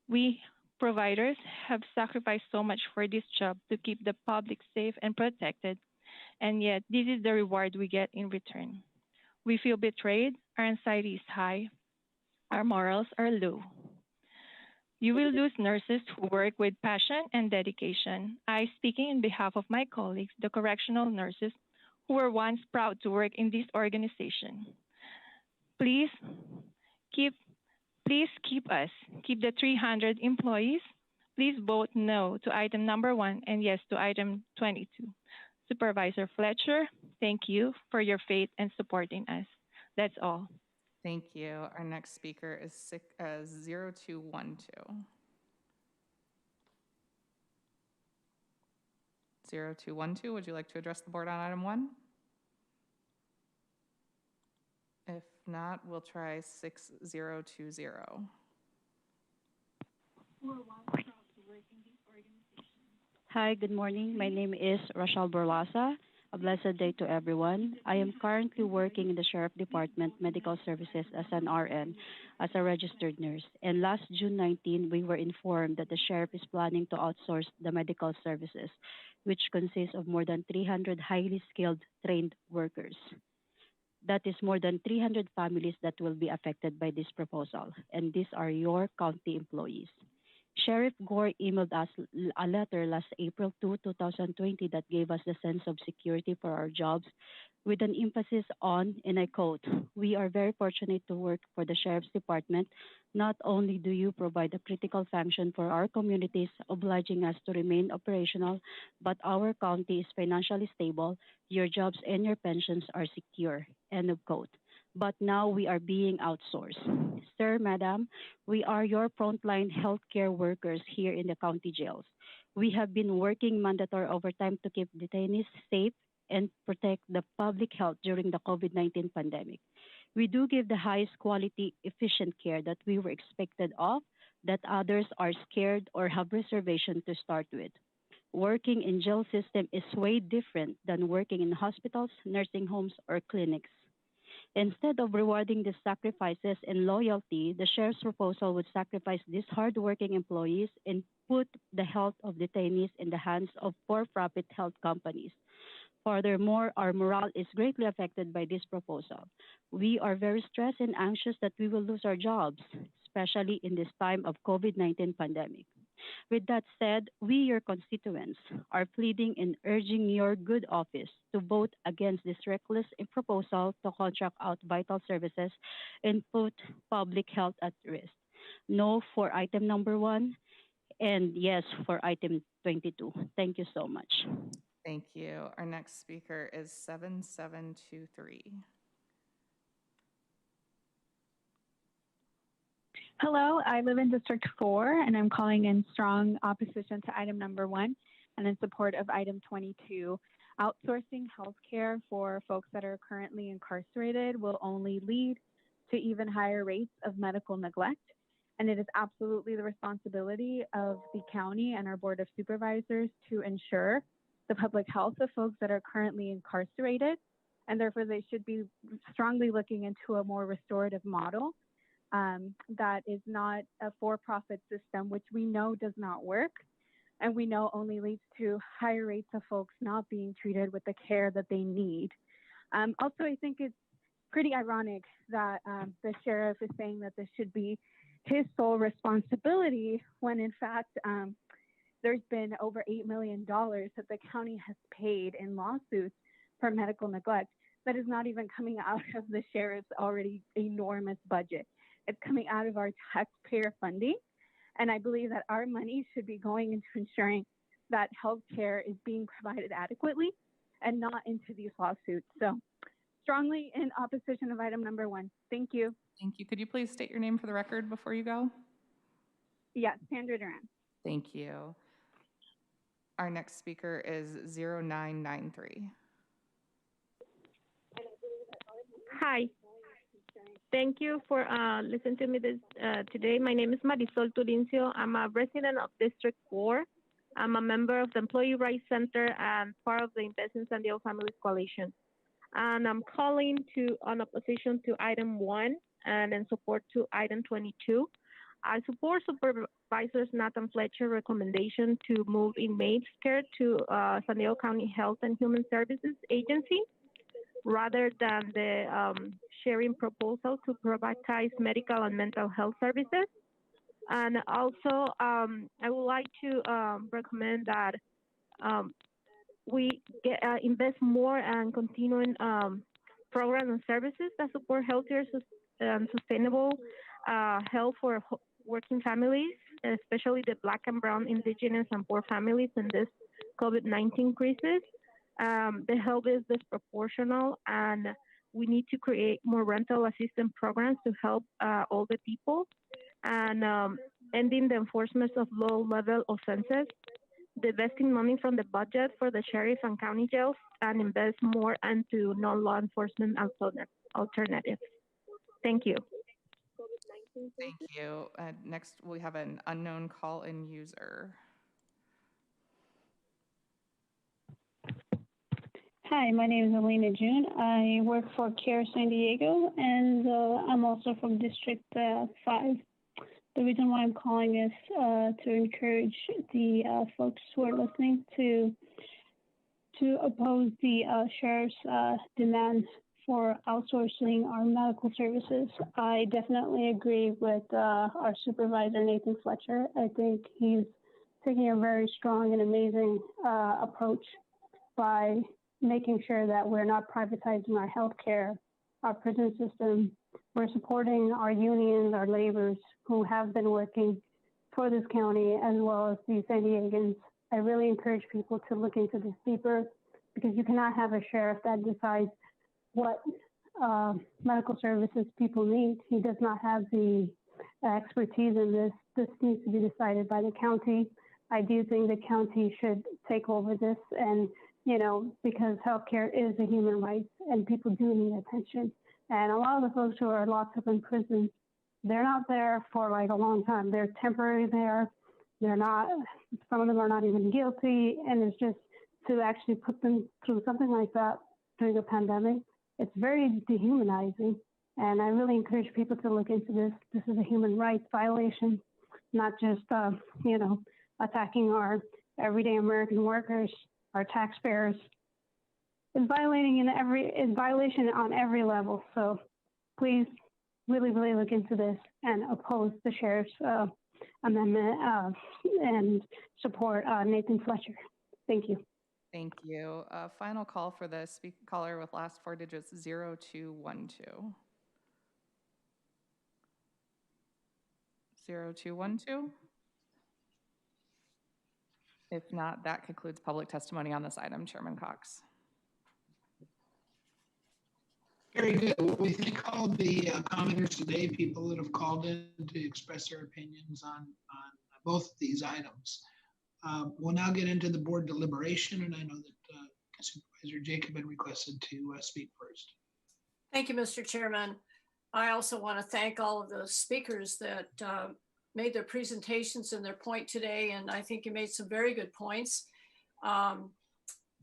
We providers have sacrificed so much for this job to keep the public safe and protected, and yet this is the reward we get in return. We feel betrayed, our anxiety is high, our morals are low. You will lose nurses who work with passion and dedication. I, speaking in behalf of my colleagues, the correctional nurses, who were once proud to work in this organization. Please keep us, keep the 300 employees. Please vote no to item number 1 and yes to item 22. Supervisor Fletcher, thank you for your faith and support in us. That's all. Thank you. Our next speaker is 0212. 0212, would you like to address the board on item 1? If not, we'll try 6020. Hi, good morning. My name is Rochelle Borlasa. A blessed day to everyone. I am currently working in the Sheriff Department Medical Services as an RN, as a registered nurse. And last June 19, we were informed that the Sheriff is planning to outsource the medical services, which consists of more than 300 highly skilled trained workers. That is more than 300 families that will be affected by this proposal, and these are your county employees. Sheriff Gore emailed us a letter last April 2, 2020 that gave us the sense of security for our jobs with an emphasis on, and I quote, "We are very fortunate to work for the Sheriff's Department. Not only do you provide a critical function for our communities, obliging us to remain operational, but our county is financially stable, your jobs and your pensions are secure," end of quote. But now we are being outsourced. Sir, Madam, we are your frontline healthcare workers here in the county jails. We have been working mandatory overtime to keep detainees safe and protect the public health during the COVID-19 pandemic. We do give the highest quality, efficient care that we were expected of, that others are scared or have reservation to start with. Working in jail system is way different than working in hospitals, nursing homes, or clinics. Instead of rewarding the sacrifices and loyalty, the Sheriff's proposal would sacrifice these hardworking employees and put the health of detainees in the hands of for-profit health companies. Furthermore, our morale is greatly affected by this proposal. We are very stressed and anxious that we will lose our jobs, especially in this time of COVID-19 pandemic. With that said, we, your constituents, are pleading and urging your good office to vote against this reckless proposal to contract out vital services and put public health at risk. No for item number 1 and yes for item 22. Thank you so much. Thank you. Our next speaker is 7723. Hello, I live in District 4, and I'm calling in strong opposition to item number 1 and in support of item 22. Outsourcing healthcare for folks that are currently incarcerated will only lead to even higher rates of medical neglect, and it is absolutely the responsibility of the county and our Board of Supervisors to ensure the public health of folks that are currently incarcerated, and therefore they should be strongly looking into a more restorative model that is not a for-profit system, which we know does not work, and we know only leads to higher rates of folks not being treated with the care that they need. Also, I think it's pretty ironic that the sheriff is saying that this should be his sole responsibility when in fact there's been over $8 million that the county has paid in lawsuits for medical neglect that is not even coming out of the sheriff's already enormous budget. It's coming out of our taxpayer funding. And I believe that our money should be going into ensuring that healthcare is being provided adequately and not into these lawsuits. So strongly in opposition of item number 1. Thank you. Thank you. Could you please state your name for the record before you go? Yes, Sandra Duran. Thank you. Our next speaker is 0993. Hi. Thank you for listening to me today. My name is Marisol Turincio. I'm a resident of District 4. I'm a member of the Employee Rights Center and part of the Invest in San Diego Families Coalition. And I'm calling on opposition to item 1 and in support to item 22. I support Supervisors Nathan Fletcher recommendation to move inmates care to San Diego County Health and Human Services Agency, rather than the sharing proposal to privatize medical and mental health services. And also, I would like to recommend that we invest more and continuing programs and services that support healthier and sustainable health for working families, especially the Black and Brown, Indigenous, and poor families in this COVID-19 crisis. The help is disproportional, and we need to create more rental assistance programs to help older people, and ending the enforcement of low-level offenses, divesting money from the budget for the sheriff and county jails, and invest more into non-law enforcement alternatives. Thank you. Thank you. Next, we have an unknown call-in user. Hi, my name is Elena June. I work for CARE San Diego, and I'm also from District 5. The reason why I'm calling is to encourage the folks who are listening to oppose the sheriff's demand for outsourcing our medical services. I definitely agree with our supervisor, Nathan Fletcher. I think he's taking a very strong and amazing approach by making sure that we're not privatizing our healthcare, our prison system. We're supporting our unions, our laborers who have been working for this county, as well as the San Diegans. I really encourage people to look into this deeper, because you cannot have a sheriff that decides what medical services people need. He does not have the expertise in this. This needs to be decided by the county. I do think the county should take over this, and because healthcare is a human right and people do need attention. And a lot of the folks who are locked up in prison, they're not there for like a long time. They're temporary there. They're not, some of them are not even guilty. And it's just to actually put them through something like that during a pandemic, it's very dehumanizing. And I really encourage people to look into this. This is a human rights violation, not just, attacking our everyday American workers, our taxpayers. It's violation on every level. So please really, really look into this and oppose the sheriff's amendment and support Nathan Fletcher. Thank you. Thank you. Final call for the caller with last 4 digits, 0212. 0212? If not, that concludes public testimony on this item. Chairman Cox. Very good. Well, we thank all the commenters today, people that have called in to express their opinions on both of these items. We'll now get into the board deliberation, and I know that Supervisor Jacobin requested to speak first. Thank you, Mr. Chairman. I also want to thank all of the speakers that made their presentations and their point today, and I think you made some very good points.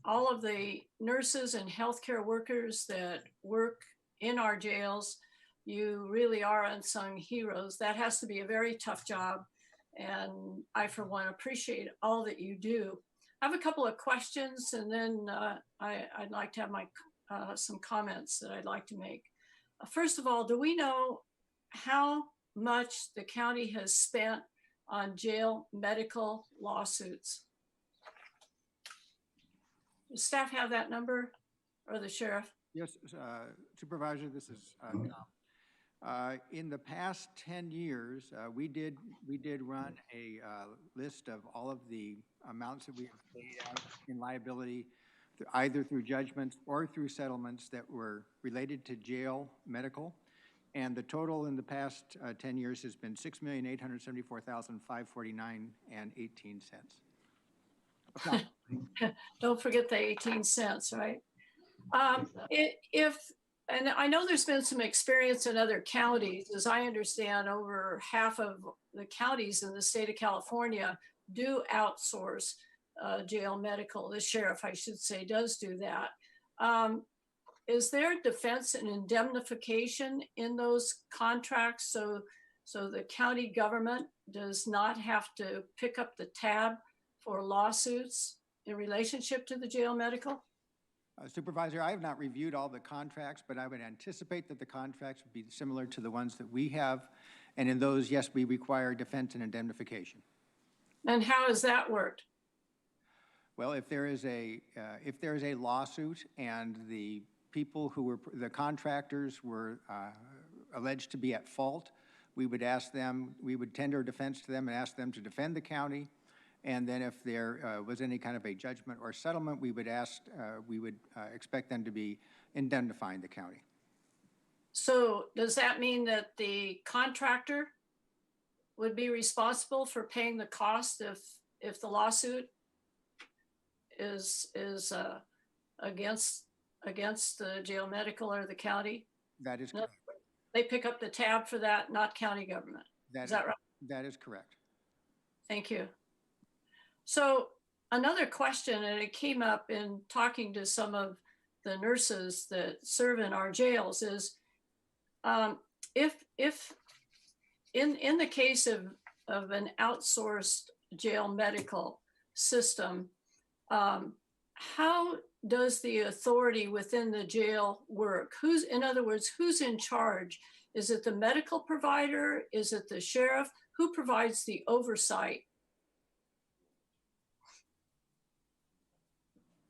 All of the nurses and healthcare workers that work in our jails, you really are unsung heroes. That has to be a very tough job, and I, for one, appreciate all that you do. I have a couple of questions, and then I'd like to have my some comments that I'd like to make. First of all, do we know how much the county has spent on jail medical lawsuits? Does staff have that number, or the sheriff? Yes, Supervisor, this is in the past 10 years, we did run a list of all of the amounts that we have paid out in liability, either through judgments or through settlements that were related to jail medical. And the total in the past 10 years has been $6,874,549.18. Don't forget the 18 cents, right? And I know there's been some experience in other counties. As I understand, over half of the counties in the state of California do outsource jail medical. The sheriff, I should say, does do that. Is there defense and indemnification in those contracts so the county government does not have to pick up the tab for lawsuits in relationship to the jail medical? Supervisor, I have not reviewed all the contracts, but I would anticipate that the contracts would be similar to the ones that we have. And in those, yes, we require defense and indemnification. And how has that worked? Well, if there is a lawsuit and the people who were, the contractors were alleged to be at fault, we would ask them, we would tender defense to them and ask them to defend the county. And then if there was any kind of a judgment or settlement, we would expect them to be indemnifying the county. So does that mean that the contractor would be responsible for paying the cost if the lawsuit is against the jail medical or the county? That is correct. They pick up the tab for that, not county government. Is that right? That is correct. Thank you. So another question, and it came up in talking to some of the nurses that serve in our jails, is if in the case of an outsourced jail medical system, how does the authority within the jail work? In other words, who's in charge? Is it the medical provider? Is it the sheriff? Who provides the oversight?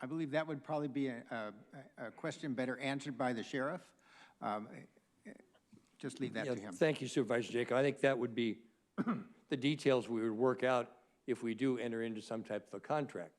I believe that would probably be a question better answered by the sheriff. Just leave that to him. Thank you, Supervisor Jacob. I think that would be the details we would work out if we do enter into some type of a contract.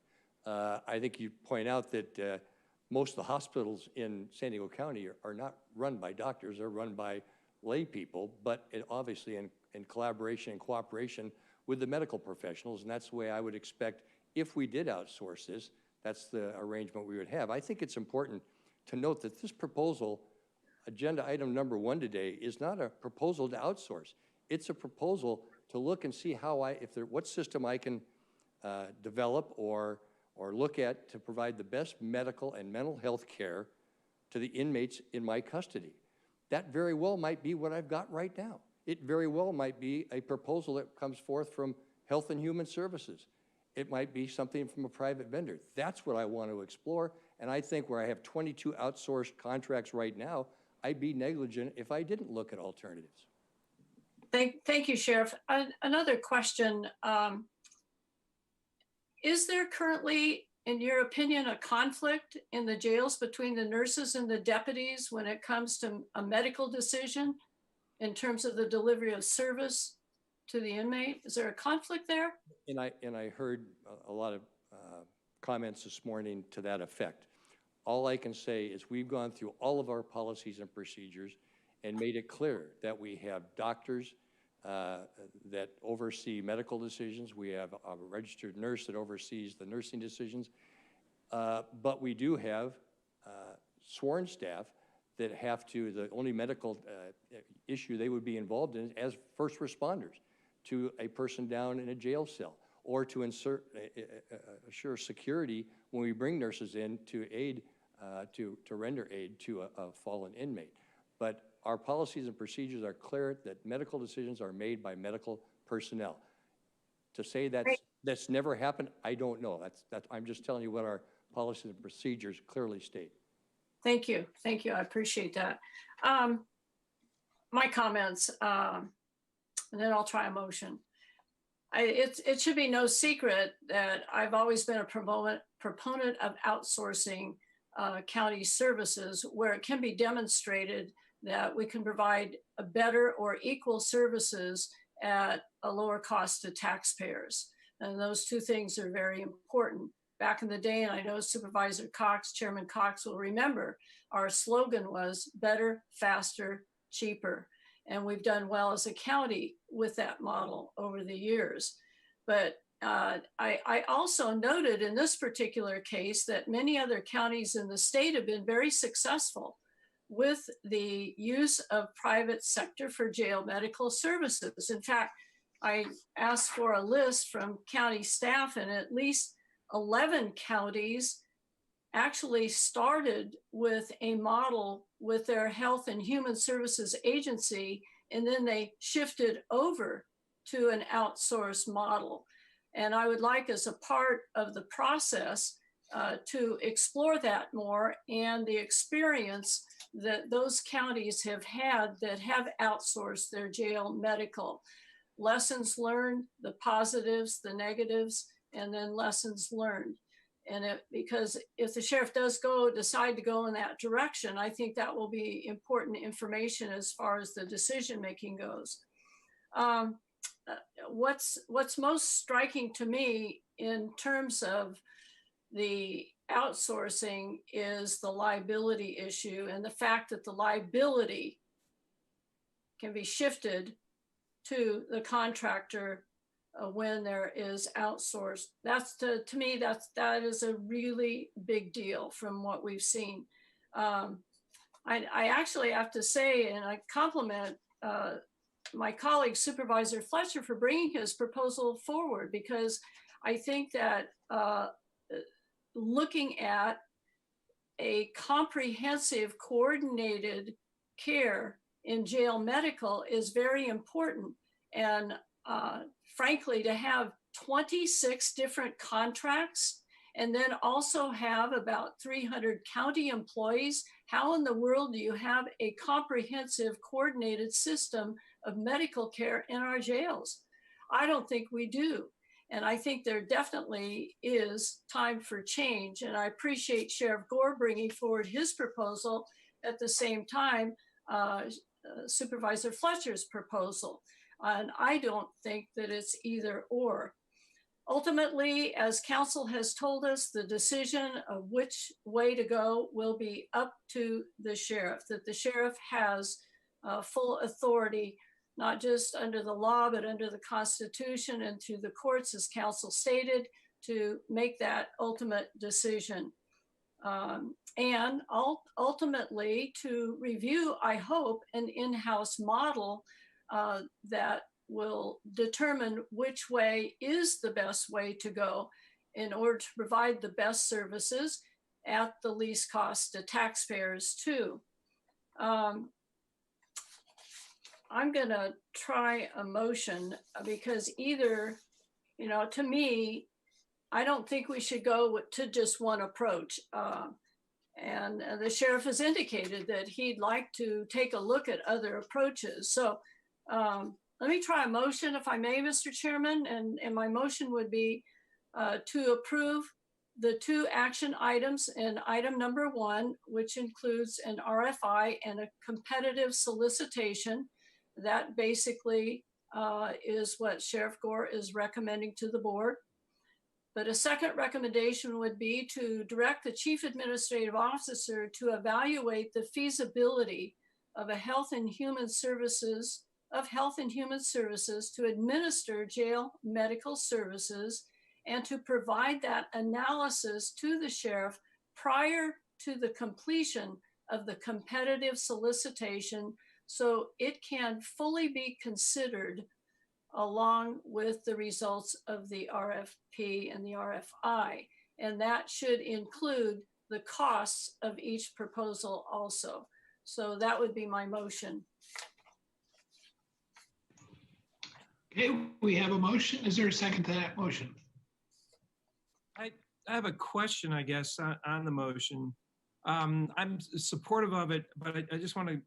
I think you point out that most of the hospitals in San Diego County are not run by doctors, they're run by lay people, but obviously in collaboration and cooperation with the medical professionals, and that's the way I would expect if we did outsource this. That's the arrangement we would have. I think it's important to note that this proposal, agenda item number 1 today, is not a proposal to outsource. It's a proposal to look and see what system I can develop or look at to provide the best medical and mental health care to the inmates in my custody. That very well might be what I've got right now. It very well might be a proposal that comes forth from Health and Human Services. It might be something from a private vendor. That's what I want to explore. And I think where I have 22 outsourced contracts right now, I'd be negligent if I didn't look at alternatives. Thank you, Sheriff. Another question. Is there currently, in your opinion, a conflict in the jails between the nurses and the deputies when it comes to a medical decision in terms of the delivery of service to the inmate? Is there a conflict there? And I heard a lot of comments this morning to that effect. All I can say is we've gone through all of our policies and procedures and made it clear that we have doctors that oversee medical decisions. We have a registered nurse that oversees the nursing decisions. But we do have sworn staff that have to, the only medical issue they would be involved in as first responders to a person down in a jail cell, or to assure security when we bring nurses in to aid, to render aid to a fallen inmate. But our policies and procedures are clear that medical decisions are made by medical personnel. To say that's never happened, I don't know. I'm just telling you what our policies and procedures clearly state. Thank you. Thank you. I appreciate that. My comments, and then I'll try a motion. It should be no secret that I've always been a proponent of outsourcing county services where it can be demonstrated that we can provide a better or equal services at a lower cost to taxpayers. And those two things are very important. Back in the day, and I know Supervisor Cox, Chairman Cox will remember, our slogan was better, faster, cheaper. And we've done well as a county with that model over the years. But I also noted in this particular case that many other counties in the state have been very successful with the use of private sector for jail medical services. In fact, I asked for a list from county staff, and at least 11 counties actually started with a model with their Health and Human Services Agency, and then they shifted over to an outsourced model. And I would like, as a part of the process, to explore that more and the experience that those counties have had that have outsourced their jail medical. Lessons learned, the positives, the negatives, and then lessons learned. And because if the sheriff does decide to go in that direction, I think that will be important information as far as the decision-making goes. What's most striking to me in terms of the outsourcing is the liability issue, and the fact that the liability can be shifted to the contractor when there is outsourced. That's to me, that is a really big deal from what we've seen. I actually have to say, and I compliment my colleague Supervisor Fletcher for bringing his proposal forward, because I think that looking at a comprehensive, coordinated care in jail medical is very important. And frankly, to have 26 different contracts and then also have about 300 county employees, how in the world do you have a comprehensive, coordinated system of medical care in our jails? I don't think we do. And I think there definitely is time for change. And I appreciate Sheriff Gore bringing forward his proposal at the same time, Supervisor Fletcher's proposal. And I don't think that it's either or. Ultimately, as council has told us, the decision of which way to go will be up to the sheriff, that the sheriff has full authority, not just under the law, but under the Constitution and through the courts, as council stated, to make that ultimate decision. And ultimately to review, I hope, an in-house model that will determine which way is the best way to go in order to provide the best services at the least cost to taxpayers too. I'm gonna try a motion because either, to me, I don't think we should go to just one approach. And the sheriff has indicated that he'd like to take a look at other approaches. So let me try a motion, if I may, Mr. Chairman. And my motion would be to approve the two action items in item number 1, which includes an RFI and a competitive solicitation. That basically is what Sheriff Gore is recommending to the board. But a second recommendation would be to direct the Chief Administrative Officer to evaluate the feasibility of Health and Human Services to administer jail medical services and to provide that analysis to the sheriff prior to the completion of the competitive solicitation so it can fully be considered along with the results of the RFP and the RFI. And that should include the costs of each proposal also. So that would be my motion. Okay, we have a motion. Is there a second to that motion? I have a question, I guess, on the motion. I'm supportive of it, but I just want to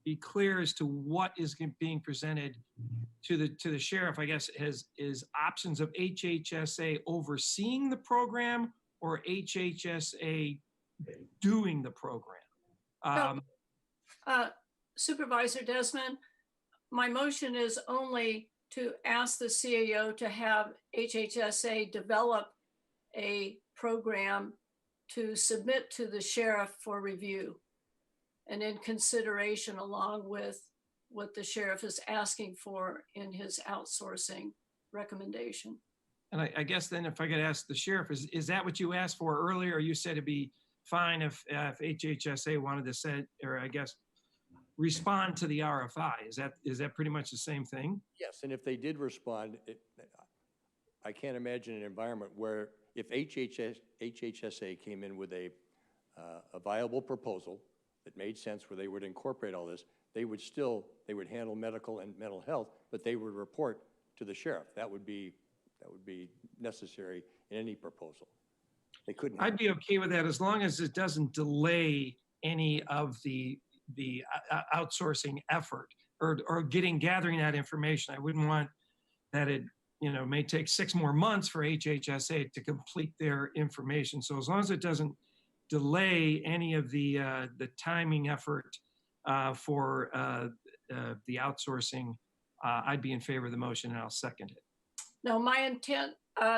be clear as to what is being presented to the sheriff. I guess is options of HHSA overseeing the program or HHSA doing the program. Supervisor Desmond, my motion is only to ask the CAO to have HHSA develop a program to submit to the sheriff for review and in consideration along with what the sheriff is asking for in his outsourcing recommendation. And I guess then if I could ask the sheriff, is that what you asked for earlier? You said it'd be fine if HHSA wanted to set, or I guess, respond to the RFI. Is that pretty much the same thing? Yes, and if they did respond, I can't imagine an environment where if HHSA came in with a viable proposal that made sense where they would incorporate all this, they would handle medical and mental health, but they would report to the sheriff. That would be necessary in any proposal. They couldn't. I'd be okay with that as long as it doesn't delay any of the outsourcing effort or gathering that information. I wouldn't want that it may take 6 more months for HHSA to complete their information. So as long as it doesn't delay any of the timing effort for the outsourcing, I'd be in favor of the motion and I'll second it. No, my intent,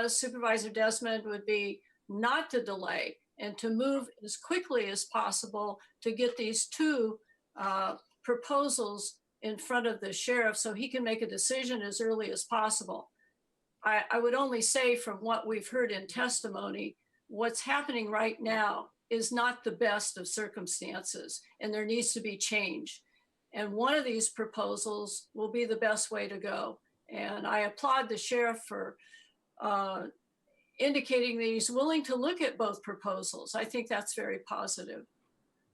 Supervisor Desmond, would be not to delay and to move as quickly as possible to get these 2 proposals in front of the sheriff so he can make a decision as early as possible. I would only say from what we've heard in testimony, what's happening right now is not the best of circumstances and there needs to be change. And one of these proposals will be the best way to go. And I applaud the sheriff for indicating that he's willing to look at both proposals. I think that's very positive.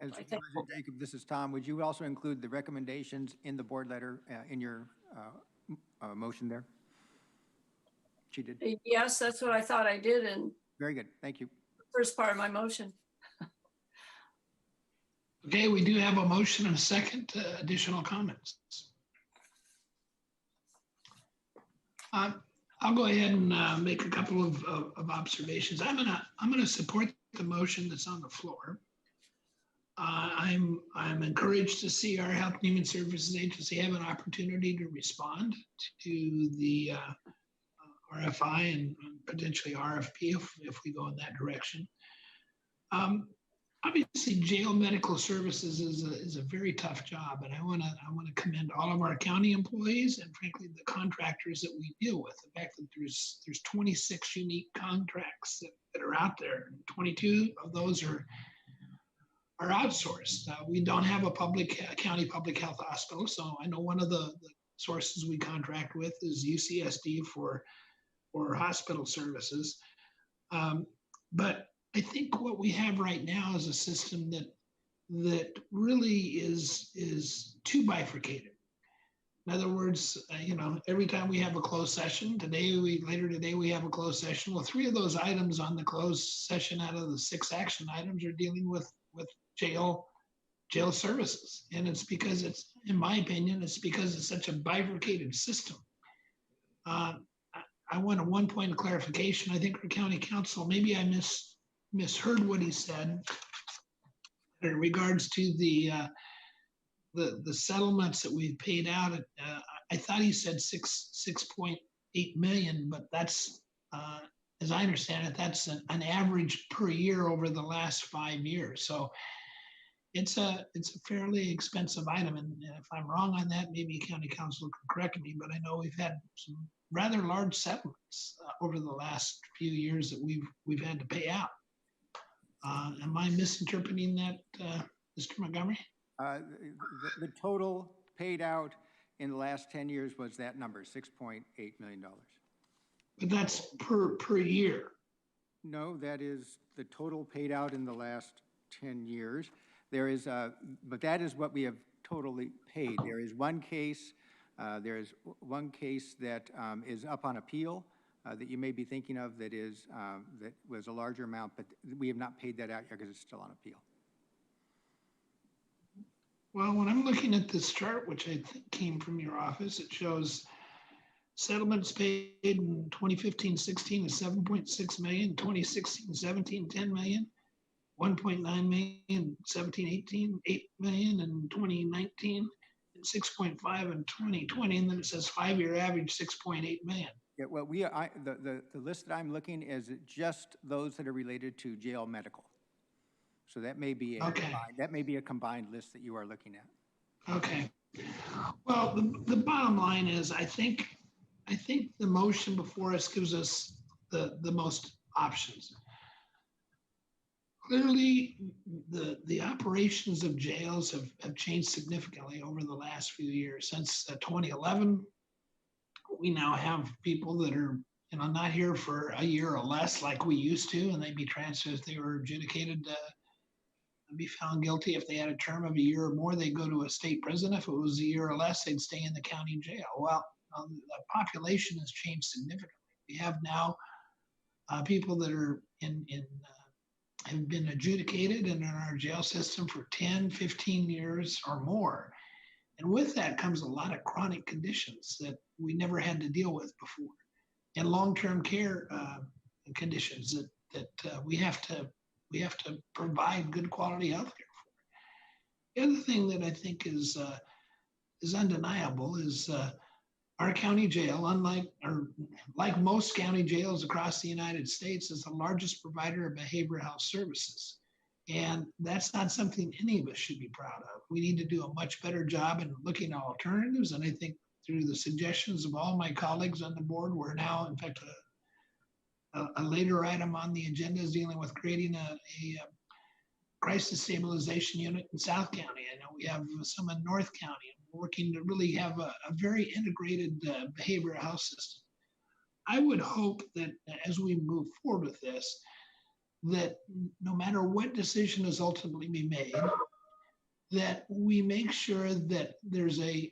And Supervisor Jacob, this is Tom. Would you also include the recommendations in the board letter in your motion there? She did. Yes, that's what I thought I did. And very good. Thank you. First part of my motion. Okay, we do have a motion and a second. Additional comments? I'll go ahead and make a couple of observations. I'm gonna support the motion that's on the floor. I'm encouraged to see our Health and Human Services Agency have an opportunity to respond to the RFI and potentially RFP if we go in that direction. Obviously, jail medical services is a very tough job, and I want to commend all of our county employees and frankly the contractors that we deal with. The fact that there's 26 unique contracts that are out there, and 22 of those are outsourced. We don't have a county public health hospital, so I know one of the sources we contract with is UCSD for hospital services. But I think what we have right now is a system that really is too bifurcated. In other words, every time we have a closed session, later today we have a closed session. Well, 3 of those items on the closed session out of the 6 action items are dealing with jail services. And it's because in my opinion, it's because it's such a bifurcated system. I want a 1 point of clarification. I think our county council, maybe I misheard what he said in regards to the settlements that we've paid out. I thought he said 6.8 million, but that's as I understand it, that's an average per year over the last 5 years. So it's a fairly expensive item. And if I'm wrong on that, maybe county council can correct me, but I know we've had some rather large settlements over the last few years that we've had to pay out. Am I misinterpreting that, Mr. Montgomery? The total paid out in the last 10 years was that number, $6.8 million. But that's per year. No, that is the total paid out in the last 10 years. There is, but that is what we have totally paid. There is one case that is up on appeal that you may be thinking of that was a larger amount, but we have not paid that out yet because it's still on appeal. Well, when I'm looking at this chart, which I think came from your office, it shows settlements paid in 2015-16 is 7.6 million, 2016-17, 10 million, 1.9 million, 17-18, 8 million, and 2019, and 6.5 in 2020, and then it says 5-year average 6.8 million. Yeah, well, the list that I'm looking is just those that are related to jail medical. So that may be a combined list that you are looking at. Okay. Well, the bottom line is, I think the motion before us gives us the most options. Clearly, the operations of jails have changed significantly over the last few years. Since 2011, we now have people that are not here for a year or less like we used to, and they'd be transferred if they were adjudicated be found guilty. If they had a term of a year or more, they'd go to a state prison. If it was a year or less, they'd stay in the county jail. Well, the population has changed significantly. We have now people that are have been adjudicated and in our jail system for 10, 15 years or more. And with that comes a lot of chronic conditions that we never had to deal with before, and long-term care conditions that we have to provide good quality health care for. The other thing that I think is undeniable is our county jail, like most county jails across the United States, is the largest provider of behavioral health services. And that's not something any of us should be proud of. We need to do a much better job in looking at alternatives. And I think through the suggestions of all my colleagues on the board, we're now, in fact, a later item on the agenda is dealing with creating a crisis stabilization unit in South County. I know we have some in North County, and we're working to really have a very integrated behavioral health system. I would hope that as we move forward with this, that no matter what decision is ultimately be made, that we make sure that there's a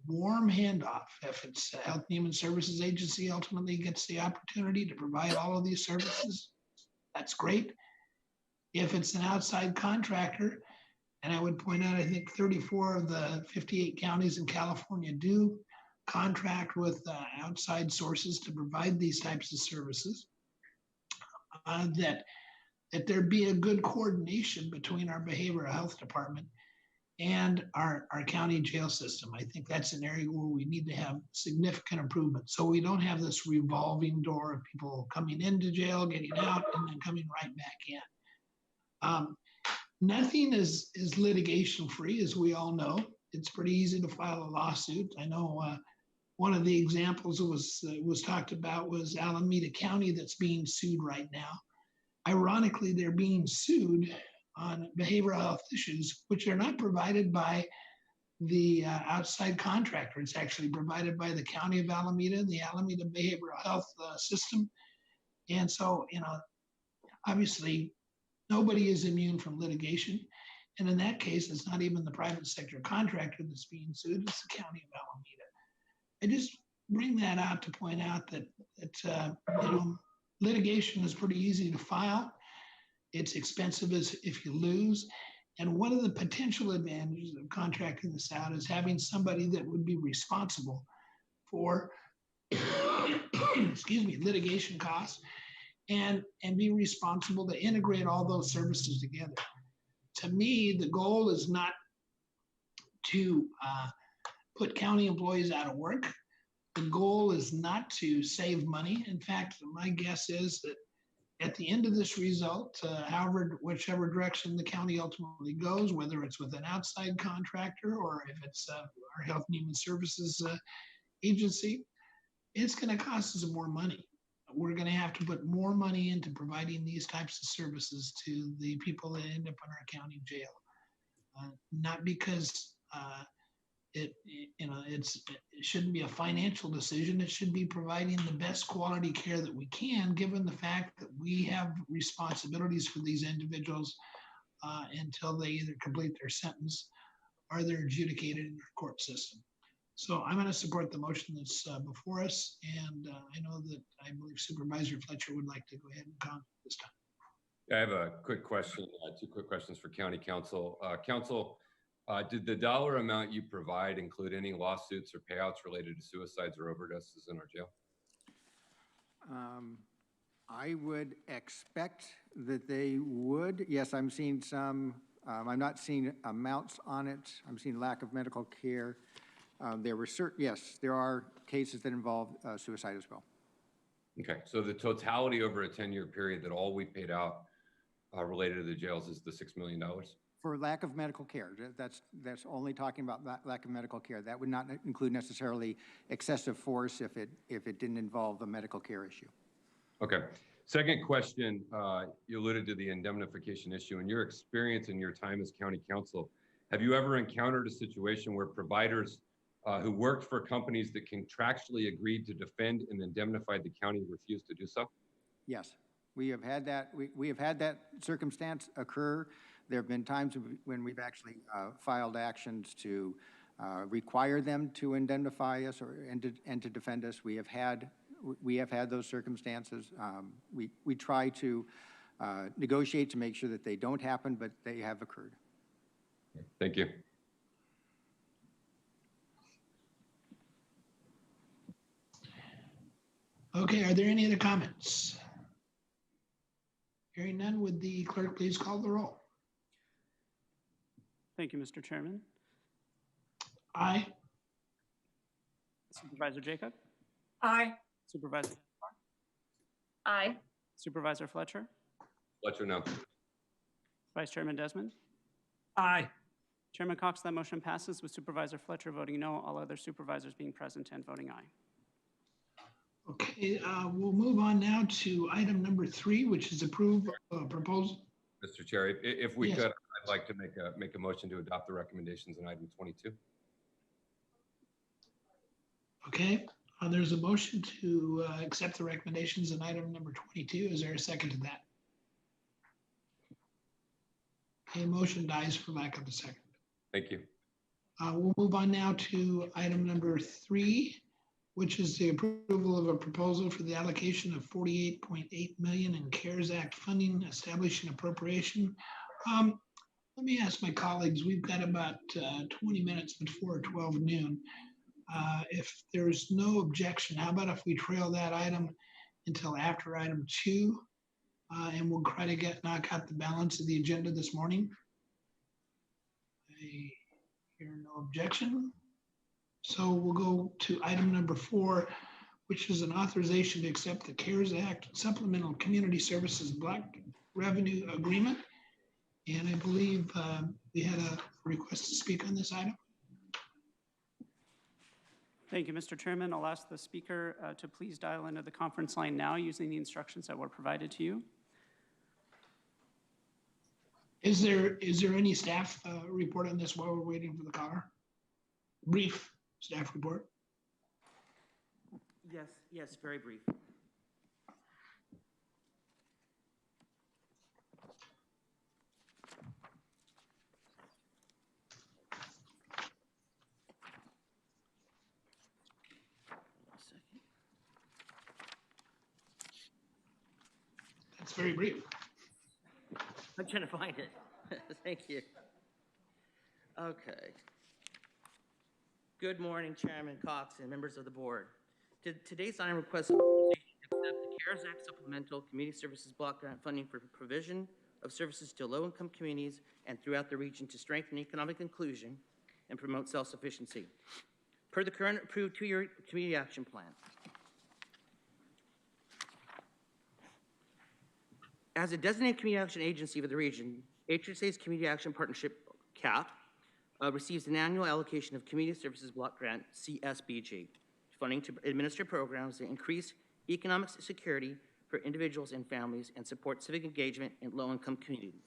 warm handoff. If it's Health and Human Services Agency ultimately gets the opportunity to provide all of these services, that's great. If it's an outside contractor, and I would point out, I think 34 of the 58 counties in California do contract with outside sources to provide these types of services, that there be a good coordination between our behavioral health department and our county jail system. I think that's an area where we need to have significant improvement, so we don't have this revolving door of people coming into jail, getting out, and then coming right back in. Nothing is litigation free, as we all know. It's pretty easy to file a lawsuit. I know one of the examples that was talked about was Alameda County that's being sued right now. Ironically, they're being sued on behavioral health issues, which are not provided by the outside contractor. It's actually provided by the County of Alameda and the Alameda Behavioral Health System. And so, obviously, nobody is immune from litigation. And in that case, it's not even the private sector contractor that's being sued, it's the County of Alameda. I just bring that out to point out that litigation is pretty easy to file. It's expensive if you lose. And one of the potential advantages of contracting this out is having somebody that would be responsible for, litigation costs and be responsible to integrate all those services together. To me, the goal is not to put county employees out of work. the goal is not to save money. In fact, my guess is that at the end of this result, whichever direction the county ultimately goes, whether it's with an outside contractor or if it's our Health and Human Services agency, it's going to cost us more money. We're going to have to put more money into providing these types of services to the people that end up in our county jail. Not because it shouldn't be a financial decision. It should be providing the best quality care that we can, given the fact that we have responsibilities for these individuals until they either complete their sentence or they're adjudicated in our court system. So I'm going to support the motion that's before us, and I know that I believe Supervisor Fletcher would like to go ahead and comment this time. I have a quick question, two quick questions for County Council. Council, did the dollar amount you provide include any lawsuits or payouts related to suicides or overdoses in our jail? I would expect that they would. Yes, I'm seeing some. I'm not seeing amounts on it. I'm seeing lack of medical care. There were yes, there are cases that involve suicide as well. Okay, so the totality over a 10-year period that all we paid out related to the jails is the $6 million? For lack of medical care. That's only talking about lack of medical care. That would not include necessarily excessive force if it didn't involve a medical care issue. Okay. Second question, you alluded to the indemnification issue. In your experience in your time as county council, have you ever encountered a situation where providers who worked for companies that contractually agreed to defend and indemnify the county refused to do so? Yes, we have had that. We have had that circumstance occur. There have been times when we've actually filed actions to require them to indemnify us and to defend us. We have had those circumstances. We try to negotiate to make sure that they don't happen, but they have occurred. Thank you. Okay, are there any other comments? Hearing none, would the clerk please call the roll? Thank you, Mr. Chairman. Aye. Supervisor Jacob? Aye. Supervisor? Aye. Supervisor Fletcher? Fletcher, no. Vice Chairman Desmond? Aye. Chairman Cox, that motion passes with Supervisor Fletcher voting no, all other supervisors being present and voting aye. Okay, we'll move on now to item number 3, which is approve proposal. Mr. Chair, if we Yes. could, I'd like to make a motion to adopt the recommendations in item 22. Okay, There's a motion to accept the recommendations in item number 22. Is there a second to that? Okay, motion dies for lack of a second. Thank you. We'll move on now to item number 3, which is the approval of a proposal for the allocation of $48.8 million in CARES Act funding, establishing appropriation. Let me ask my colleagues, we've got about 20 minutes before 12 noon. If there's no objection, how about if we trail that item until after item 2, and we'll try to knock out the balance of the agenda this morning? I hear no objection. So we'll go to item number 4, which is an authorization to accept the CARES Act Supplemental Community Services Block Revenue Agreement. And I believe we had a request to speak on this item. Thank you, Mr. Chairman. I'll ask the speaker to please dial into the conference line now using the instructions that were provided to you. Is there any staff report on this while we're waiting for the caller? Brief staff report. Yes, very brief. That's very brief. I'm trying to find it. Thank you. Okay. Good morning, Chairman Cox and members of the board. Today's item requests authorization to accept the CARES Act Supplemental Community Services Block Grant funding for provision of services to low-income communities and throughout the region to strengthen economic inclusion and promote self-sufficiency. Per the current approved 2-year community action plan, as a designated community action agency for the region, HSA's Community Action Partnership, CAP, receives an annual allocation of Community Services Block Grant, CSBG, funding to administer programs that increase economic security for individuals and families and support civic engagement in low-income communities.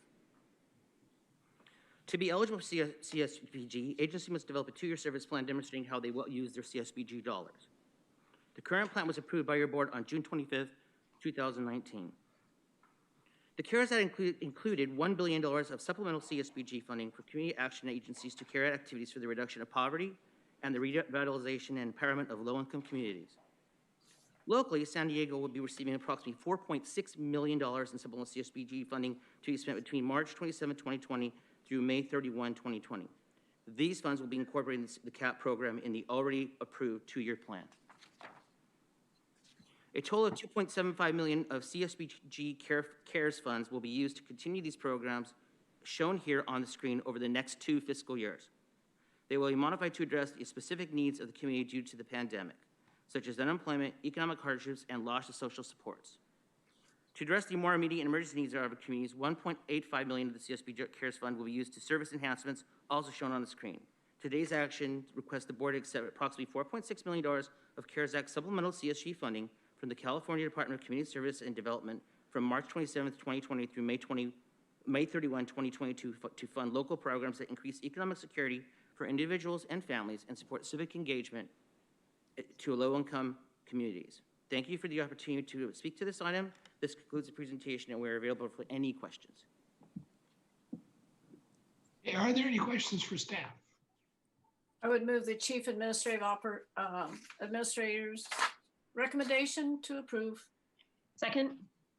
To be eligible for CSBG, agency must develop a 2-year service plan demonstrating how they will use their CSBG dollars. The current plan was approved by your board on June 25th, 2019. The CARES Act included $1 billion of supplemental CSBG funding for community action agencies to carry out activities for the reduction of poverty and the revitalization and empowerment of low-income communities. Locally, San Diego will be receiving approximately $4.6 million in supplemental CSBG funding to be spent between March 27, 2020 through May 31, 2020. These funds will be incorporated in the CAP program in the already approved 2-year plan. A total of $2.75 million of CSBG CARES funds will be used to continue these programs shown here on the screen over the next 2 fiscal years. They will be modified to address the specific needs of the community due to the pandemic, such as unemployment, economic hardships, and loss of social supports. To address the more immediate and emergency needs of our communities, $1.85 million of the CSBG CARES fund will be used to service enhancements, also shown on the screen. Today's action requests the board accept approximately $4.6 million of CARES Act supplemental CSG funding from the California Department of Community Service and Development from March 27, 2020 through May 31, 2022 to fund local programs that increase economic security for individuals and families and support civic engagement to low-income communities. Thank you for the opportunity to speak to this item. This concludes the presentation, and we're available for any questions. Are there any questions for staff? I would move the Chief Administrator's recommendation to approve. Second.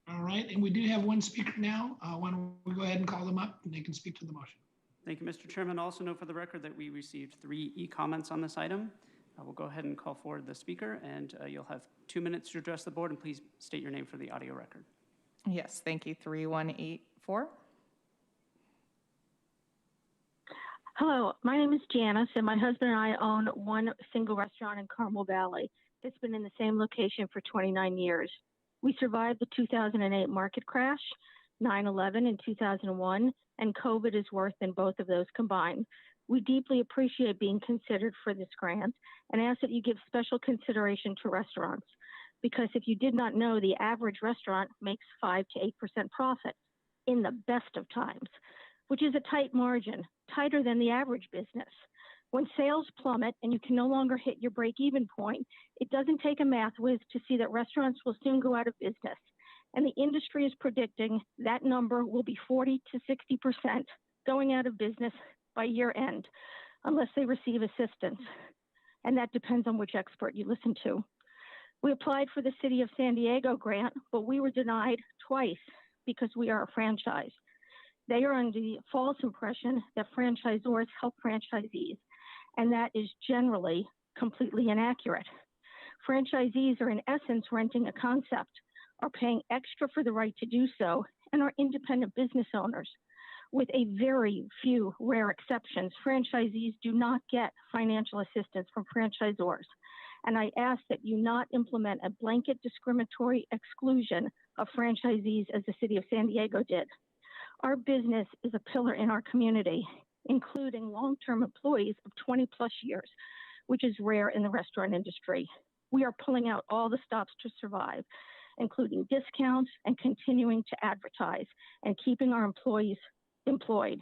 All right, and we do have one speaker now. Why don't we go ahead and call them up and they can speak to the motion. Thank you, Mr. Chairman. Also note for the record that we received 3 e-comments on this item. We'll go ahead and call forward the speaker, and you'll have 2 minutes to address the board, and please state your name for the audio record. Yes, thank you. 3184. Hello, my name is Janice, and my husband and I own one single restaurant in Carmel Valley. It's been in the same location for 29 years. We survived the 2008 market crash, 9/11 in 2001, and COVID is worse than both of those combined. We deeply appreciate being considered for this grant and ask that you give special consideration to restaurants, because if you did not know, the average restaurant makes 5 to 8% profit in the best of times, which is a tight margin, tighter than the average business. When sales plummet and you can no longer hit your break-even point, it doesn't take a math whiz to see that restaurants will soon go out of business. And the industry is predicting that number will be 40 to 60% going out of business by year end, unless they receive assistance. And that depends on which expert you listen to. We applied for the City of San Diego grant, but we were denied twice because we are a franchise. They are under the false impression that franchisors help franchisees, and that is generally completely inaccurate. Franchisees are in essence renting a concept, are paying extra for the right to do so, and are independent business owners. With a very few rare exceptions, franchisees do not get financial assistance from franchisors. And I ask that you not implement a blanket discriminatory exclusion of franchisees as the City of San Diego did. Our business is a pillar in our community, including long-term employees of 20 plus years, which is rare in the restaurant industry. We are pulling out all the stops to survive, including discounts and continuing to advertise and keeping our employees employed.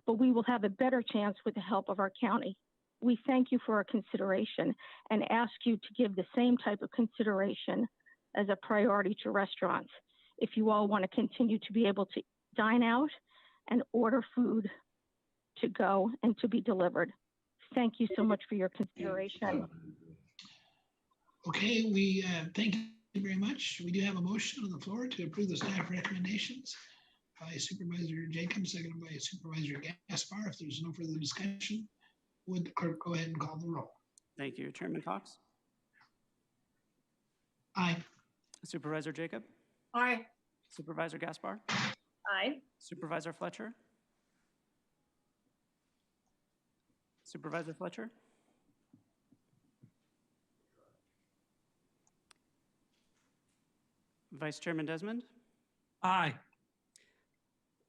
But we will have a better chance with the help of our county. We thank you for our consideration and ask you to give the same type of consideration as a priority to restaurants if you all want to continue to be able to dine out and order food to go and to be delivered. Thank you so much for your consideration. Okay, we thank you very much. We do have a motion on the floor to approve the staff recommendations by Supervisor Jacobs, seconded by Supervisor Gaspar. If there's no further discussion, would the clerk go ahead and call the roll? Thank you. Chairman Cox? Aye. Supervisor Jacob? Aye. Supervisor Gaspar? Aye. Supervisor Fletcher? Supervisor Fletcher? Vice Chairman Desmond? Aye.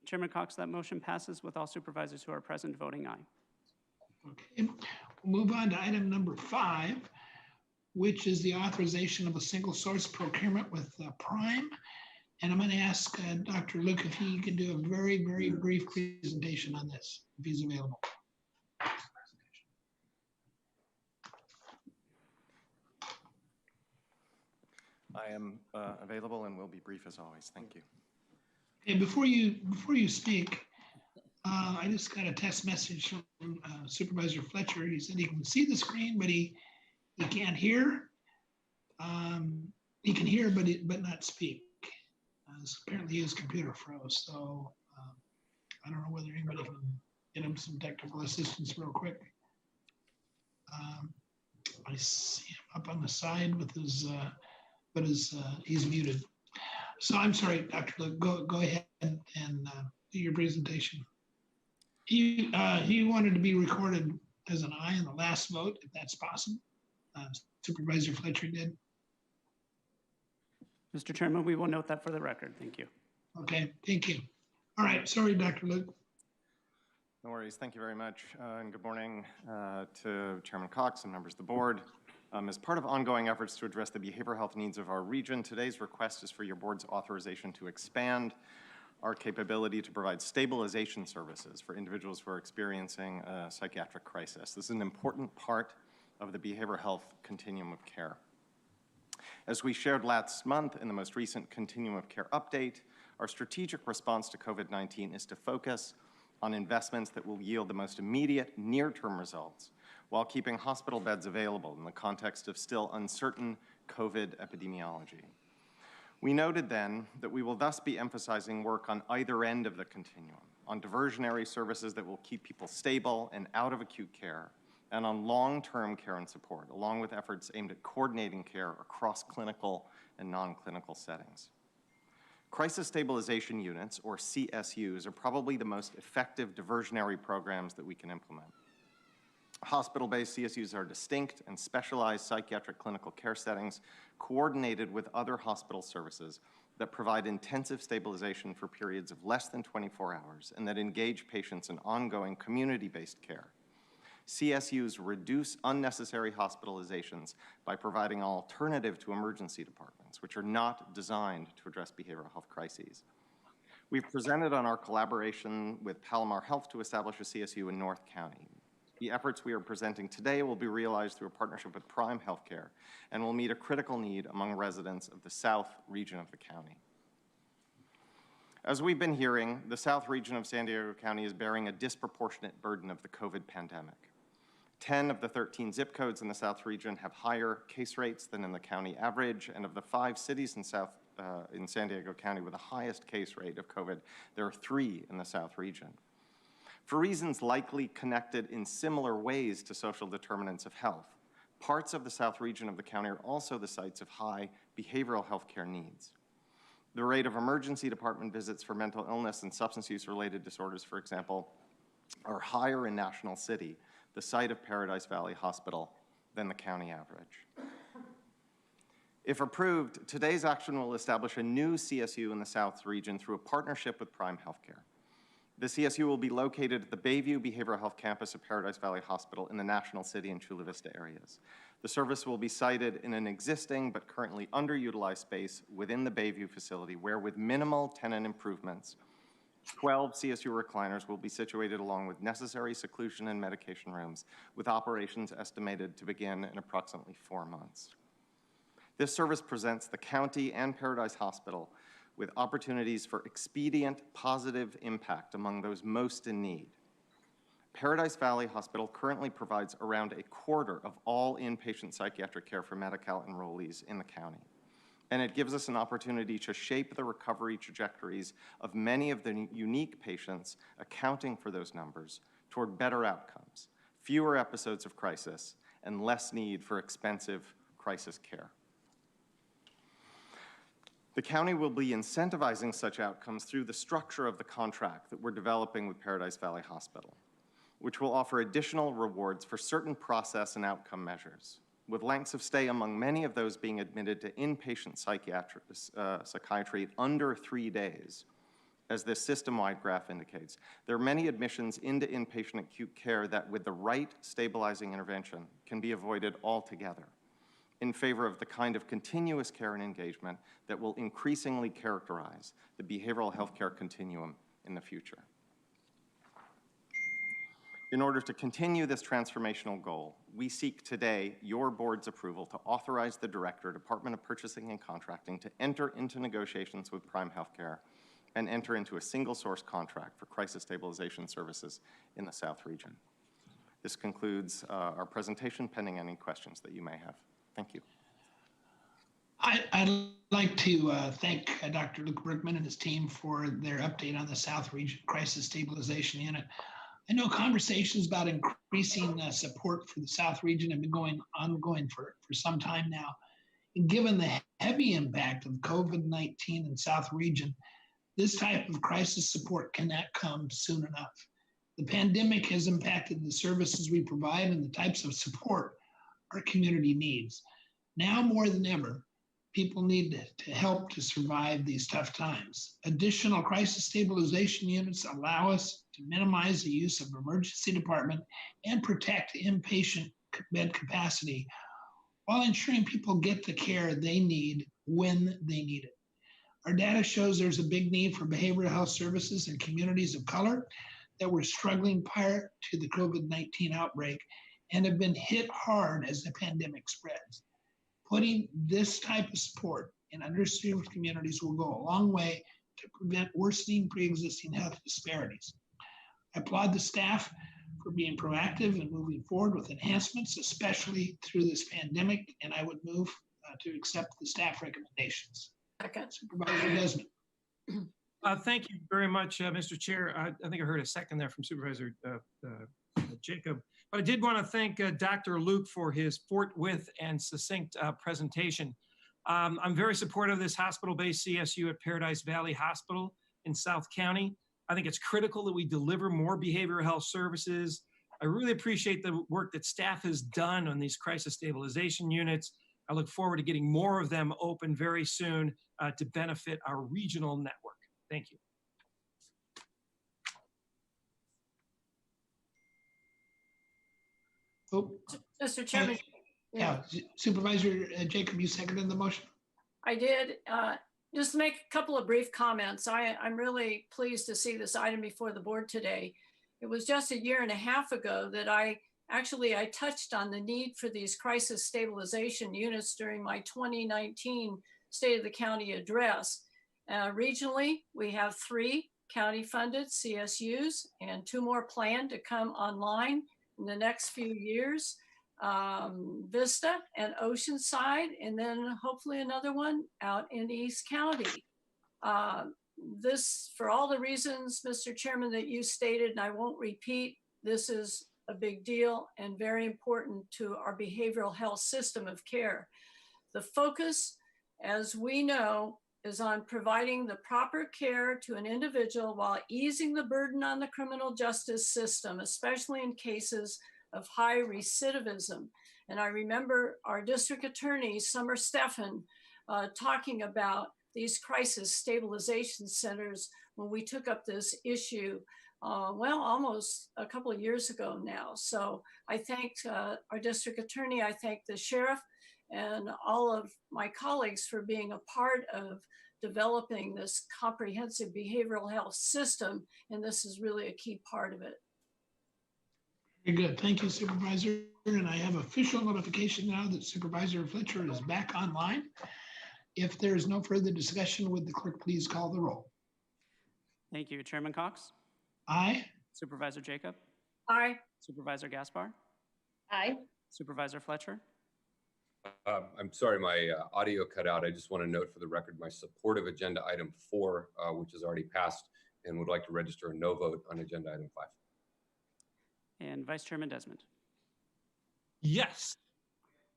Chairman Cox, that motion passes with all supervisors who are present voting aye. Okay, we'll move on to item number 5, which is the authorization of a single source procurement with Prime. And I'm going to ask Dr. Luke if he can do a very, very brief presentation on this, if he's available. I am available and will be brief as always. Thank you. Okay, before you speak, I just got a text message from Supervisor Fletcher. He said he can see the screen, but he can't hear. He can hear, but not speak. Apparently his computer froze, so I don't know whether anybody can get him some technical assistance real quick. I see him up on the side with his, but he's muted. So I'm sorry, Dr. Luke, go ahead and do your presentation. He wanted to be recorded as an aye in the last vote, if that's possible. Supervisor Fletcher did. Mr. Chairman, we will note that for the record. Thank you. Okay, thank you. All right, sorry, Dr. Luke. No worries. Thank you very much. And good morning to Chairman Cox and members of the board. As part of ongoing efforts to address the behavioral health needs of our region, today's request is for your board's authorization to expand our capability to provide stabilization services for individuals who are experiencing a psychiatric crisis. This is an important part of the behavioral health continuum of care. As we shared last month in the most recent Continuum of Care update, our strategic response to COVID-19 is to focus on investments that will yield the most immediate near-term results while keeping hospital beds available in the context of still uncertain COVID epidemiology. We noted then that we will thus be emphasizing work on either end of the continuum, on diversionary services that will keep people stable and out of acute care, and on long-term care and support, along with efforts aimed at coordinating care across clinical and non-clinical settings. Crisis stabilization units, or CSUs, are probably the most effective diversionary programs that we can implement. Hospital-based CSUs are distinct and specialized psychiatric clinical care settings coordinated with other hospital services that provide intensive stabilization for periods of less than 24 hours and that engage patients in ongoing community-based care. CSUs reduce unnecessary hospitalizations by providing an alternative to emergency departments, which are not designed to address behavioral health crises. We've presented on our collaboration with Palomar Health to establish a CSU in North County. The efforts we are presenting today will be realized through a partnership with Prime Healthcare and will meet a critical need among residents of the South region of the county. As we've been hearing, the South region of San Diego County is bearing a disproportionate burden of the COVID pandemic. 10 of the 13 zip codes in the South region have higher case rates than in the county average, and of the 5 cities in San Diego County with the highest case rate of COVID, there are 3 in the South region. For reasons likely connected in similar ways to social determinants of health, parts of the South region of the county are also the sites of high behavioral health care needs. The rate of emergency department visits for mental illness and substance use-related disorders, for example, are higher in National City, the site of Paradise Valley Hospital, than the county average. If approved, today's action will establish a new CSU in the South region through a partnership with Prime Healthcare. The CSU will be located at the Bayview Behavioral Health Campus of Paradise Valley Hospital in the National City and Chula Vista areas. The service will be sited in an existing but currently underutilized space within the Bayview facility where, with minimal tenant improvements, 12 CSU recliners will be situated along with necessary seclusion and medication rooms, with operations estimated to begin in approximately 4 months. This service presents the county and Paradise Hospital with opportunities for expedient positive impact among those most in need. Paradise Valley Hospital currently provides around a quarter of all inpatient psychiatric care for Medi-Cal enrollees in the county. And it gives us an opportunity to shape the recovery trajectories of many of the unique patients accounting for those numbers toward better outcomes, fewer episodes of crisis, and less need for expensive crisis care. The county will be incentivizing such outcomes through the structure of the contract that we're developing with Paradise Valley Hospital, which will offer additional rewards for certain process and outcome measures. with lengths of stay among many of those being admitted to inpatient psychiatry under 3 days, as this system-wide graph indicates. There are many admissions into inpatient acute care that, with the right stabilizing intervention, can be avoided altogether in favor of the kind of continuous care and engagement that will increasingly characterize the behavioral health care continuum in the future. In order to continue this transformational goal, we seek today your board's approval to authorize the Director, Department of Purchasing and Contracting, to enter into negotiations with Prime Healthcare and enter into a single source contract for crisis stabilization services in the South region. This concludes our presentation, pending any questions that you may have. Thank you. I'd like to thank Dr. Luke Berkman and his team for their update on the South Region Crisis Stabilization Unit. I know conversations about increasing support for the South Region have been ongoing for some time now. And given the heavy impact of COVID-19 in South Region, this type of crisis support cannot come soon enough. The pandemic has impacted the services we provide and the types of support our community needs. Now more than ever, people need to help to survive these tough times. Additional crisis stabilization units allow us to minimize the use of emergency department and protect inpatient bed capacity while ensuring people get the care they need when they need it. Our data shows there's a big need for behavioral health services in communities of color that were struggling prior to the COVID-19 outbreak and have been hit hard as the pandemic spreads. Putting this type of support in underserved communities will go a long way to prevent worsening pre-existing health disparities. I applaud the staff for being proactive and moving forward with enhancements, especially through this pandemic, and I would move to accept the staff recommendations. Second. Supervisor Desmond. Thank you very much, Mr. Chair. I think I heard a second there from Supervisor Jacob. But I did want to thank Dr. Luke for his forthwith and succinct presentation. I'm very supportive of this hospital-based CSU at Paradise Valley Hospital in South County. I think it's critical that we deliver more behavioral health services. I really appreciate the work that staff has done on these crisis stabilization units. I look forward to getting more of them open very soon to benefit our regional network. Thank you. Oh, Mr. Chairman. Yeah, Supervisor Jacob, you seconded the motion? I did. Just to make a couple of brief comments. I'm really pleased to see this item before the board today. It was just 1.5 years ago that I touched on the need for these crisis stabilization units during my 2019 State of the County address. Regionally, we have 3 county-funded CSUs and 2 more planned to come online in the next few years. Vista and Oceanside, and then hopefully another one out in East County. This, for all the reasons, Mr. Chairman, that you stated, and I won't repeat, this is a big deal and very important to our behavioral health system of care. The focus, as we know, is on providing the proper care to an individual while easing the burden on the criminal justice system, especially in cases of high recidivism. And I remember our district attorney, Summer Steffen, talking about these crisis stabilization centers when we took up this issue, almost a couple of years ago now. So I thank our district attorney, I thank the sheriff, and all of my colleagues for being a part of developing this comprehensive behavioral health system. And this is really a key part of it. Very good. Thank you, Supervisor. And I have official notification now that Supervisor Fletcher is back online. If there is no further discussion, would the clerk please call the roll? Thank you. Chairman Cox? Aye. Supervisor Jacob? Aye. Supervisor Gaspar? Aye. Supervisor Fletcher? I'm sorry, my audio cut out. I just want to note for the record my support of agenda item 4, which is already passed, and would like to register a no vote on agenda item 5. And Vice Chairman Desmond? Yes.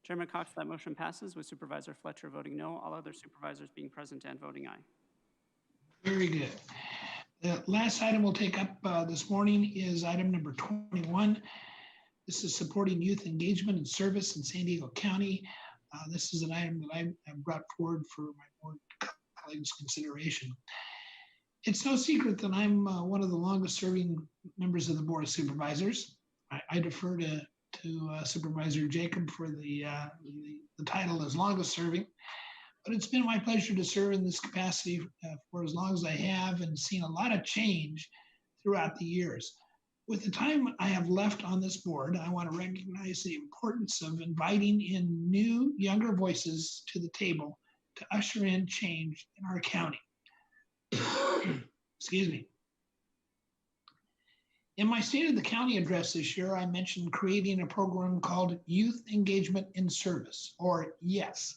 Chairman Cox, that motion passes with Supervisor Fletcher voting no, all other supervisors being present and voting aye. Very good. The last item we'll take up this morning is item number 21. This is supporting youth engagement and service in San Diego County. This is an item that I have brought forward for my board colleagues' consideration. It's no secret that I'm one of the longest serving members of the Board of Supervisors. I defer to Supervisor Jacob for the title as longest serving, but it's been my pleasure to serve in this capacity for as long as I have and seen a lot of change throughout the years. With the time I have left on this board, I want to recognize the importance of inviting in new, younger voices to the table to usher in change in our county. Excuse me. In my State of the County address this year, I mentioned creating a program called Youth Engagement in Service, or YES,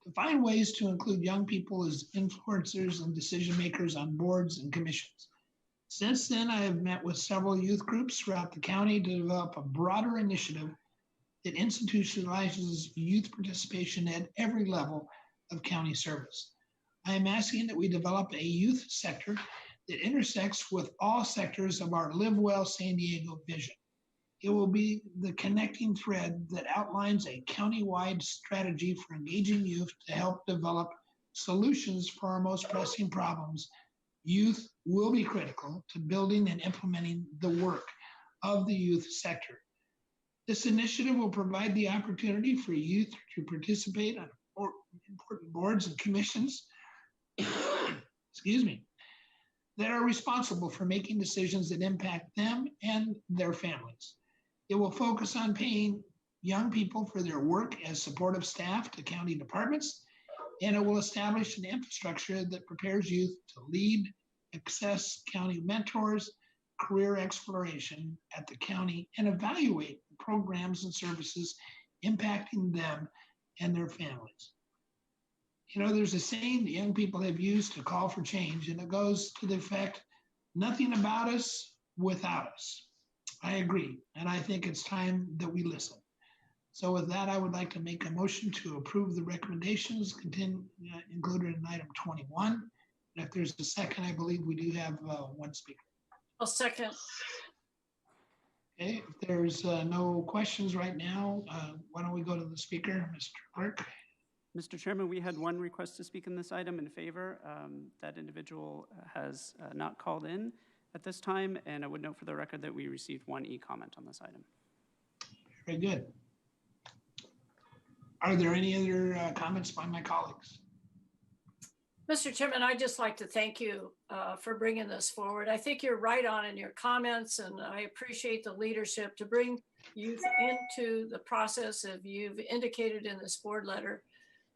to find ways to include young people as influencers and decision makers on boards and commissions. Since then, I have met with several youth groups throughout the county to develop a broader initiative that institutionalizes youth participation at every level of county service. I am asking that we develop a youth sector that intersects with all sectors of our Live Well San Diego vision. It will be the connecting thread that outlines a county-wide strategy for engaging youth to help develop solutions for our most pressing problems. Youth will be critical to building and implementing the work of the youth sector. This initiative will provide the opportunity for youth to participate on important boards and commissions, excuse me, that are responsible for making decisions that impact them and their families. It will focus on paying young people for their work as supportive staff to county departments, and it will establish an infrastructure that prepares youth to lead, access county mentors, career exploration at the county, and evaluate programs and services impacting them and their families. You know, there's a saying that young people have used to call for change, and it goes to the effect, nothing about us without us. I agree, and I think it's time that we listen. So with that, I would like to make a motion to approve the recommendations included in item 21. And if there's a second, I believe we do have one speaker. I'll second. Okay, if there's no questions right now, why don't we go to the speaker, Mr. Clerk? Mr. Chairman, we had one request to speak in this item in favor. That individual has not called in at this time, and I would note for the record that we received one e-comment on this item. Very good. Are there any other comments by my colleagues? Mr. Chairman, I'd just like to thank you for bringing this forward. I think you're right on in your comments, and I appreciate the leadership to bring youth into the process as you've indicated in this board letter.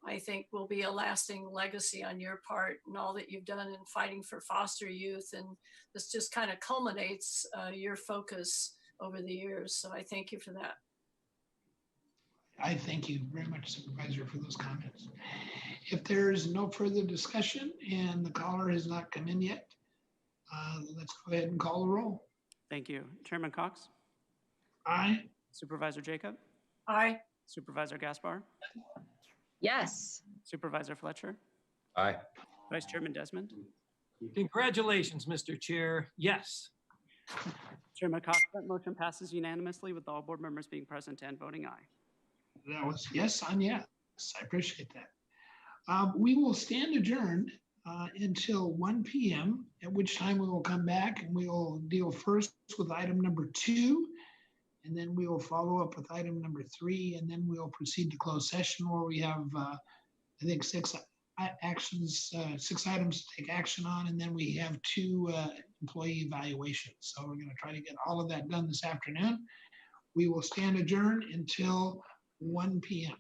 I think will be a lasting legacy on your part and all that you've done in fighting for foster youth. And this just kind of culminates your focus over the years. So I thank you for that. I thank you very much, Supervisor, for those comments. If there's no further discussion and the caller has not come in yet, let's go ahead and call the roll. Thank you. Chairman Cox? Aye. Supervisor Jacob? Aye. Supervisor Gaspar? Yes. Supervisor Fletcher? Aye. Vice Chairman Desmond? Congratulations, Mr. Chair. Yes. Chairman Cox, that motion passes unanimously with all board members being present and voting aye. That was yes on yes. I appreciate that. We will stand adjourned until 1 p.m., at which time we will come back and we will deal first with item number 2, and then we will follow up with item number 3, and then we'll proceed to closed session where we have, I think, 6 items to take action on, and then we have 2 employee evaluations. So we're going to try to get all of that done this afternoon. We will stand adjourned until 1 p.m.